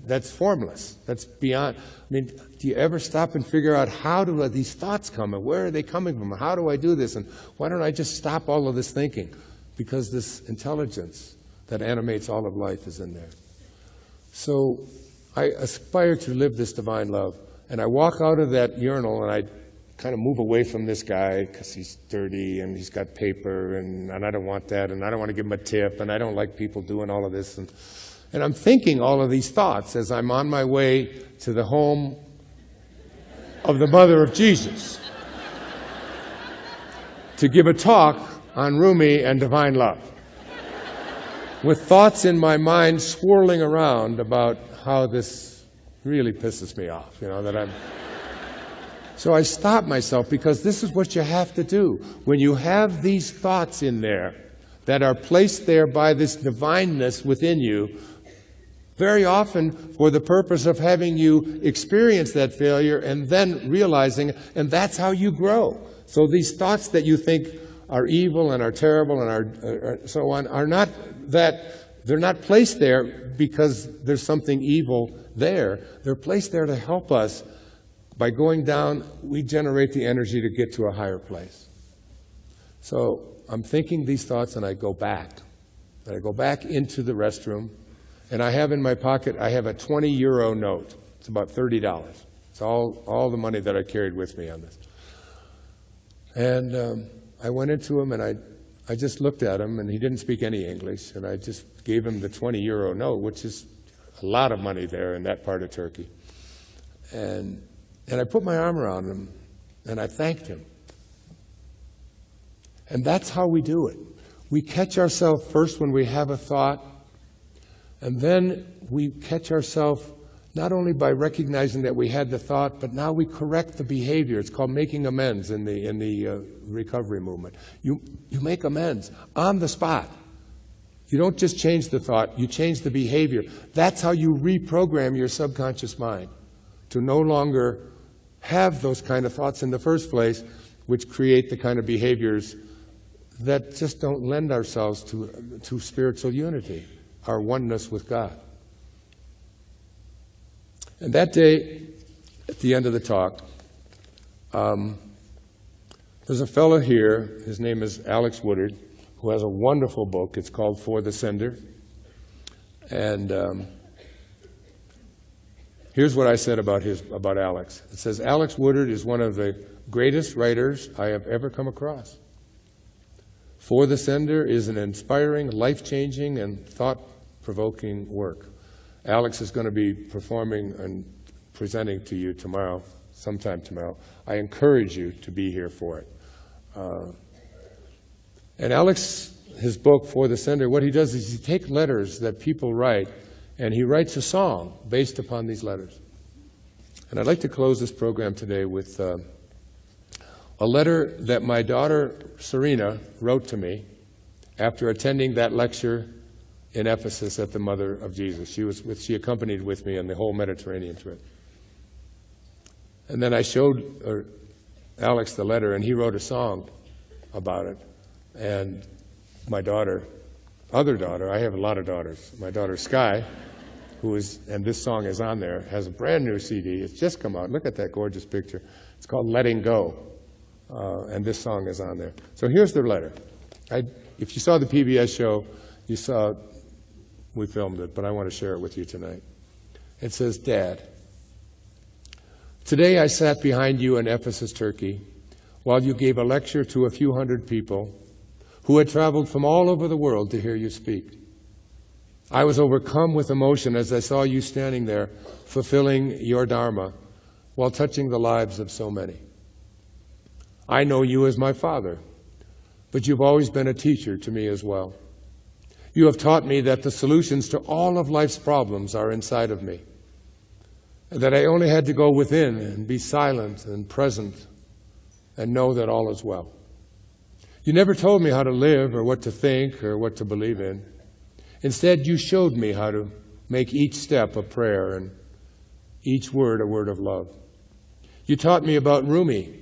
that's formless, that's beyond. Do you ever stop and figure out how do these thoughts come and where are they coming from? How do I do this? And why don't I just stop all of this thinking? Because this intelligence that animates all of life is in there. So I aspire to live this divine love. And I walk out of that urinal and I kind of move away from this guy because he's dirty and he's got paper and I don't want that and I don't want to give him a tip and I don't like people doing all of this. And I'm thinking all of these thoughts as I'm on my way to the home of the mother of Jesus to give a talk on Rumi and divine love, with thoughts in my mind swirling around about how this really pisses me off, that I'm So I stopped myself, because this is what you have to do. When you have these thoughts in there that are placed there by this divineness within you, very often for the purpose of having you experience that failure and then realizing, and that's how you grow. So these thoughts that you think are evil and are terrible and are so on are not that, they're not placed there because there's something evil there. They're placed there to help us. By going down, we generate the energy to get to a higher place. So I'm thinking these thoughts and I go back. And I go back into the restroom, and I have in my pocket, I have a 20 € note. It's about $30. It's all the money that I carried with me on this. And I went into him and I just looked at him, and he didn't speak any English, and I just gave him the 20 € note, which is a lot of money there in that part of Turkey. And I put my arm around him, and I thanked him. And that's how we do it. We catch ourselves first when we have a thought, and then we catch ourselves not only by recognizing that we had the thought, but now we correct the behavior. It's called making amends in the recovery movement. You make amends on the spot. You don't just change the thought, you change the behavior. That's how you reprogram your subconscious mind to no longer have those kind of thoughts in the first place, which create the kind of behaviors that just don't lend ourselves to spiritual unity, our oneness with God. And that day, at the end of the talk, there's a fellow here, his name is Alex Woodard, who has a wonderful book. It's called For the Sender. And here's what I said about Alex. It says, Alex Woodard is one of the greatest writers I have ever come across. For the Sender is an inspiring, life-changing, and thought-provoking work. Alex is going to be performing and presenting to you tomorrow, sometime tomorrow. I encourage you to be here for it. And Alex, his book, For the Sender, what he does is he takes letters that people write, and he writes a song based upon these letters. And I'd like to close this program today with a letter that my daughter, Serena, wrote to me after attending that lecture in Ephesus at the Mother of Jesus. She accompanied with me on the whole Mediterranean trip. And then I showed Alex the letter, and he wrote a song about it. And my daughter, other daughter, I have a lot of daughters. My daughter Sky, and this song is on there, has a brand new CD. It's just come out. Look at that gorgeous picture. It's called Letting Go. And this song is on there. So here's the letter. If you saw the PBS show, you saw we filmed it, but I want to share it with you tonight. It says, Dad, today I sat behind you in Ephesus, Turkey, while you gave a lecture to a few hundred people who had traveled from all over the world to hear you speak. I was overcome with emotion as I saw you standing there, fulfilling your Dharma, while touching the lives of so many. I know you as my father, but you've always been a teacher to me as well. You have taught me that the solutions to all of life's problems are inside of me, and that I only had to go within and be silent and present and know that all is well. You never told me how to live or what to think or what to believe in. Instead, you showed me how to make each step a prayer and each word a word of love. You taught me about Rumi,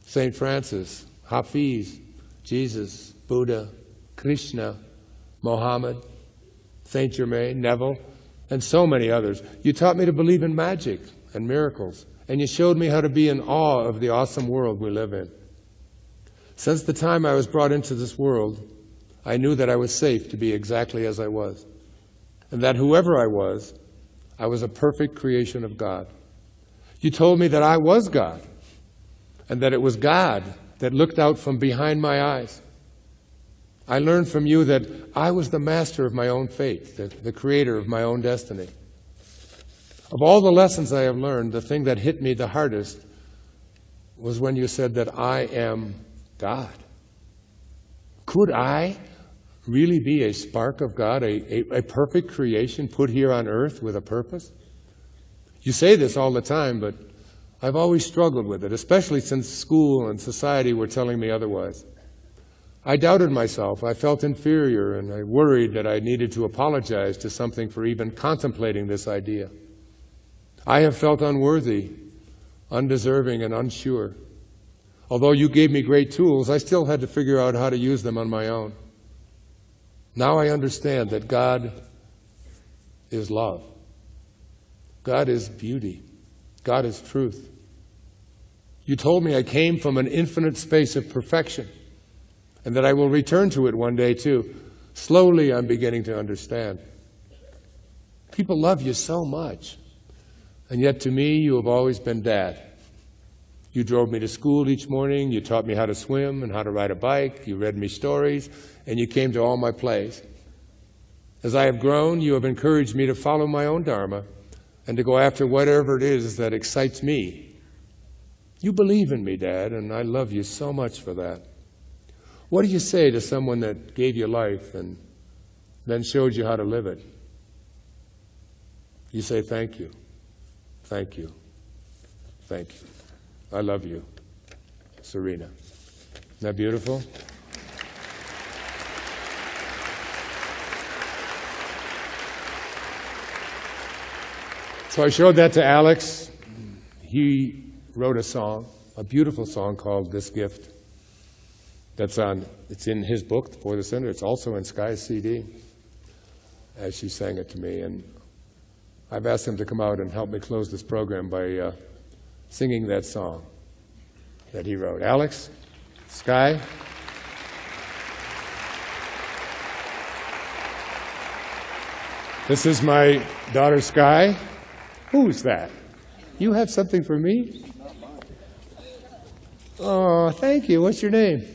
St. Francis, Hafiz, Jesus, Buddha, Krishna, Mohammed, Saint Germain, Neville, and so many others. You taught me to believe in magic and miracles, and you showed me how to be in awe of the awesome world we live in. Since the time I was brought into this world, I knew that I was safe to be exactly as I was, and that whoever I was a perfect creation of God. You told me that I was God, and that it was God that looked out from behind my eyes. I learned from you that I was the master of my own fate, the creator of my own destiny. Of all the lessons I have learned, the thing that hit me the hardest was when you said that I am God. Could I really be a spark of God, a perfect creation put here on earth with a purpose? You say this all the time, but I've always struggled with it, especially since school and society were telling me otherwise. I doubted myself, I felt inferior, and I worried that I needed to apologize to something for even contemplating this idea. I have felt unworthy, undeserving, and unsure. Although you gave me great tools, I still had to figure out how to use them on my own. Now I understand that God is love. God is beauty. God is truth. You told me I came from an infinite space of perfection, and that I will return to it one day too. Slowly I'm beginning to understand. People love you so much, and yet to me you have always been Dad. You drove me to school each morning, you taught me how to swim and how to ride a bike, you read me stories, and you came to all my plays. As I have grown, you have encouraged me to follow my own dharma and to go after whatever it is that excites me. You believe in me, Dad, and I love you so much for that. What do you say to someone that gave you life and then showed you how to live it? You say, thank you, thank you, thank you. I love you, Serena. Isn't that beautiful? So I showed that to Alex. He wrote a song, a beautiful song called This Gift. It's in his book, For the Sinner. It's also in Sky's CD, as she sang it to me. And I've asked him to come out and help me close this program by singing that song that he wrote. Alex, Sky. This is my daughter, Sky. Who's that? You have something for me? Oh, thank you. What's your name?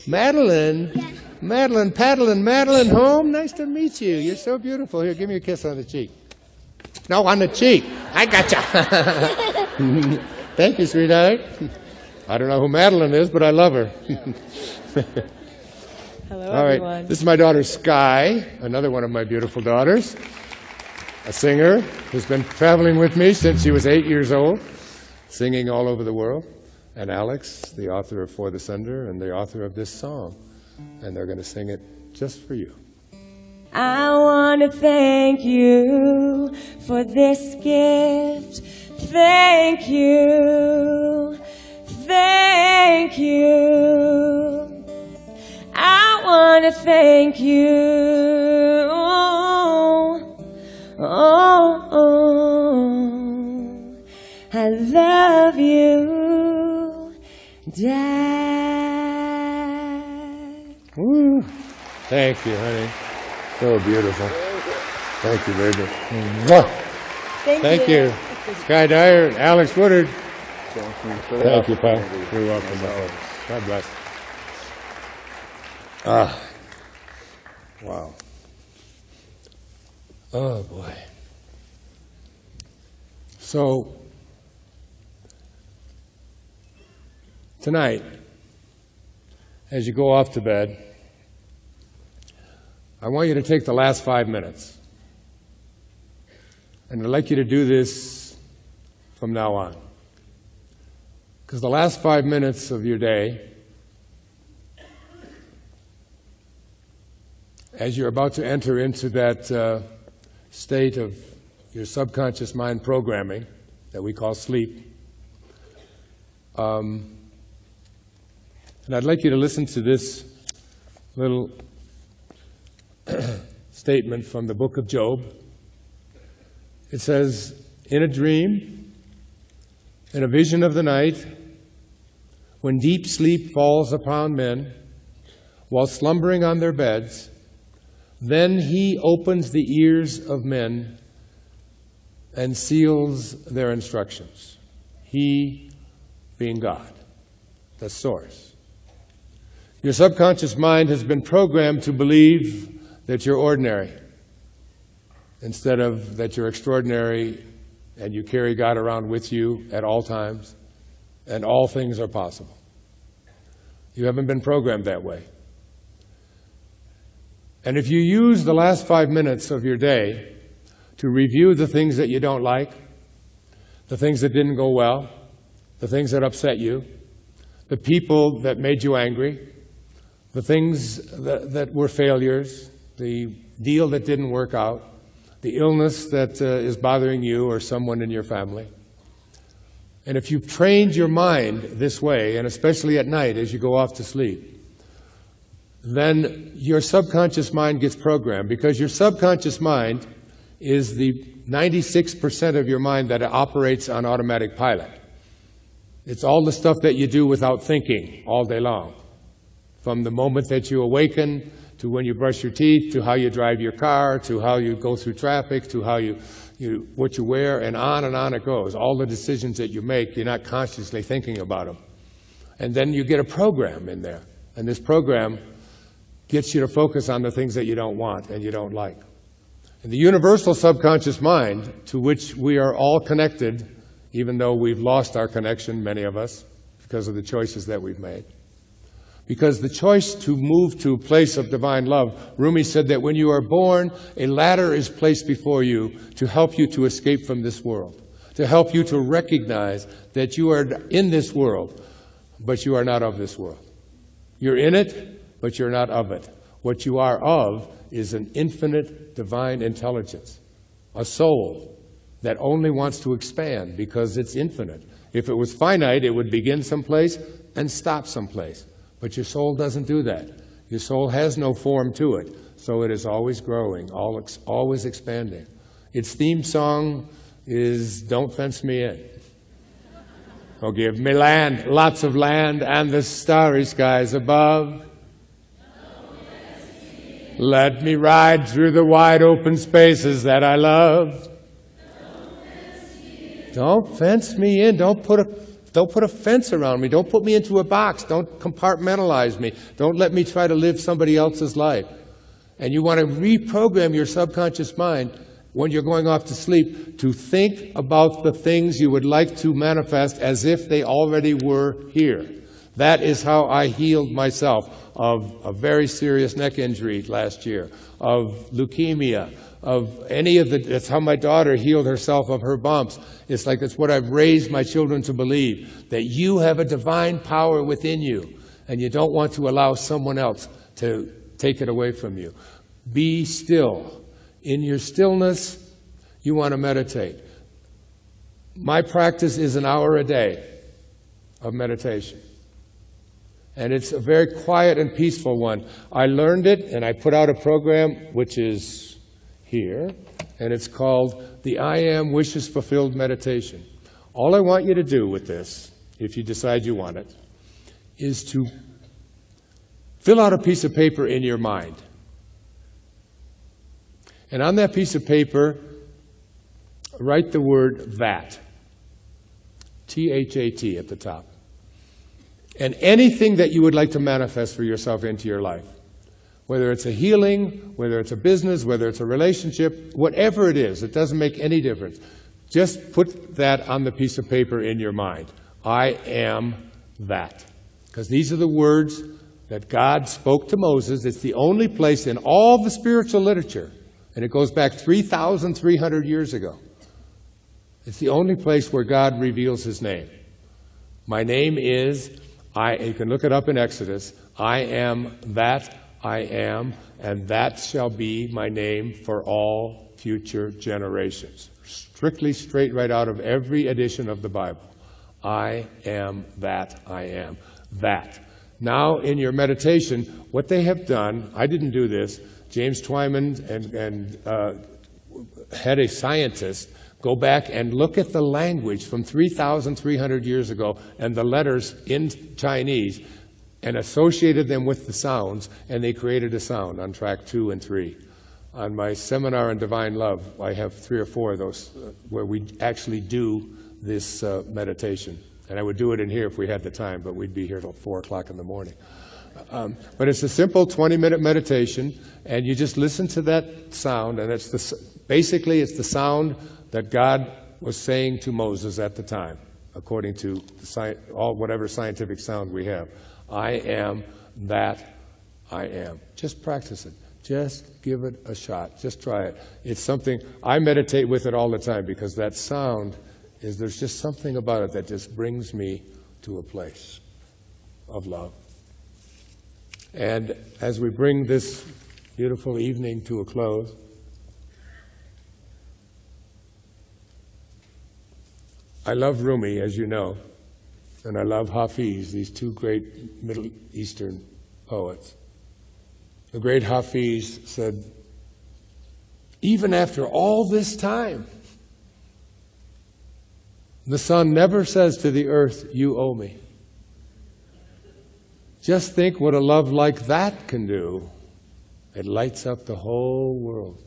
Madeline? Yeah. Madeline, Paddling, Madeline home? Nice to meet you. You're so beautiful. Here, give me a kiss on the cheek. No, on the cheek. I gotcha. Thank you, sweetheart. I don't know who Madeline is, but I love her. Hello, all right. everyone. This is my daughter, Sky, another one of my beautiful daughters, a singer who's been traveling with me since she was 8 years old, singing all over the world. And Alex, the author of For the Sender and the author of this song. And they're going to sing it just for you. I want to thank you for this gift. Thank you. Thank you. I want to thank you. I love you, Dad. Woo. Thank you, honey. So beautiful. Thank you, baby. Mwah. Thank you. Sky Dyer and Alex Woodard. Thank you, Paul. You're welcome. God bless. Wow. Oh, boy. So, tonight, as you go off to bed, I want you to take the last 5 minutes. And I'd like you to do this from now on. Because the last 5 minutes of your day, as you're about to enter into that state of your subconscious mind programming that we call sleep, and I'd like you to listen to this little statement from the book of Job. It says, in a dream, in a vision of the night, when deep sleep falls upon men, while slumbering on their beds, then he opens the ears of men and seals their instructions. He being God, the source. Your subconscious mind has been programmed to believe that you're ordinary instead of that you're extraordinary and you carry God around with you at all times and all things are possible. You haven't been programmed that way. And if you use the last 5 minutes of your day to review the things that you don't like, the things that didn't go well, the things that upset you, the people that made you angry, the things that were failures, the deal that didn't work out, the illness that is bothering you or someone in your family. And if you've trained your mind this way, and especially at night as you go off to sleep, then your subconscious mind gets programmed, because your subconscious mind is the 96% of your mind that operates on automatic pilot. It's all the stuff that you do without thinking all day long. From the moment that you awaken, to when you brush your teeth, to how you drive your car, to how you go through traffic, to how what you wear, and on it goes. All the decisions that you make, you're not consciously thinking about them. And then you get a program in there. And this program gets you to focus on the things that you don't want and you don't like. And the universal subconscious mind, to which we are all connected, even though we've lost our connection, many of us, because of the choices that we've made. Because the choice to move to a place of divine love, Rumi said that when you are born, a ladder is placed before you to help you to escape from this world, to help you to recognize that you are in this world, but you are not of this world. You're in it, but you're not of it. What you are of is an infinite divine intelligence, a soul that only wants to expand because it's infinite. If it was finite, it would begin someplace and stop someplace. But your soul doesn't do that. Your soul has no form to it, so it is always growing, always expanding. Its theme song is "Don't Fence Me In." Oh, give me land, lots of land, and the starry skies above. Let me ride through the wide open spaces that I love. Don't fence me in. Don't put a fence around me. Don't put me into a box. Don't compartmentalize me. Don't let me try to live somebody else's life. And you want to reprogram your subconscious mind when you're going off to sleep to think about the things you would like to manifest as if they already were here. That is how I healed myself of a very serious neck injury last year, of leukemia, of any of the, that's how my daughter healed herself of her bumps. It's like it's what I've raised my children to believe, that you have a divine power within you, and you don't want to allow someone else to take it away from you. Be still. In your stillness, you want to meditate. My practice is an hour a day of meditation. And it's a very quiet and peaceful one. I learned it, and I put out a program, which is here, and it's called the I Am Wishes Fulfilled Meditation. All I want you to do with this, if you decide you want it, is to fill out a piece of paper in your mind. And on that piece of paper, write the word that, T-H-A-T at the top. And anything that you would like to manifest for yourself into your life, whether it's a healing, whether it's a business, whether it's a relationship, whatever it is, it doesn't make any difference. Just put that on the piece of paper in your mind. I am that. Because these are the words that God spoke to Moses. It's the only place in all the spiritual literature, and it goes back 3,300 years ago. It's the only place where God reveals his name. My name is, you can look it up in Exodus, I am that I am, and that shall be my name for all future generations. Strictly straight right out of every edition of the Bible. I am that I am. That. Now in your meditation, what they have done, I didn't do this, James Twyman and had a scientist go back and look at the language from 3,300 years ago and the letters in Chinese and associated them with the sounds, and they created a sound on track 2 and 3. On my seminar on Divine Love, I have 3 or 4 of those where we actually do this meditation. And I would do it in here if we had the time, but we'd be here till 4 o'clock in the morning. But it's a simple 20-minute meditation, and you just listen to that sound, and basically it's the sound that God was saying to Moses at the time, according to whatever scientific sound we have. I am that I am. Just practice it. Just give it a shot. Just try it. It's something, I meditate with it all the time because that sound is there's just something about it that just brings me to a place of love. And as we bring this beautiful evening to a close, I love Rumi, as you know, and I love Hafiz, these two great Middle Eastern poets. The great Hafiz said, even after all this time, the sun never says to the earth, you owe me. Just think what a love like that can do. It lights up the whole world.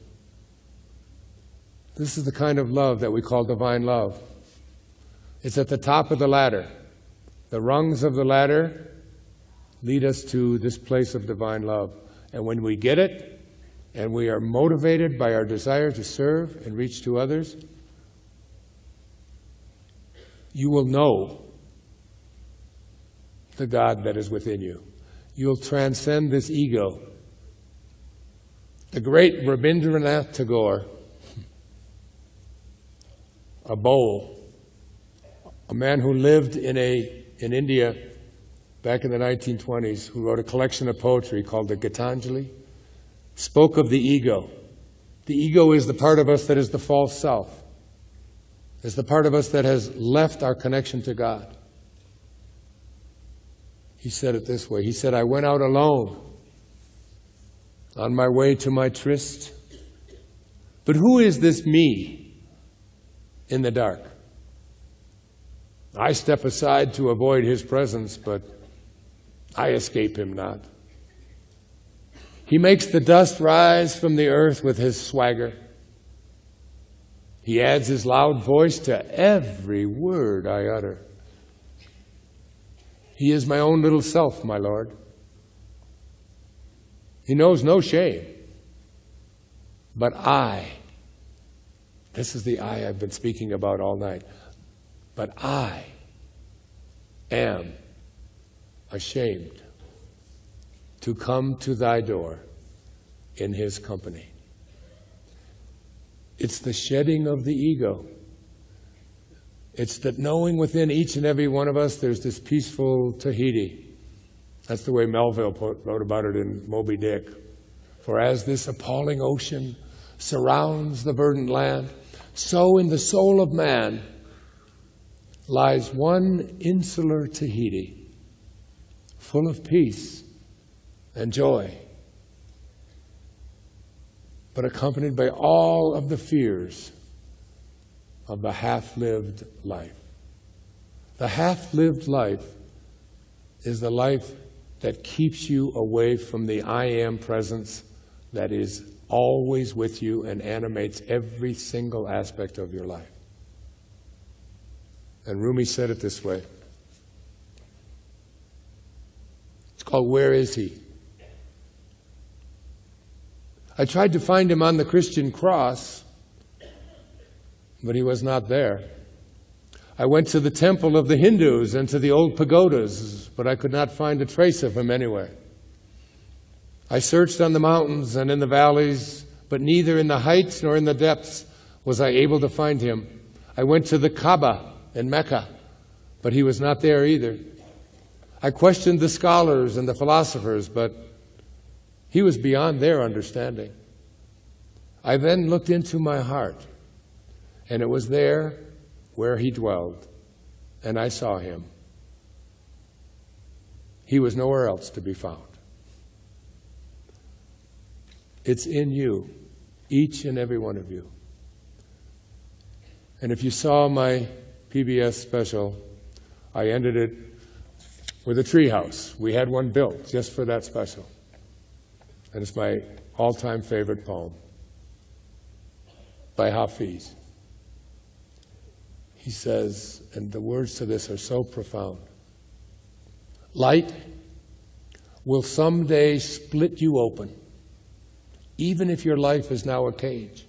This is the kind of love that we call divine love. It's at the top of the ladder. The rungs of the ladder lead us to this place of divine love. And when we get it, and we are motivated by our desire to serve and reach to others, you will know the God that is within you. You'll transcend this ego. The great Rabindranath Tagore, a Bhole, a man who lived in India back in the 1920s, who wrote a collection of poetry called the Gitanjali, spoke of the ego. The ego is the part of us that is the false self. It's the part of us that has left our connection to God. He said it this way. He said, I went out alone on my way to my tryst. But who is this me in the dark? I step aside to avoid his presence, but I escape him not. He makes the dust rise from the earth with his swagger. He adds his loud voice to every word I utter. He is my own little self, my Lord. He knows no shame. But this is the I I've been speaking about all night. But I am ashamed to come to thy door in his company. It's the shedding of the ego. It's that knowing within each and every one of us there's this peaceful Tahiti. That's the way Melville wrote about it in Moby Dick. For as this appalling ocean surrounds the verdant land, so in the soul of man lies one insular Tahiti, full of peace and joy, but accompanied by all of the fears of the half-lived life. The half-lived life is the life that keeps you away from the I am presence that is always with you and animates every single aspect of your life. And Rumi said it this way. It's called, Where Is He? I tried to find him on the Christian cross, but he was not there. I went to the temple of the Hindus and to the old pagodas, but I could not find a trace of him anywhere. I searched on the mountains and in the valleys, but neither in the heights nor in the depths was I able to find him. I went to the Kaaba in Mecca, but he was not there either. I questioned the scholars and the philosophers, but he was beyond their understanding. I then looked into my heart, and it was there where he dwelled, and I saw him. He was nowhere else to be found. It's in you, each and every one of you. And if you saw my PBS special, I ended it with a treehouse. We had one built just for that special. And it's my all-time favorite poem by Hafiz. He says, and the words to this are so profound, light will someday split you open, even if your life is now a cage.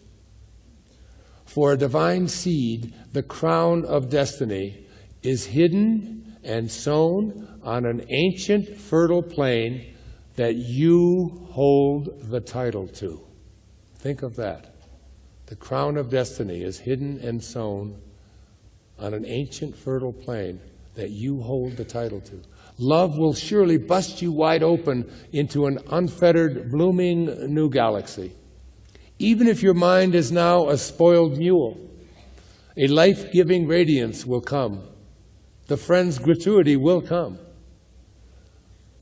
For a divine seed, the crown of destiny is hidden and sown on an ancient fertile plain that you hold the title to. Think of that. The crown of destiny is hidden and sown on an ancient fertile plain that you hold the title to. Love will surely bust you wide open into an unfettered, blooming new galaxy. Even if your mind is now a spoiled mule, a life-giving radiance will come. The friend's gratuity will come.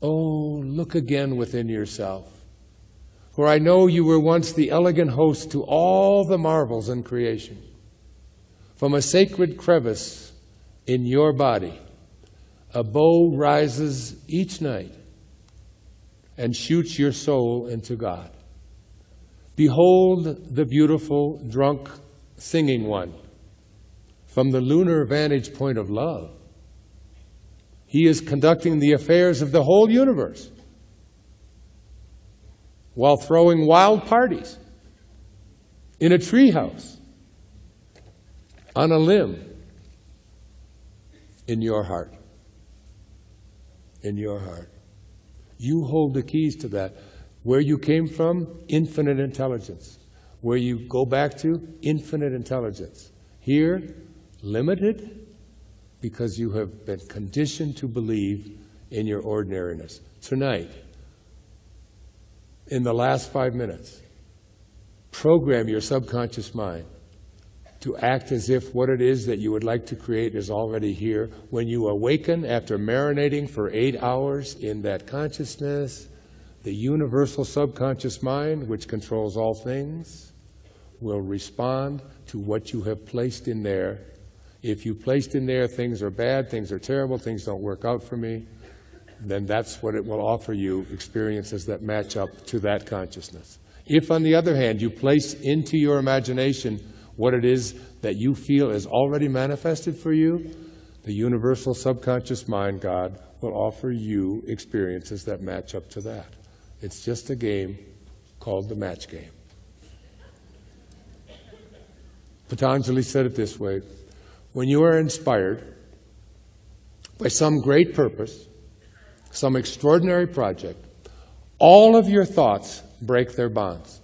Oh, look again within yourself. For I know you were once the elegant host to all the marvels in creation. From a sacred crevice in your body, a bow rises each night and shoots your soul into God. Behold the beautiful, drunk, singing one from the lunar vantage point of love. He is conducting the affairs of the whole universe while throwing wild parties in a treehouse, on a limb, in your heart. In your heart. You hold the keys to that. Where you came from, infinite intelligence. Where you go back to, infinite intelligence. Here, limited, because you have been conditioned to believe in your ordinariness. Tonight, in the last 5 minutes, program your subconscious mind to act as if what it is that you would like to create is already here. When you awaken after marinating for 8 hours in that consciousness, the universal subconscious mind, which controls all things, will respond to what you have placed in there. If you placed in there things are bad, things are terrible, things don't work out for me, then that's what it will offer you, experiences that match up to that consciousness. If, on the other hand, you place into your imagination what it is that you feel is already manifested for you, the universal subconscious mind, God, will offer you experiences that match up to that. It's just a game called the match game. Patanjali said it this way: when you are inspired by some great purpose, some extraordinary project, all of your thoughts break their bonds.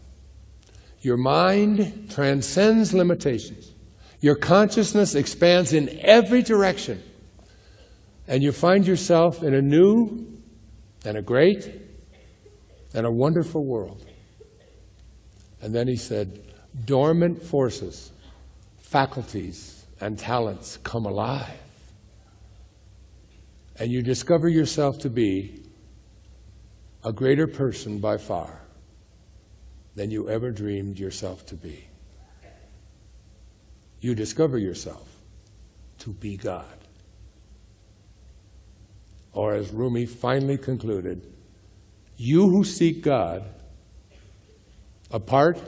Your mind transcends limitations. Your consciousness expands in every direction. And you find yourself in a new and a great and a wonderful world. And then he said, dormant forces, faculties, and talents come alive. And you discover yourself to be a greater person by far than you ever dreamed yourself to be. You discover yourself to be God. Or as Rumi finally concluded, you who seek God, apart,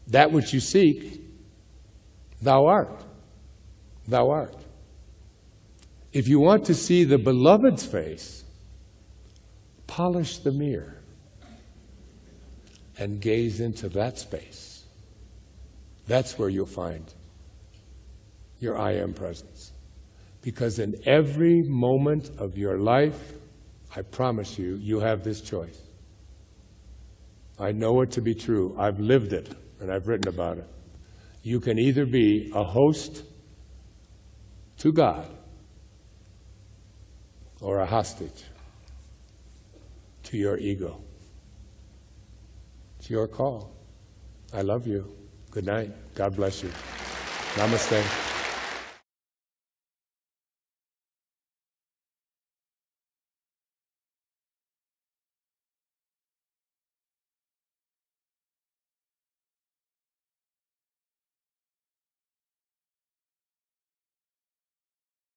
that which you seek, thou art. Thou art. If you want to see the beloved's face, polish the mirror and gaze into that space. That's where you'll find your I am presence. Because in every moment of your life, I promise you, you have this choice. I know it to be true. I've lived it, and I've written about it. You can either be a host to God or a hostage to your ego. It's your call. I love you. Good night. God bless you. Namaste.